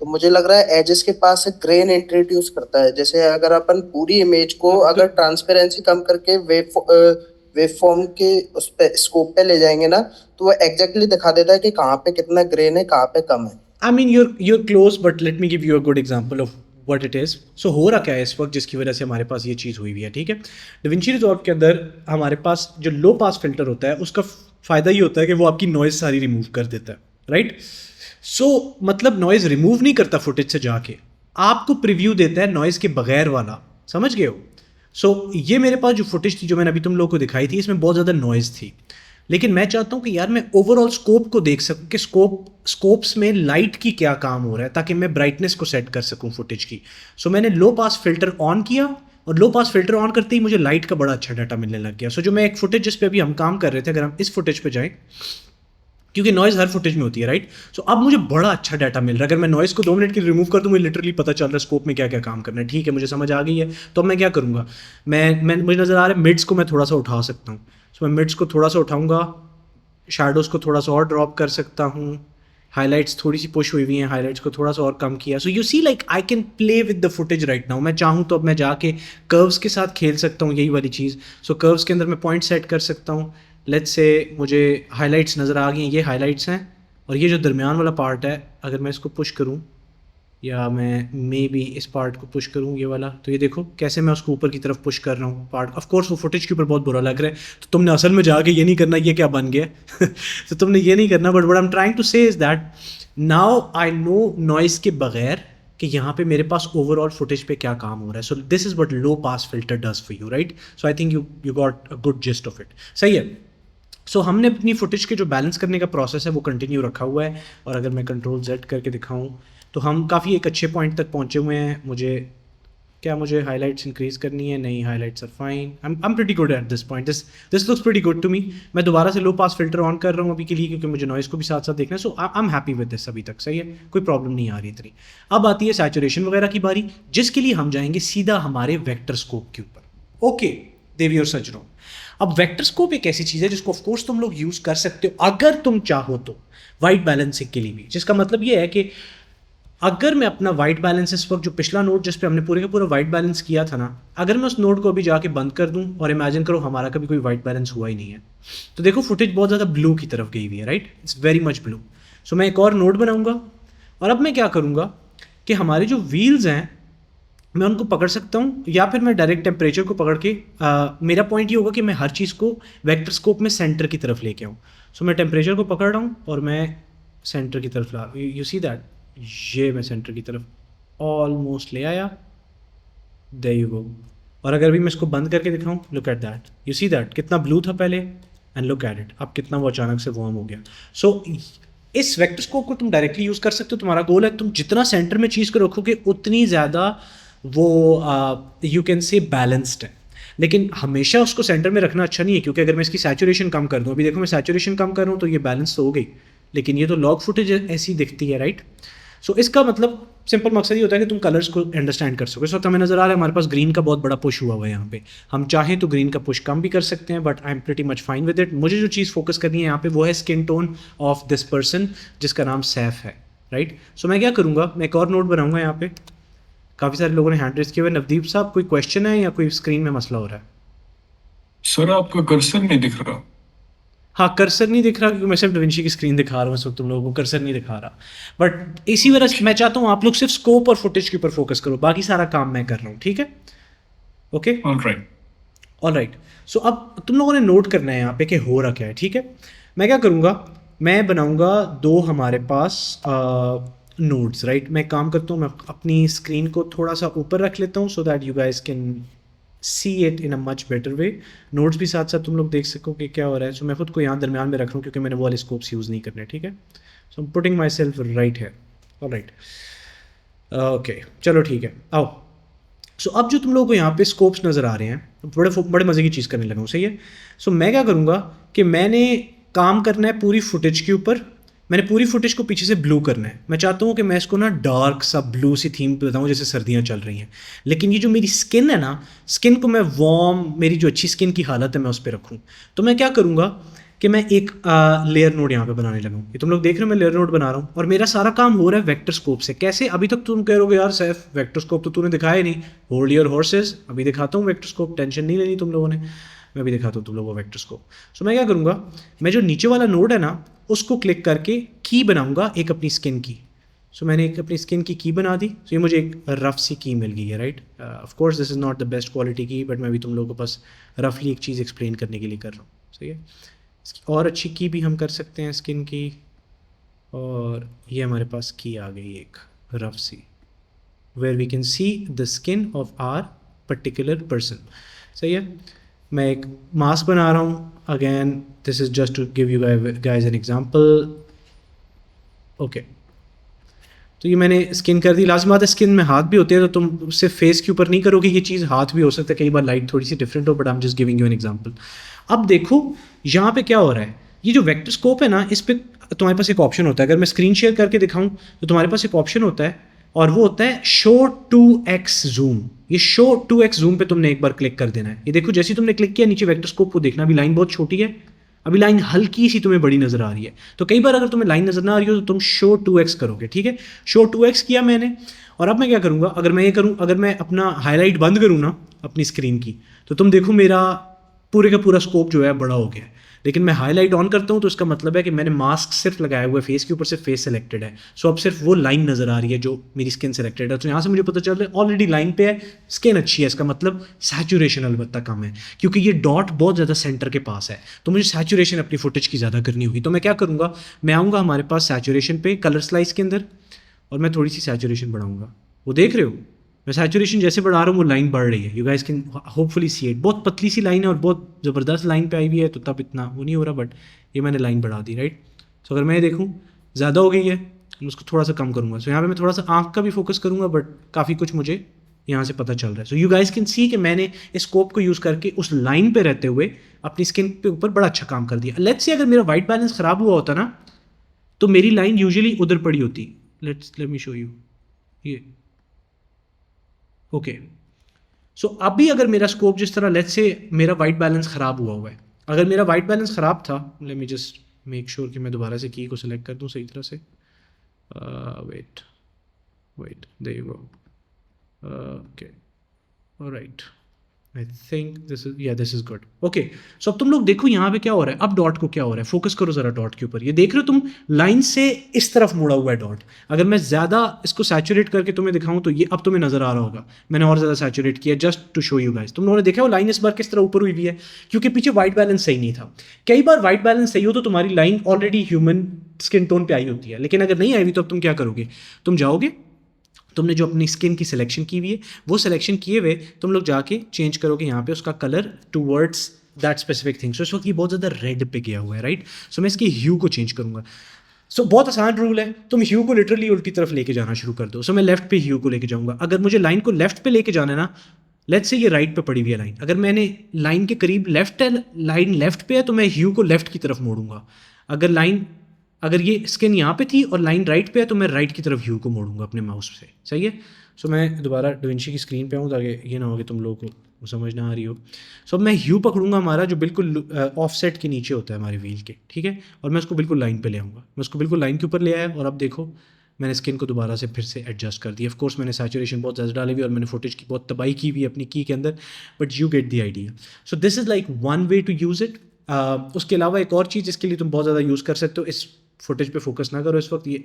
तो मुझे लग रहा है एजेस के पास से ग्रेन इंट्रोड्यूस करता है। जैसे अगर अपन पूरी इमेज को अगर ट्रांसपेरेंसी कम करके वेव फॉर्म के उस पे स्कोप पे ले जाएंगे ना, तो वो एग्जैक्टली दिखा देता है कि कहाँ पे कितना ग्रेन है, कहाँ पे कम है। I mean, you're close, but let me give you a good example of what it is. So हो रहा क्या है इस वक्त जिसकी वजह से हमारे पास ये चीज़ हुई हुई है, ठीक है। DaVinci Resolve के अंदर हमारे पास जो लो पास फिल्टर होता है उसका फ़ायदा ये होता है कि वो आपकी नॉइज़ सारी रिमूव कर देता है, राइट। सो मतलब नॉइज़ रिमूव नहीं करता फुटेज से जाके, आपको प्रीव्यू देता है नॉइज़ के बगैर वाला, समझ गए हो। सो ये मेरे पास जो फुटेज थी जो मैंने अभी तुम लोगों को दिखाई थी, इसमें बहुत ज़्यादा नॉइज़ थी, लेकिन मैं चाहता हूँ कि यार मैं ओवरऑल स्कोप को देख सकूँ कि स्कोप्स में लाइट की क्या काम हो रहा है, ताकि मैं ब्राइटनेस को सेट कर सकूँ फुटेज की। सो मैंने लो पास फिल्टर ऑन किया, और लो पास फिल्टर ऑन करते ही मुझे लाइट का बड़ा अच्छा डाटा मिलने लग गया। सो जो मैं एक फुटेज जिस पे अभी हम काम कर रहे थे, अगर हम इस फुटेज पे जाएं, क्योंकि नॉइज़ हर फुटेज में होती है, राइट। सो अब मुझे बड़ा अच्छा डाटा मिल रहा है। अगर मैं नॉइज़ को 2 मिनट की रिमूव कर दूँ, मुझे लिटरली पता चल रहा है स्कोप में क्या क्या काम करना है। ठीक है, मुझे समझ आ गई है, तो अब मैं क्या करूँगा, मुझे नज़र आ रहा है मिड्स को मैं थोड़ा सा उठा सकता हूँ। सो मैं मिड्स को थोड़ा सा उठाऊँगा, शैडोज़ को थोड़ा सा और ड्रॉप कर सकता हूँ, हाइलाइट्स थोड़ी सी पुश हुई हुई हैं, हाइलाइट्स को थोड़ा सा और कम किया। So you see like I can play with the footage right now. मैं चाहूँ तो अब मैं जाके कर्व्स के साथ खेल सकता हूँ, यही वाली चीज़। सो कर्व्स के अंदर मैं पॉइंट सेट कर सकता हूँ। लेट्स से मुझे हाइलाइट्स नज़र आ गई हैं, ये हाइलाइट्स हैं, और ये जो दरमियान वाला पार्ट है, अगर मैं इसको पुश करूँ या मैं मे बी इस पार्ट को पुश करूँ, ये वाला, तो ये देखो कैसे मैं उसको ऊपर की तरफ पुश कर रहा हूँ पार्ट। ऑफ कोर्स वो फुटेज के ऊपर बहुत बुरा लग रहा है, तो तुमने असल में जाके ये नहीं करना ये क्या बन गया तो तुमने ये नहीं करना। But what I am trying to say is that now I no noise के बगैर कि यहाँ पे मेरे पास ओवरऑल फुटेज पे क्या काम हो रहा है। So this is what low pass filter does for you, right. So I think you got a good gist of it, सही है। सो हमने अपनी फुटेज के जो बैलेंस करने का प्रोसेस है वो कंटिन्यू रखा हुआ है, और अगर मैं कंट्रोल Z करके दिखाऊँ तो हम काफ़ी एक अच्छे पॉइंट तक पहुँचे हुए हैं। मुझे हाइलाइट्स इंक्रीज़ करनी है? नहीं, highlights are fine, I am pretty good at this point, this looks pretty good to me. मैं दोबारा से लो पास फिल्टर ऑन कर रहा हूँ अभी के लिए, क्योंकि मुझे नॉइज़ को भी साथ साथ देखना है। So I am happy with this अभी तक, सही है, कोई प्रॉब्लम नहीं आ रही इतनी। अब आती है सैचुरेशन वगैरह की बारी, जिसके लिए हम जाएंगे सीधा हमारे वेक्टर स्कोप के ऊपर। ओके देवी और सज्जनों, अब वेक्टर स्कोप एक ऐसी चीज़ है जिसको ऑफकोर्स तुम लोग यूज़ कर सकते हो अगर तुम चाहो तो, वाइट बैलेंसिंग के लिए भी। जिसका मतलब ये है कि अगर मैं अपना वाइट बैलेंस इस वक्त जो पिछला नोड जिस पे हमने पूरे का पूरा वाइट बैलेंस किया था ना, अगर मैं उस नोड को अभी जाके बंद कर दूं और इमेजिन करो हमारा कभी कोई वाइट बैलेंस हुआ ही नहीं है, तो देखो फुटेज बहुत ज़्यादा ब्लू की तरफ गई हुई है, right, it's very much blue. So मैं एक और नोड बनाऊंगा, और अब मैं क्या करूँगा कि हमारे जो व्हील्स हैं मैं उनको पकड़ सकता हूँ, या फिर मैं डायरेक्ट टेम्परेचर को पकड़ के मेरा पॉइंट ये होगा कि मैं हर चीज़ को वेक्टर स्कोप में सेंटर की तरफ लेके आऊँ। सो मैं टेम्परेचर को पकड़ रहा हूँ और मैं सेंटर की तरफ ला, यू सी दैट, ये मैं सेंटर की तरफ ऑलमोस्ट ले आया, देयर यू गो। और अगर भी मैं इसको बंद करके दिखाऊँ, look at that, you see that कितना ब्लू था पहले, एंड लुक एट इट अब कितना वो अचानक से वार्म हो गया। सो इस वेक्टर स्कोप को तुम डायरेक्टली यूज़ कर सकते हो। तुम्हारा गोल है तुम जितना सेंटर में चीज़ को रखोगे उतनी ज़्यादा वो यू कैन से बैलेंस्ड है, लेकिन हमेशा उसको सेंटर में रखना अच्छा नहीं है, क्योंकि अगर मैं इसकी सैचुरेशन कम कर दूँ, अभी देखो मैं सैचुरेशन कम कर रहा हूँ तो ये बैलेंस तो हो गई, लेकिन ये तो लॉग फुटेज ऐसी दिखती है, राइट। सो इसका मतलब सिंपल मकसद ये होता है कि तुम कलर्स को अंडरस्टैंड कर सको। इस वक्त हमें नज़र आ रहा है हमारे पास ग्रीन का बहुत बड़ा पुश हुआ है यहाँ पे, हम चाहें तो ग्रीन का पुश कम भी कर सकते हैं, but I am pretty much fine with it. मुझे जो चीज़ फोकस करनी है यहाँ पे वो है skin tone of this person जिसका नाम सैफ है, राइट। सो मैं क्या करूँगा, मैं एक और नोट बनाऊँगा यहाँ पे। काफ़ी सारे लोगों ने हैंड रेज किए हुए। नवदीप साहब, कोई क्वेश्चन है या कोई स्क्रीन में मसला हो रहा है? सर आपका कर्सर नहीं दिख रहा। हाँ, कर्सर नहीं दिख रहा क्योंकि मैं सिर्फ डविंची की स्क्रीन दिखा रहा हूँ इस वक्त, तुम लोगों को कर्सर नहीं दिखा रहा। बट इसी वजह से मैं चाहता हूँ आप लोग सिर्फ स्कोप और फुटेज के ऊपर फोकस करो, बाकी सारा काम मैं कर रहा हूँ, ठीक है? Okay, all right. सो अब तुम लोगों ने नोट करना है यहाँ पे कि हो रहा क्या है, ठीक है? मैं क्या करूँगा, मैं बनाऊँगा 2 हमारे पास नोड्स, राइट। मैं काम करता हूँ, मैं अपनी स्क्रीन को थोड़ा सा ऊपर रख लेता हूँ so that you guys can see it in a much better way. Notes भी साथ साथ तुम लोग देख सको कि क्या हो रहा है। सो मैं खुद को यहाँ दरमियान में रख रहा हूँ क्योंकि मैंने वो वाले स्कोप्स यूज़ नहीं करने, ठीक है? So putting my self right है, ऑल राइट, ओके, चलो ठीक है, आओ। सो अब जो तुम लोगों को यहाँ पे स्कोप्स नज़र आ रहे हैं, बड़े मज़े की चीज़ करने लगा हूँ, सही है। सो मैं क्या करूँगा कि मैंने काम करना है पूरी फुटेज के ऊपर, मैंने पूरी फुटेज को पीछे से ब्लू करना है। मैं चाहता हूँ कि मैं इसको ना डार्क सा ब्लू सी थीम पे बताऊँ जैसे सर्दियाँ चल रही हैं, लेकिन ये जो मेरी स्किन है ना, स्किन को मैं वार्म, मेरी जो अच्छी स्किन की हालत है मैं उस पर रखूँ। तो मैं क्या करूँगा कि मैं एक लेयर नोड यहाँ पे बनाने लगा हूँ। ये तुम लोग देख रहे हो मैं लेयर नोड बना रहा हूँ और मेरा सारा काम हो रहा है वेक्टर स्कोप से। कैसे? अभी तक तुम कह रहोगे यार सैफ वेक्टर स्कोप तो तूने दिखाया ही नहीं, होल्ड योर हॉर्सेस, अभी दिखाता हूँ वेक्टर स्कोप, टेंशन नहीं लेनी तुम लोगों ने, मैं भी दिखाता हूँ तुम लोगों को वेक्टर स्कोप। सो मैं क्या करूँगा, मैं जो नीचे वाला नोड है ना उसको क्लिक करके की बनाऊँगा एक अपनी स्किन की। सो मैंने एक अपनी स्किन की बना दी। सो ये मुझे एक रफ सी की मिल गई है, right. Of course this is not the best quality की, बट मैं भी तुम लोगों को बस रफली एक चीज़ एक्सप्लेन करने के लिए कर रहा हूँ, सही है। इसकी और अच्छी की भी हम कर सकते हैं स्किन की, और ये हमारे पास की आ गई एक रफ सी, where we can see the skin of our particular person, सही है। मैं एक मास्क बना रहा हूँ, again this is just to give you guys an example. Okay, तो ये मैंने स्किन कर दी। लास्ट बात है, स्किन में हाथ भी होते हैं, तो तुम सिर्फ फेस के ऊपर नहीं करोगे ये चीज़, हाथ भी हो सकता है, कई बार लाइट थोड़ी सी डिफरेंट हो, but I am just giving you an example. अब देखो यहाँ पे क्या हो रहा है, ये जो वेक्टर स्कोप है ना, इस पर तुम्हारे पास एक ऑप्शन होता है। अगर मैं स्क्रीन शेयर करके दिखाऊं तो तुम्हारे पास एक ऑप्शन होता है, और वो होता है शो 2x जूम। ये शो 2x जूम पे तुमने एक बार क्लिक कर देना है। ये देखो जैसे ही तुमने क्लिक किया नीचे वेक्टर स्कोप को देखना, अभी लाइन बहुत छोटी है, अभी लाइन हल्की सी तुम्हें बड़ी नजर आ रही है। तो कई बार अगर तुम्हें लाइन नजर ना आ रही हो तो तुम शो 2x करोगे, ठीक है। शो 2x किया मैंने, और अब मैं क्या करूँगा, अगर मैं ये करूँ, अगर मैं अपना हाईलाइट बंद करूँ ना अपनी स्क्रीन की, तो तुम देखो मेरा पूरे का पूरा स्कोप जो है बड़ा हो गया है। लेकिन मैं हाईलाइट ऑन करता हूँ तो इसका मतलब है कि मैंने मास्क सिर्फ लगाया हुआ है, फेस के ऊपर सिर्फ फेस सेलेक्टेड है। सो अब सिर्फ वो लाइन नज़र आ रही है जो मेरी स्किन सेलेक्टेड है। तो यहाँ से मुझे पता चल रहा है ऑलरेडी लाइन पे है, स्किन अच्छी है, इसका मतलब सैचुरेशन अलबत्ता कम है, क्योंकि ये डॉट बहुत ज़्यादा सेंटर के पास है। तो मुझे सैचुरेशन अपनी फुटेज की ज़्यादा करनी होगी। तो मैं क्या करूँगा, मैं आऊँगा हमारे पास सैचुरेशन पे कलर स्लाइस के अंदर, और मैं थोड़ी सी सैचुरेशन बढ़ाऊँगा। वो देख रहे हो मैं सैचुरेशन जैसे बढ़ा रहा हूँ वो लाइन बढ़ रही है। You guys can hopefully see it. बहुत पतली सी लाइन है और बहुत ज़बरदस्त लाइन पे आई हुई है, तो तब इतना वो नहीं हो रहा, बट ये मैंने लाइन बढ़ा दी, राइट। सो अगर मैं ये देखूँ ज़्यादा हो गई है, मैं उसको थोड़ा सा कम करूँगा। सो यहाँ पे मैं थोड़ा सा आँख का भी फोकस करूँगा, बट काफ़ी कुछ मुझे यहाँ से पता चल रहा है। So you guys can see कि मैंने इस स्कोप को यूज़ करके उस लाइन पे रहते हुए अपनी स्किन के ऊपर बड़ा अच्छा काम कर दिया। लेट्स से अगर मेरा वाइट बैलेंस ख़राब हुआ होता ना, तो मेरी लाइन यूजुअली उधर पड़ी होती। लेट मी शो यू ये। ओके, सो अभी अगर मेरा स्कोप जिस तरह, लेट्स से मेरा वाइट बैलेंस ख़राब हुआ है, अगर मेरा वाइट बैलेंस ख़राब था, late me just make sure कि मैं दोबारा से की को सिलेक्ट कर दूँ सही तरह से। Wait there you go. Okay, alright, I think this is good. Okay, so अब तुम लोग देखो यहाँ पे क्या हो रहा है। अब डॉट को क्या हो रहा है, फोकस करो जरा डॉट के ऊपर। ये देख रहे हो तुम, लाइन से इस तरफ मुड़ा हुआ है डॉट। अगर मैं ज़्यादा इसको सैचुरेट करके तुम्हें दिखाऊं तो ये अब तुम्हें नजर आ रहा होगा, मैंने और ज़्यादा सैचुरेट किया just to show you guys. तुम लोगों ने देखा वो लाइन इस बार किस तरह ऊपर हुई भी है, क्योंकि पीछे वाइट बैलेंस सही नहीं था। कई बार वाइट बैलेंस सही हो तो तुम्हारी line already human skin tone पे आई होती है, लेकिन अगर नहीं आई हुई तो अब तुम क्या करोगे, तुम जाओगे, तुमने जो अपनी स्किन की सिलेक्शन की हुई है वो सिलेक्शन किए हुए तुम लोग जाके चेंज करोगे यहाँ पे उसका colour towards that specific thing. So इस वक्त ये बहुत ज़्यादा रेड पे गया हुआ है, राइट। सो मैं इसकी ह्यू को चेंज करूँगा। सो बहुत आसान रूल है, तुम ह्यू को लिटरली उल्टी तरफ लेके जाना शुरू कर दो। सो मैं लेफ्ट पे ह्यू को लेके जाऊँगा। अगर मुझे लाइन को लेफ्ट पे लेके जाना है ना, लेट्स से ये राइट पे पड़ी हुई है लाइन, अगर मैंने लाइन के करीब लेफ्ट है, लाइन लेफ्ट पे है, तो मैं ह्यू को लेफ्ट की तरफ मोड़ूंगा। अगर ये स्किन यहाँ पे थी और लाइन राइट पे है तो मैं राइट की तरफ ह्यू को मोड़ूंगा अपने माउस से, सही है। सो मैं दोबारा डाविंची की स्क्रीन पे आऊँ ताकि ये ना हो कि तुम लोगों को समझ ना आ रही हो। सो अब मैं ह्यू पकड़ूंगा हमारा जो बिल्कुल ऑफसेट के नीचे होता है हमारे व्हील के, ठीक है, और मैं उसको बिल्कुल लाइन पे ले आऊँगा। मैं उसको बिल्कुल लाइन के ऊपर ले आया, और अब देखो मैंने स्किन को दोबारा से फिर से एडजस्ट कर दिया। ऑफ कोर्स मैंने सैचुरेशन बहुत ज़्यादा डाली हुई और मैंने फुटेज की बहुत तबाही की हुई अपनी की के अंदर, but you get the idea. So this is like one way to use it. उसके अलावा एक और चीज़ जिसके लिए तुम बहुत ज़्यादा यूज़ कर सकते हो, इस फुटेज पे फोकस ना करो इस वक्त, ये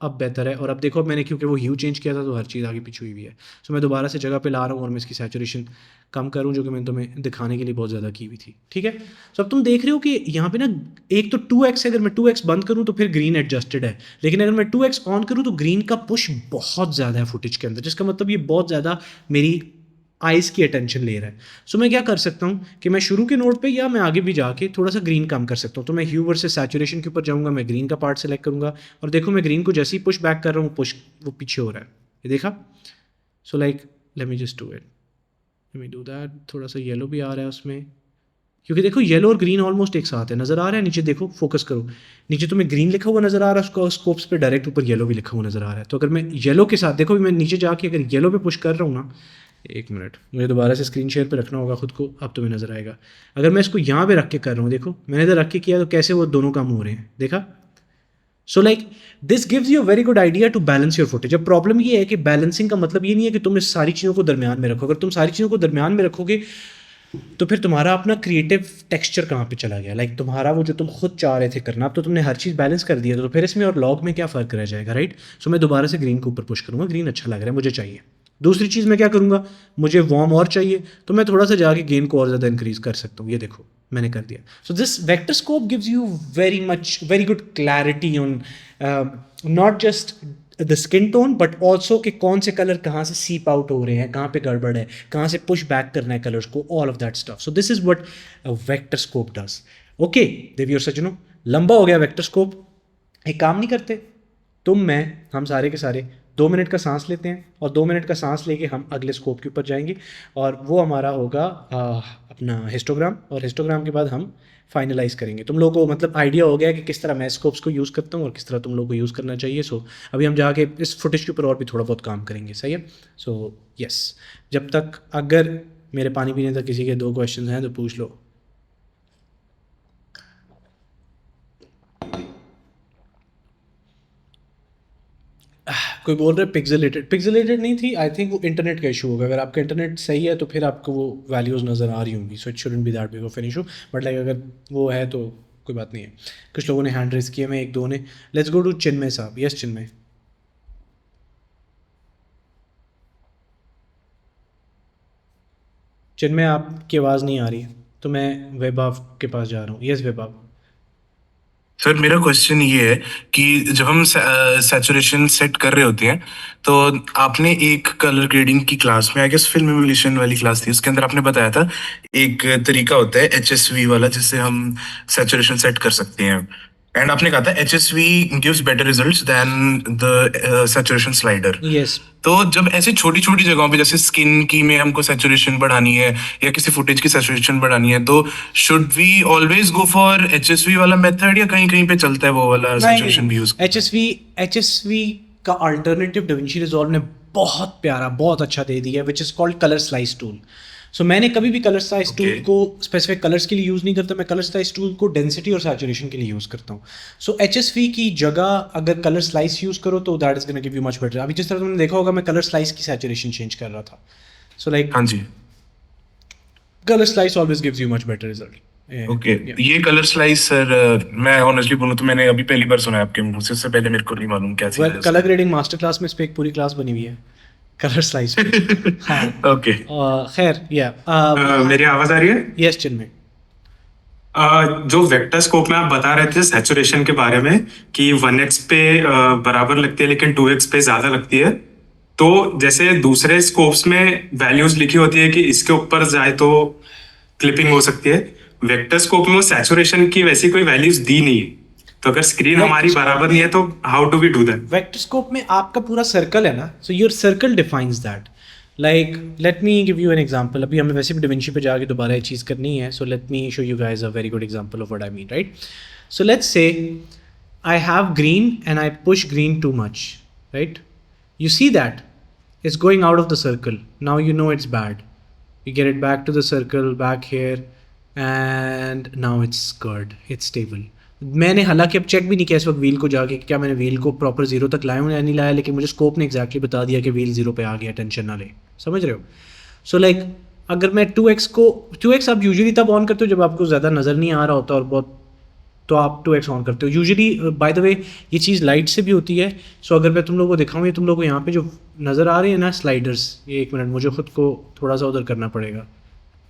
अब बेहतर है। और अब देखो मैंने क्योंकि वो ह्यू चेंज किया था तो हर चीज़ आगे पीछे हुई है। सो मैं दोबारा से जगह पे ला रहा हूँ और मैं इसकी सैचुरेशन कम करूँ, जो कि मैंने तुम्हें दिखाने के लिए बहुत ज़्यादा की हुई थी, ठीक है। सो अब तुम देख रहे हो कि यहाँ पे ना एक तो 2x है, अगर मैं 2x बंद करूँ तो फिर ग्रीन एडजस्टेड है, लेकिन अगर मैं 2x ऑन करूँ तो ग्रीन का पुश बहुत ज़्यादा है फुटेज के अंदर, जिसका मतलब ये बहुत ज़्यादा मेरी आइज़ की अटेंशन ले रहा है। सो मैं क्या कर सकता हूँ कि मैं शुरू के नोड पे या मैं आगे भी जाके थोड़ा सा ग्रीन कम कर सकता हूँ। तो मैं ह्यू वर्सेस सैचुरेशन के ऊपर जाऊँगा, मैं ग्रीन का पार्ट सेलेक्ट करूँगा, और देखो मैं ग्रीन को जैसे ही पुश बैक कर रहा हूँ, पुश वो पीछे हो रहा है, ये देखा। So like let me just do it, let me do that. थोड़ा सा येलो भी आ रहा है उसमें, क्योंकि देखो येलो और ग्रीन ऑलमोस्ट एक साथ है, नज़र आ रहा है। नीचे देखो, फोकस करो, नीचे तुम्हें ग्रीन लिखा हुआ नज़र आ रहा है, उसको स्कोप्स पे डायरेक्ट ऊपर येलो भी लिखा हुआ नज़र आ रहा है। तो अगर मैं येलो के साथ, देखो मैं नीचे जाके अगर येलो पे पुश कर रहा हूँ ना, एक मिनट मुझे दोबारा से स्क्रीन शेयर पे रखना होगा खुद को, अब तुम्हें नज़र आएगा। अगर मैं इसको यहाँ पे रख के कर रहा हूँ, देखो मैंने इधर रख के किया तो कैसे वो दोनों काम हो रहे हैं, देखा। So like this gives you a very good idea to balance your footage. अब प्रॉब्लम ये है कि बैलेंसिंग का मतलब ये नहीं है कि तुम इस सारी चीज़ों को दरमियान में रखो। अगर तुम सारी चीज़ों को दरमियान में रखोगे तो फिर तुम्हारा अपना क्रिएटिव टेक्सचर कहाँ पे चला गया, लाइक तुम्हारा वो जो तुम खुद चाह रहे थे करना, अब तो तुमने हर चीज़ बैलेंस कर दिया, तो फिर इसमें और लॉग में क्या फ़र्क रह जाएगा, राइट। सो मैं दोबारा से ग्रीन के ऊपर पुश करूँगा, ग्रीन अच्छा लग रहा है, मुझे चाहिए। दूसरी चीज़ मैं क्या करूँगा, मुझे वार्म और चाहिए, तो मैं थोड़ा सा जाके गेन को और ज़्यादा इंक्रीज़ कर सकता हूँ। ये देखो मैंने कर दिया। So this vector scope gives you very good clarity on not just the skin tone but also कि कौन से कलर कहाँ से सीप आउट हो रहे हैं, कहाँ पे गड़बड़ है, कहाँ से पुश बैक करना है कलर्स को, all of that stuff. So this is what vector scope does. Okay देवी और सज्जनों, लंबा हो गया वेक्टर स्कोप। एक काम नहीं करते तुम, मैं, हम सारे के सारे 2 मिनट का सांस लेते हैं और 2 मिनट का सांस लेके हम अगले स्कोप के ऊपर जाएंगे और वो हमारा होगा अपना हिस्टोग्राम, और हिस्टोग्राम के बाद हम फाइनलाइज करेंगे। तुम लोगों को मतलब आइडिया हो गया कि किस तरह मैं स्कोप्स को यूज़ करता हूँ और किस तरह तुम लोगों को यूज़ करना चाहिए। सो अभी हम जाके इस फुटेज के ऊपर और भी थोड़ा बहुत काम करेंगे, सही है। सो यस, जब तक अगर मेरे पानी पीने तक किसी के 2 क्वेश्चन हैं तो पूछ लो। कोई बोल रहा है पिक्सेलेटेड नहीं थी, आई थिंक वो इंटरनेट का इशू होगा। अगर आपका इंटरनेट सही है तो फिर आपको वो वैल्यूज़ नज़र आ रही होंगी, so it shouldn't be that big of an issue. But like अगर वो है तो कोई बात नहीं है। कुछ लोगों ने हैंड रेस किया, मैं 1-2 ने। लेट्स गो टू चिन्मय साहब। यस चिन्मय। चिन्मय आपकी आवाज़ नहीं आ रही है तो मैं वैभव के पास जा रहा हूँ। यस वैभव। सर मेरा क्वेश्चन ये है कि जब हम सैचुरेशन सेट कर रहे होते हैं तो आपने एक कलर ग्रेडिंग की क्लास में, आई गेस फिल्म एमुलेशन वाली क्लास थी, उसके अंदर आपने बताया था एक तरीका होता है HSV वाला जिससे हम सैचुरेशन सेट कर सकते हैं, एंड आपने कहा था HSV gives better results than the saturation slider. Yes तो जब ऐसे छोटी छोटी जगहों पे जैसे स्किन की में हमको सैचुरेशन बढ़ानी है या किसी फुटेज की सैचुरेशन बढ़ानी है, तो should we always go for HSV वाला मेथड या कहीं कहीं पे चलता है वो वाला सैचुरेशन भी यूज? HSV का अल्टरनेटिव डविंची रिजॉल्व ने बहुत प्यारा, बहुत अच्छा दे दिया, which is called colour slice tool. So मैंने कभी भी कलर स्लाइस टूल को स्पेसिफिक कलर्स के लिए यूज़ नहीं करता, मैं कलर स्लाइस टूल को डेंसिटी और सैचुरेशन के लिए यूज़ करता हूँ। सो HSV की जगह अगर कलर स्लाइस यूज़ करो तो that is gonna give you much better. अभी जिस तरह तुमने देखा होगा मैं कलर स्लाइस की सैचुरेशन चेंज कर रहा था। सो लाइक हाँ जी, colour slice always gives you much better result. Okay. ये कलर स्लाइस सर मैं ऑनेस्टली बोलूं तो मैंने अभी पहली बार सुना है आपके मुंह से, इससे पहले मेरे को नहीं मालूम क्या चीज़ है। कलर ग्रेडिंग मास्टर क्लास में इस पे एक पूरी क्लास बनी हुई है कलर स्लाइस पे। हाँ ओके खैर या मेरी आवाज आ रही है? यस चिन्मय। जो वेक्टर स्कोप में आप बता रहे थे सैचुरेशन के बारे में कि 1x पे बराबर लगती है लेकिन 2x पे ज्यादा लगती है, तो जैसे दूसरे स्कोप्स में वैल्यूज लिखी होती है कि इसके ऊपर जाए तो क्लिपिंग हो सकती है, वेक्टर स्कोप में सैचुरेशन की वैसी कोई वैल्यूज दी नहीं है, तो अगर स्क्रीन हमारी बराबर नहीं है तो how do we do that? Vector scope में आपका पूरा सर्कल है ना, so your circle defines that. Like let me give you an example. अभी हमें वैसे भी डिविंची पे जाके दोबारा ये चीज़ करनी है, so let me show you guys a very good example of what I mean, right. So let's से I have green and I push green too much, right. You see that it's going out of the circle. Now you know it's bad. You get it back to the circle, back here, and now it's good. It's stable. मैंने हालांकि अब check भी नहीं किया इस वक्त wheel को जाके कि क्या मैंने व्हील को प्रॉपर जीरो तक लाया हूँ या नहीं लाया, लेकिन मुझे स्कोप ने एग्जैक्टली बता दिया कि व्हील जीरो पे आ गया, टेंशन ना ले, समझ रहे हो। सो लाइक अगर मैं 2x आप यूजुअली तब ऑन करते हो जब आपको ज़्यादा नज़र नहीं आ रहा होता और बहुत, तो आप 2x ऑन करते हो यूजुअली। बाय द वे ये चीज़ लाइट से भी होती है। सो अगर मैं तुम लोगों को दिखाऊँ, ये तुम लोगों को यहाँ पे जो नज़र आ रहे हैं ना स्लाइडर्स, ये 1 मिनट मुझे खुद को थोड़ा सा उधर करना पड़ेगा,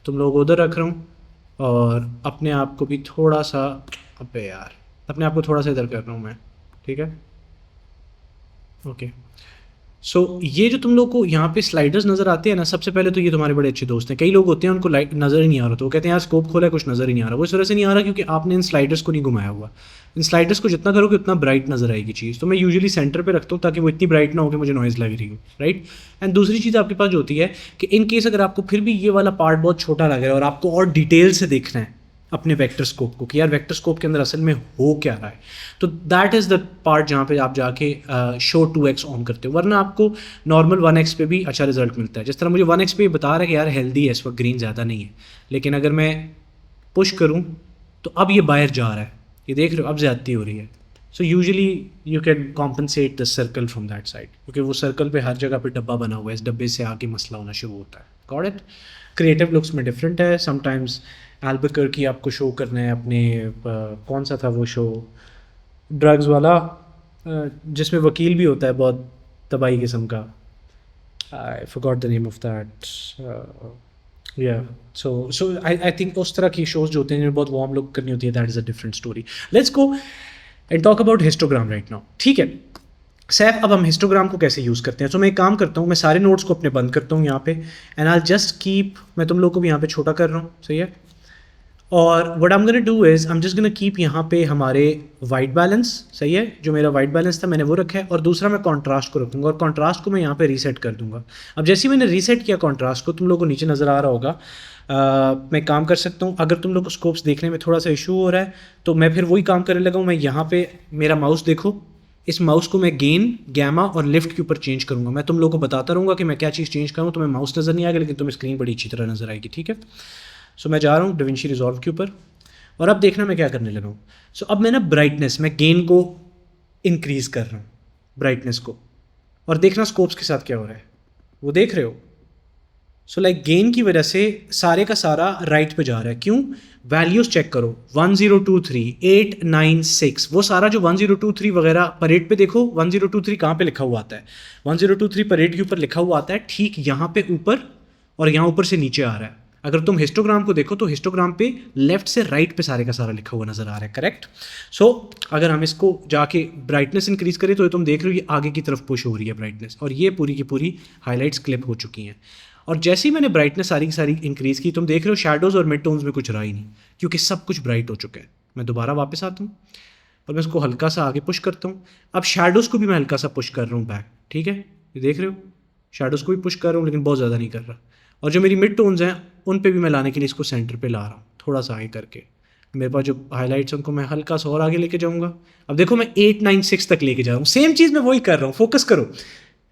तुम लोगों को उधर रख रहा हूँ और अपने आप को भी थोड़ा सा, अबे यार, अपने आप को थोड़ा सा इधर कर रहा हूँ मैं, ठीक है, ओके। सो ये जो तुम लोग को यहाँ पे स्लाइडर्स नज़र आते हैं ना, सबसे पहले तो ये तुम्हारे बड़े अच्छे दोस्त हैं। कई लोग होते हैं उनको लाइट नज़र ही नहीं आ रहा, तो वो कहते हैं यार स्कोप खोला है कुछ नज़र ही नहीं आ रहा। वो इस वजह से नहीं आ रहा क्योंकि आपने इन स्लाइडर्स को नहीं घुमाया हुआ। इन स्लाइडर्स को जितना करोगे उतना ब्राइट नज़र आएगी चीज़। तो मैं यूजुअली सेंटर पे रखता हूँ ताकि वो इतनी ब्राइट ना हो कि मुझे नॉइज़ लग रही हो, राइट। एंड दूसरी चीज़ आपके पास जो होती है कि इन केस अगर आपको फिर भी ये वाला पार्ट बहुत छोटा लग रहा है और आपको और डिटेल से देखना है अपने वेक्टर स्कोप को कि यार वेक्टर स्कोप के अंदर असल में हो क्या रहा है, तो दैट इज़ द पार्ट जहाँ पे आप जाके शो 2x ऑन करते हो। वरना आपको नॉर्मल 1x पे भी अच्छा रिजल्ट मिलता है। जिस तरह मुझे 1x पे बता रहा है कि यार हेल्दी है इस वक्त, ग्रीन ज़्यादा नहीं है, लेकिन अगर मैं पुश करूँ तो अब ये बाहर जा रहा है, ये देख रहे हो अब ज़्यादती हो रही है। So usually you can compensate the circle from that side, क्योंकि वो सर्कल पे हर जगह पे डब्बा बना हुआ है, इस डब्बे से आके मसला होना शुरू होता है। Got it. क्रिएटिव लुक्स में डिफरेंट है। समटाइम्स एल्बुकर्की आपको शो करना है अपने कौन सा था वो शो ड्रग्स वाला जिसमें वकील भी होता है बहुत तबाही किस्म का, I forgot the name of that. या सो आई थिंक उस तरह की शोज़ जो होते हैं जिन्हें बहुत वार्म लुक करनी होती है, that is a different story. Let's go and talk about histogram right now. ठीक है सैफ, अब हम हिस्टोग्राम को कैसे यूज़ करते हैं। तो मैं एक काम करता हूँ, मैं सारे नोट्स को अपने बंद करता हूँ यहाँ पे, एंड आई जस्ट कीप, मैं तुम लोग को भी यहाँ पे छोटा कर रहा हूँ, सही है। और what I am gonna do is I am just gonna keep यहाँ पे हमारे वाइट बैलेंस, सही है, जो मेरा वाइट बैलेंस था मैंने वो रखा है, और दूसरा मैं कॉन्ट्रास्ट को रखूँगा, और कॉन्ट्रास्ट को मैं यहाँ पे रीसेट कर दूँगा। अब जैसे ही मैंने रीसेट किया कॉन्ट्रास्ट को, तुम लोगों को नीचे नज़र आ रहा होगा, मैं काम कर सकता हूँ। अगर तुम लोग को स्कोप्स देखने में थोड़ा सा इशू हो रहा है तो मैं फिर वही काम करने लगा हूँ। मैं यहाँ पे मेरा माउस देखो, इस माउस को मैं गेन, गैमा और लिफ्ट के ऊपर चेंज करूँगा। मैं तुम लोगों को बताता रहूँगा कि मैं क्या चीज़ चेंज करूँ। तुम्हें माउस नज़र नहीं आएगा लेकिन तुम्हें स्क्रीन बड़ी अच्छी तरह नज़र आएगी, ठीक है। सो मैं जा रहा हूँ DaVinci Resolve के ऊपर, और अब देखना मैं क्या करने लगा हूँ। सो अब मैं ना ब्राइटनेस, मैं गेन को इंक्रीज़ कर रहा हूँ, ब्राइटनेस को, और देखना स्कोप्स के साथ क्या हो रहा है, वो देख रहे हो। सो लाइक गेन की वजह से सारे का सारा राइट पे जा रहा है। क्यों? वैल्यूज़ चेक करो, 1023, 896, वो सारा जो 1023 वगैरह परेड पे देखो, 1023 कहाँ पे लिखा हुआ आता है, 1023 परेड के ऊपर लिखा हुआ आता है ठीक यहाँ पे ऊपर, और यहाँ ऊपर से नीचे आ रहा है। अगर तुम हिस्टोग्राम को देखो तो हिस्टोग्राम पे लेफ्ट से राइट पे सारे का सारा लिखा हुआ नज़र आ रहा है, करेक्ट। सो अगर हम इसको जाके ब्राइटनेस इंक्रीज़ करें तो ये तुम देख रहे हो ये आगे की तरफ पुश हो रही है ब्राइटनेस, और ये पूरी की पूरी हाईलाइट्स क्लिप हो चुकी हैं। और जैसे ही मैंने ब्राइटनेस सारी की सारी इंक्रीज़ की, तुम देख रहे हो शैडोज़ और मिड टोन्स में कुछ रहा ही नहीं, क्योंकि सब कुछ ब्राइट हो चुका है। मैं दोबारा वापस आता हूँ और मैं इसको हल्का सा आगे पुश करता हूँ। अब शैडोज़ को भी मैं हल्का सा पुश कर रहा हूँ बैक, ठीक है, ये देख रहे हो, शैडोज़ को भी पुश कर रहा हूँ लेकिन बहुत ज़्यादा नहीं कर रहा। और जो मेरी मिड टोन्स हैं उन पे भी मैं लाने के लिए इसको सेंटर पे ला रहा हूँ, थोड़ा सा आगे करके। मेरे पास जो हाईलाइट्स हैं उनको मैं हल्का सा और आगे लेके जाऊँगा। अब देखो मैं 896 तक लेके जा रहा हूँ, सेम चीज़ मैं वही कर रहा हूँ, फोकस करो।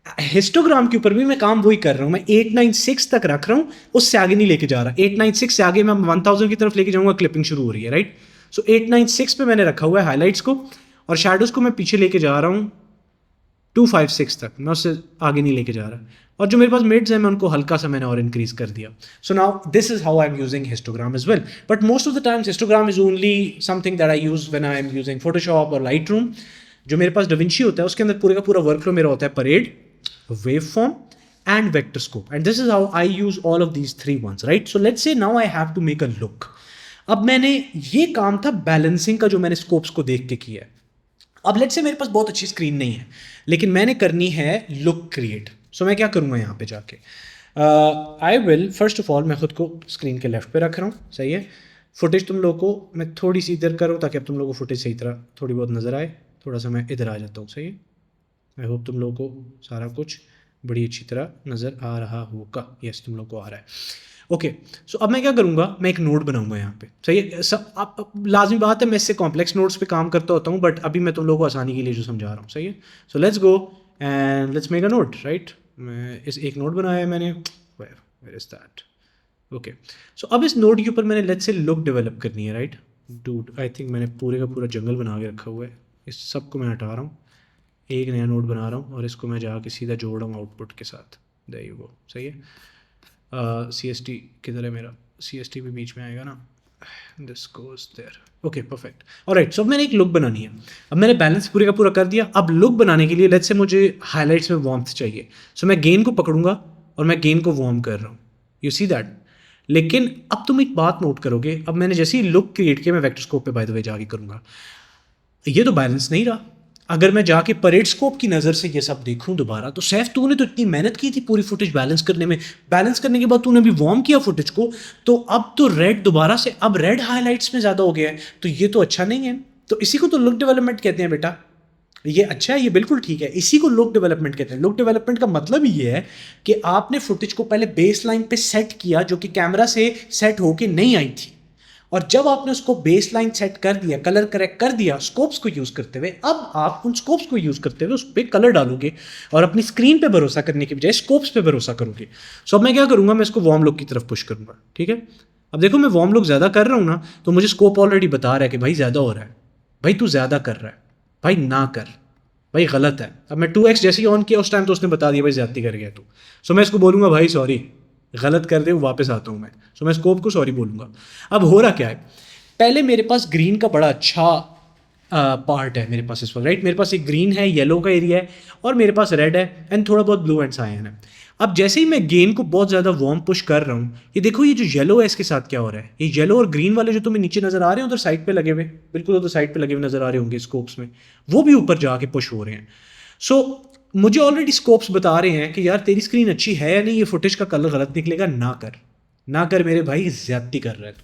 हिस्टोग्राम के ऊपर भी मैं काम वही कर रहा हूँ, मैं 896 तक रख रहा हूँ, उससे आगे नहीं लेके जा रहा। 896 से आगे मैं 1000 की तरफ लेके जाऊँगा, क्लिपिंग शुरू हो रही है, राइट। सो 896 पे मैंने रखा हुआ है हाईलाइट्स को, और शैडोज़ को मैं पीछे लेके जा रहा हूँ 256 तक, मैं उससे आगे नहीं लेके जा रहा। और जो मेरे पास मिड्स हैं मैं उनको हल्का सा मैंने और इंक्रीज कर दिया। So now this is how I am using histogram as well, but most of the times histogram is only something that I use when I am using Photoshop और लाइटरूम। जो मेरे पास DaVinci होता है उसके अंदर पूरे का पूरा वर्कफ्लो मेरा होता है parade, waveform and vector scope, and this is how I use all of these 3 ones, right. So let's say now I have to make a look. अब मैंने ये काम था बैलेंसिंग का जो मैंने स्कोप्स को देख के किया है। अब लेट्स से मेरे पास बहुत अच्छी स्क्रीन नहीं है लेकिन मैंने करनी है लुक क्रिएट। सो मैं क्या करूँगा यहाँ पे जाके, I will first of all मैं खुद को स्क्रीन के लेफ्ट पे रख रहा हूँ, सही है। फुटेज तुम लोगों को मैं थोड़ी सी इधर करूँ ताकि अब तुम लोगों को फुटेज सही तरह थोड़ी बहुत नज़र आए। थोड़ा सा मैं इधर आ जाता हूँ, सही है। आई होप तुम लोगों को सारा कुछ बड़ी अच्छी तरह नज़र आ रहा होगा। यस, तुम लोग को आ रहा है, ओके। सो अब मैं क्या करूँगा, मैं एक नोड बनाऊँगा यहाँ पे, सही है। सब अब लाजमी बात है मैं इससे कॉम्प्लेक्स नोड्स पे काम करता होता हूँ, बट अभी मैं तुम लोगों को आसानी के लिए जो समझा रहा हूँ, सही है। So let's go and let's make a node, right. मैं इस एक नोड बनाया है मैंने, where is that, okay. So अब इस नोड के ऊपर मैंने लेट्स से लुक डेवलप करनी है, राइट। डूड आई थिंक मैंने पूरे का पूरा जंगल बना के रखा हुआ है। इस सब को मैं हटा रहा हूँ, एक नया नोड बना रहा हूँ और इसको मैं जाके सीधा जोड़ रहा हूँ आउटपुट के साथ। देयर यू गो, सही है। CST किधर है मेरा, CST भी बीच में आएगा ना, this goes there, okay perfect. Alright, so अब मैंने एक लुक बनानी है। अब मैंने बैलेंस पूरे का पूरा कर दिया। अब लुक बनाने के लिए लेट्स से मुझे हाईलाइट्स में वार्मथ चाहिए। सो मैं गेन को पकड़ूंगा और मैं गेन को वार्म कर रहा हूँ, यू सी दैट। लेकिन अब तुम एक बात नोट करोगे, अब मैंने जैसे ही लुक क्रिएट किया मैं वेक्टर स्कोप पे बाय द वे जाके करूँगा, ये तो बैलेंस नहीं रहा। अगर मैं जाके परेड स्कोप की नज़र से ये सब देखूं दोबारा, तो सैफ तूने तो इतनी मेहनत की थी पूरी फुटेज बैलेंस करने में, बैलेंस करने के बाद तूने भी वार्म किया फुटेज को, तो अब तो रेड दोबारा से, अब रेड हाईलाइट्स में ज़्यादा हो गया है, तो ये तो अच्छा नहीं है। तो इसी को तो लुक डेवलपमेंट कहते हैं बेटा। ये अच्छा है, ये बिल्कुल ठीक है, इसी को लुक डेवलपमेंट कहते हैं। लुक डेवलपमेंट का मतलब ये है कि आपने फुटेज को पहले बेस लाइन पे सेट किया, जो कि कैमरा से सेट होके नहीं आई थी, और जब आपने उसको बेस लाइन सेट कर दिया, कलर करेक्ट कर दिया स्कोप्स को यूज़ करते हुए, अब आप उन स्कोप्स को यूज़ करते हुए उस पर कलर डालोगे और अपनी स्क्रीन पे भरोसा करने के बजाय स्कोप्स पे भरोसा करोगे। सो अब मैं क्या करूँगा, मैं इसको वार्म लुक की तरफ पुश करूँगा, ठीक है। अब देखो मैं वार्म लुक ज़्यादा कर रहा हूँ ना, तो मुझे स्कोप ऑलरेडी बता रहा है कि भाई ज़्यादा हो रहा है, भाई तू ज़्यादा कर रहा है, भाई ना कर, भाई गलत है। अब मैं 2x जैसे ही ऑन किया उस टाइम तो उसने बता दिया भाई ज़्यादती कर गया तू। सो मैं इसको बोलूँगा भाई सॉरी, गलत कर दे, वापस आता हूँ मैं। सो मैं स्कोप को सॉरी बोलूँगा। अब हो रहा क्या है, पहले मेरे पास ग्रीन का बड़ा अच्छा पार्ट है मेरे पास इस वक्त, राइट। मेरे पास एक ग्रीन है, येलो का एरिया है, और मेरे पास रेड है एंड थोड़ा बहुत ब्लू एंड सायन है। अब जैसे ही मैं गेन को बहुत ज़्यादा वार्म पुश कर रहा हूँ, ये देखो ये जो येलो है इसके साथ क्या हो रहा है, ये येलो और ग्रीन वाले जो तुम्हें नीचे नज़र आ रहे हैं उधर साइड पे लगे हुए, बिल्कुल उधर साइड पे लगे हुए नज़र आ रहे होंगे स्कोप्स में, वो भी ऊपर जाके पुश हो रहे हैं। सो मुझे ऑलरेडी स्कोप्स बता रहे हैं कि यार तेरी स्क्रीन अच्छी है या नहीं, ये फुटेज का कलर गलत निकलेगा, ना कर, ना कर मेरे भाई, ज़्यादती कर रहा है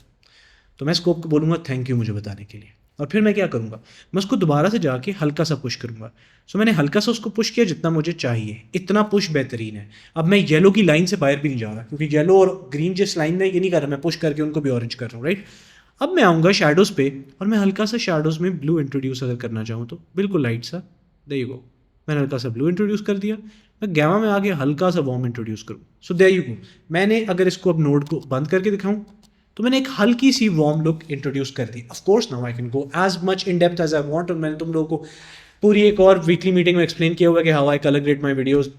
तो मैं स्कोप को बोलूँगा थैंक यू मुझे बताने के लिए। और फिर मैं क्या करूँगा, मैं उसको दोबारा से जाके हल्का सा पुश करूँगा। सो मैंने हल्का सा उसको पुश किया जितना मुझे चाहिए, इतना पुश बेहतरीन है। अब मैं येलो की लाइन से बाहर भी नहीं जा रहा, क्योंकि येलो और ग्रीन जिस लाइन में ये नहीं कर रहा, मैं पुश करके उनको भी ऑरेंज कर रहा हूँ, राइट। अब मैं आऊँगा शेडोज़ पे और मैं हल्का सा शेडोज़ में ब्लू इंट्रोड्यूस अगर करना चाहूँ तो बिल्कुल लाइट सा, देयर यू गो, मैंने हल्का सा ब्लू इंट्रोड्यूस कर दिया। मैं गैमा में आगे हल्का सा वार्म इंट्रोड्यूस करूँ, सो देयर यू गो। मैंने अगर इसको अब नोड को बंद करके दिखाऊँ तो मैंने एक हल्की सी वार्म लुक इंट्रोड्यूस कर दी। Of course now I can go as much in depth as I want, और मैंने तुम लोगों को पूरी एक और वीकली मीटिंग में एक्सप्लेन किया हुआ कि how I colour grade my videos,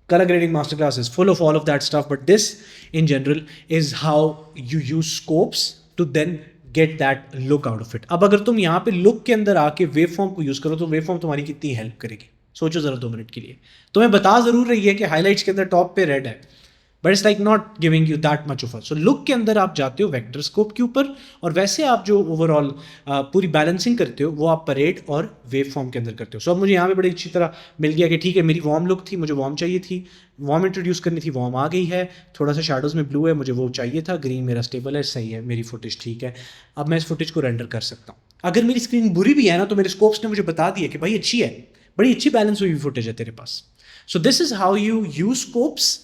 color grading masterclass is full of all of that stuff, but this in general is how you use scopes to then get that look out of it. अब अगर तुम यहाँ पे look के अंदर आके waveform को use करो तो waveform तुम्हारी कितनी हेल्प करेगी, सोचो ज़रा 2 मिनट के लिए। तुम्हें बता ज़रूर रही है कि हाईलाइट्स के अंदर टॉप पे रेड है, but it's like not giving you that much of a. So look के अंदर आप जाते हो वेक्टर स्कोप के ऊपर, और वैसे आप जो ओवरऑल पूरी बैलेंसिंग करते हो वो आप परेड और वेव फॉर्म के अंदर करते हो। सो अब मुझे यहाँ पे बड़ी अच्छी तरह मिल गया कि ठीक है मेरी वार्म लुक थी, मुझे वार्म चाहिए थी, वार्म इंट्रोड्यूस करनी थी, वार्म आ गई है, थोड़ा सा शेडोज़ में ब्लू है, मुझे वो चाहिए था, ग्रीन मेरा स्टेबल है, सही है, मेरी फुटेज ठीक है। अब मैं इस फुटेज को रेंडर कर सकता हूँ। अगर मेरी स्क्रीन बुरी भी है ना, तो मेरे स्कोप्स ने मुझे बता दिया कि भाई अच्छी है, बड़ी अच्छी बैलेंस हुई फुटेज है तेरे पास। So this is how you use scopes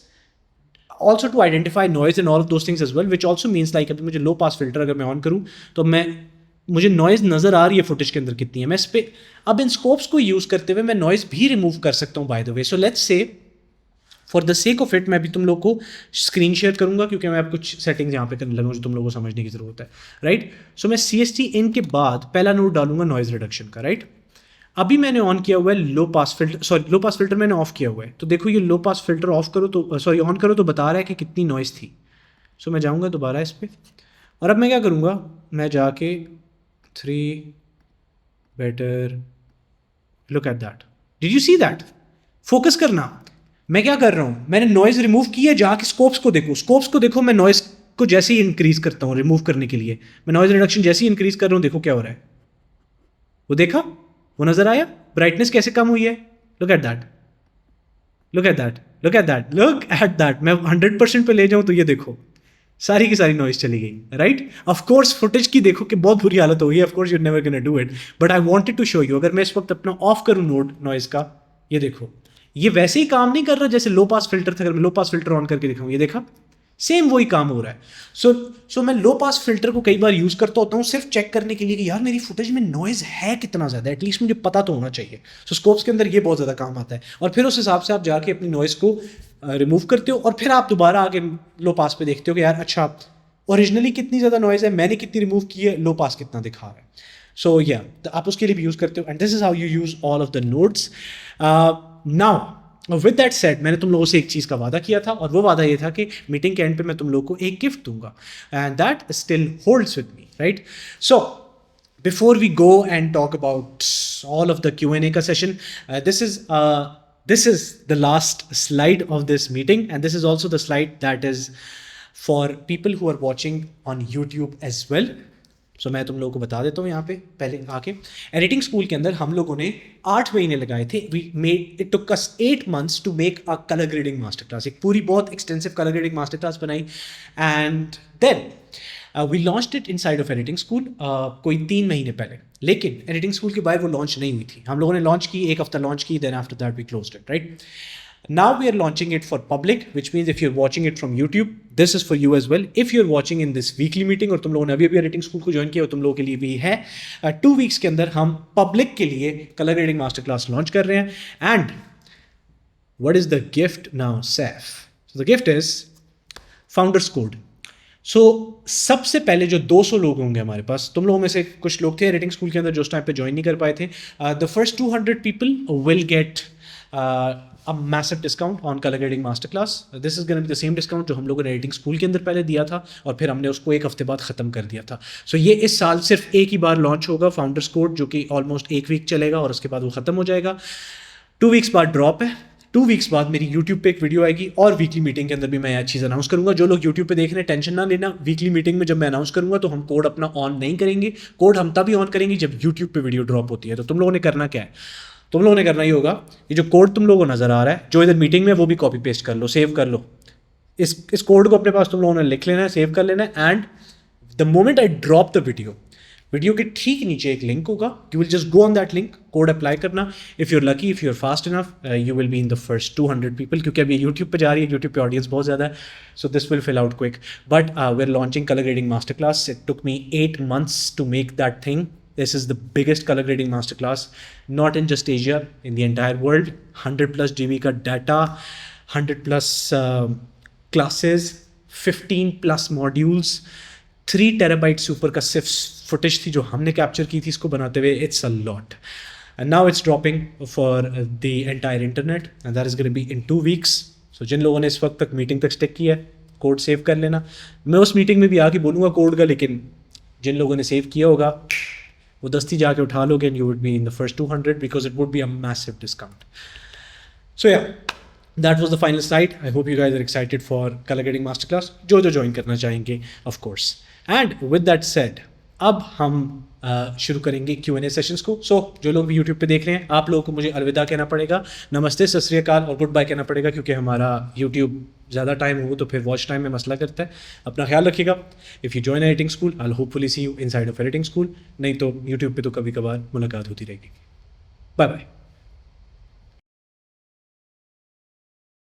also to identify noise and all of those things as well, which also means like अभी मुझे लो पास फिल्टर अगर मैं ऑन करूँ तो मुझे नॉइज़ नज़र आ रही है फुटेज के अंदर कितनी है, मैं इस पर अब इन स्कोप्स को यूज़ करते हुए मैं नॉइज़ भी रिमूव कर सकता हूँ bye the way. So let's से for the sake of it मैं भी तुम लोग को स्क्रीन शेयर करूँगा, क्योंकि मैं अब कुछ सेटिंग्स यहाँ पे करने लगा जो तुम लोगों को समझने की ज़रूरत है, राइट। सो मैं CST इन के बाद पहला नोड डालूंगा नॉइज़ रिडक्शन का, राइट। अभी मैंने ऑन किया हुआ है लो पास फिल्टर, सॉरी लो पास फिल्टर मैंने ऑफ किया हुआ है, तो देखो ये लो पास फिल्टर ऑफ करो तो सॉरी ऑन करो तो बता रहा है कि कितनी नॉइज़ थी। सो मैं जाऊंगा दोबारा इस पर, और अब मैं क्या करूँगा, मैं जाके 3 better, look at that, did you see that, focus करना। मैं क्या कर रहा हूँ, मैंने नॉइज़ रिमूव की है, जाके स्कोप्स को देखो, स्कोप्स को देखो, मैं नॉइज़ को जैसे ही इंक्रीज़ करता हूँ रिमूव करने के लिए, मैं नॉइज़ रिडक्शन जैसे ही इंक्रीज़ कर रहा हूँ, देखो क्या हो रहा है, वो देखा, वो नजर आया, ब्राइटनेस कैसे कम हुई है, look at that, look at that, look at that, look at that. मैं 100% पे ले जाऊं तो ये देखो सारी की सारी नॉइज चली गई, राइट। ऑफ कोर्स फुटेज की देखो कि बहुत बुरी हालत हो गई है, of course you never gonna do it, but I wanted to show you. अगर मैं इस वक्त अपना ऑफ करूं नोड नॉइज का, ये देखो ये वैसे ही काम नहीं कर रहा जैसे लो पास फिल्टर था। अगर मैं लो पास फिल्टर ऑन करके दिखाऊं, ये देखा सेम वही काम हो रहा है। सो मैं लो पास फिल्टर को कई बार यूज़ करता होता हूँ सिर्फ चेक करने के लिए कि यार मेरी फुटेज में नॉइज़ है कितना ज़्यादा, एटलीस्ट मुझे पता तो होना चाहिए। सो स्कोप्स के अंदर ये बहुत ज़्यादा काम आता है, और फिर उस हिसाब से आप जाके अपनी नॉइज़ को रिमूव करते हो, और फिर आप दोबारा आगे लो पास पे देखते हो कि यार अच्छा ओरिजिनली कितनी ज़्यादा नॉइज़ है, मैंने कितनी रिमूव की है, लो पास कितना दिखा रहा है। सो या आप उसके लिए भी यूज़ करते हो, and this is how you use all of the nodes. Now with that said, मैंने तुम लोगों से एक चीज़ का वादा किया था, और वो वादा ये था कि मीटिंग के एंड पे मैं तुम लोगों को एक गिफ्ट दूंगा, and that still holds with me, right. So before we go and talk about all of the Q&A का session, this is the last slide of this meeting, and this is also the slide that is for people who are watching on YouTube as well. सो मैं तुम लोगों को बता देता हूँ यहाँ पे पहले आके। एडिटिंग स्कूल के अंदर हम लोगों ने 8 महीने लगाए थे। We made it took us 8 months to make a colour grading master class. एक पूरी बहुत extensive colour grading master class बनाई and then we launched it inside of editing school कोई 3 महीने पहले। लेकिन एडिटिंग स्कूल के बाहर वो लॉन्च नहीं हुई थी। हम लोगों ने लॉन्च की, 1 हफ्ता लॉन्च की, then after that we closed it, right. Now we are launching it for public, which means if you're watching it from YouTube, this is for you as well. If you're watching in this weekly meeting और तुम लोगों ने अभी editing school को join किया और तुम लोगों के लिए भी है, 2 weeks के अंदर हम पब्लिक के लिए colour grading master class launch कर रहे हैं। And what is the gift now, Saif? So the gift is Founders Code. सो सबसे पहले जो 200 लोग होंगे हमारे पास, तुम लोगों में से कुछ लोग थे एडिटिंग स्कूल के अंदर जो उस टाइम पे ज्वाइन नहीं कर पाए थे, the first 200 people will get a massive discount on color grading masterclass. This is going to be the same discount जो हम लोगों ने एडिटिंग स्कूल के अंदर पहले दिया था और फिर हमने उसको 1 हफ्ते बाद ख़त्म कर दिया था। सो ये इस साल सिर्फ एक ही बार लॉन्च होगा फाउंडर्स कोड, जो कि ऑलमोस्ट 1 वीक चलेगा और उसके बाद वो ख़त्म हो जाएगा। 2 वीक्स बाद ड्रॉप है। 2 वीक्स बाद मेरी यूट्यूब पे एक वीडियो आएगी और वीकली मीटिंग के अंदर भी मैं यह चीज़ अनाउंस करूंगा। जो लोग यूट्यूब पे देख रहे हैं टेंशन ना लेना, वीकली मीटिंग में जब मैं अनाउंस करूंगा तो हम कोड अपना ऑन नहीं करेंगे। कोड हम तभी ऑन करेंगे जब यूट्यूब पे वीडियो ड्रॉप होती है। तो तुम लोगों ने करना क्या है, तुम लोगों ने करना ही होगा, ये जो कोड तुम लोगों को नज़र आ रहा है जो इधर मीटिंग में, वो भी कॉपी पेस्ट कर लो, सेव कर लो। इस कोड को अपने पास तुम लोगों ने लिख लेना है, सेव कर लेना है। And the moment I drop the video के ठीक नीचे एक लिंक होगा, you will just go on that link, code apply करना। If you are lucky, if you are fast enough, you will be in the first 200 people, क्योंकि अभी YouTube पे जा रही है, यूट्यूब पे ऑडियंस बहुत ज़्यादा है, so this will fill out quick. But we are launching colour grading master class. It took me 8 months to make that thing. This is the biggest color grading masterclass, not in just Asia, in the entire world. 100+ GB का data, 100+ classes, 15+ modules, 3 terabytes से ऊपर का सिर्फ footage थी जो हमने capture की थी इसको बनाते हुए। It's a lot. And now it's dropping for the entire internet, and that is going to be in 2 weeks. So जिन लोगों ने इस वक्त तक मीटिंग तक स्टिक किया है, कोड सेव कर लेना। मैं उस मीटिंग में भी आके बोलूँगा कोड का, लेकिन जिन लोगों ने सेव किया होगा वो दस्ती जाके उठा लोगे and you would be in the first 200 because it would be a massive discount. So yeah, that was the final slide. I hope you guys are excited for colour grading master class, जो join करना चाहेंगे of course. And with that said, अब हम शुरू करेंगे Q&A sessions को। सो जो लोग भी यूट्यूब पे देख रहे हैं, आप लोगों को मुझे अलविदा कहना पड़ेगा, नमस्ते, सत श्री अकाल और गुड बाय कहना पड़ेगा, क्योंकि हमारा यूट्यूब ज़्यादा टाइम हो तो फिर वॉच टाइम में मसला करता है। अपना ख्याल रखिएगा। If you join editing school, I will hopefully see you inside of editing school, नहीं तो यूट्यूब पे तो कभी कभार मुलाकात होती रहेगी। Bye bye.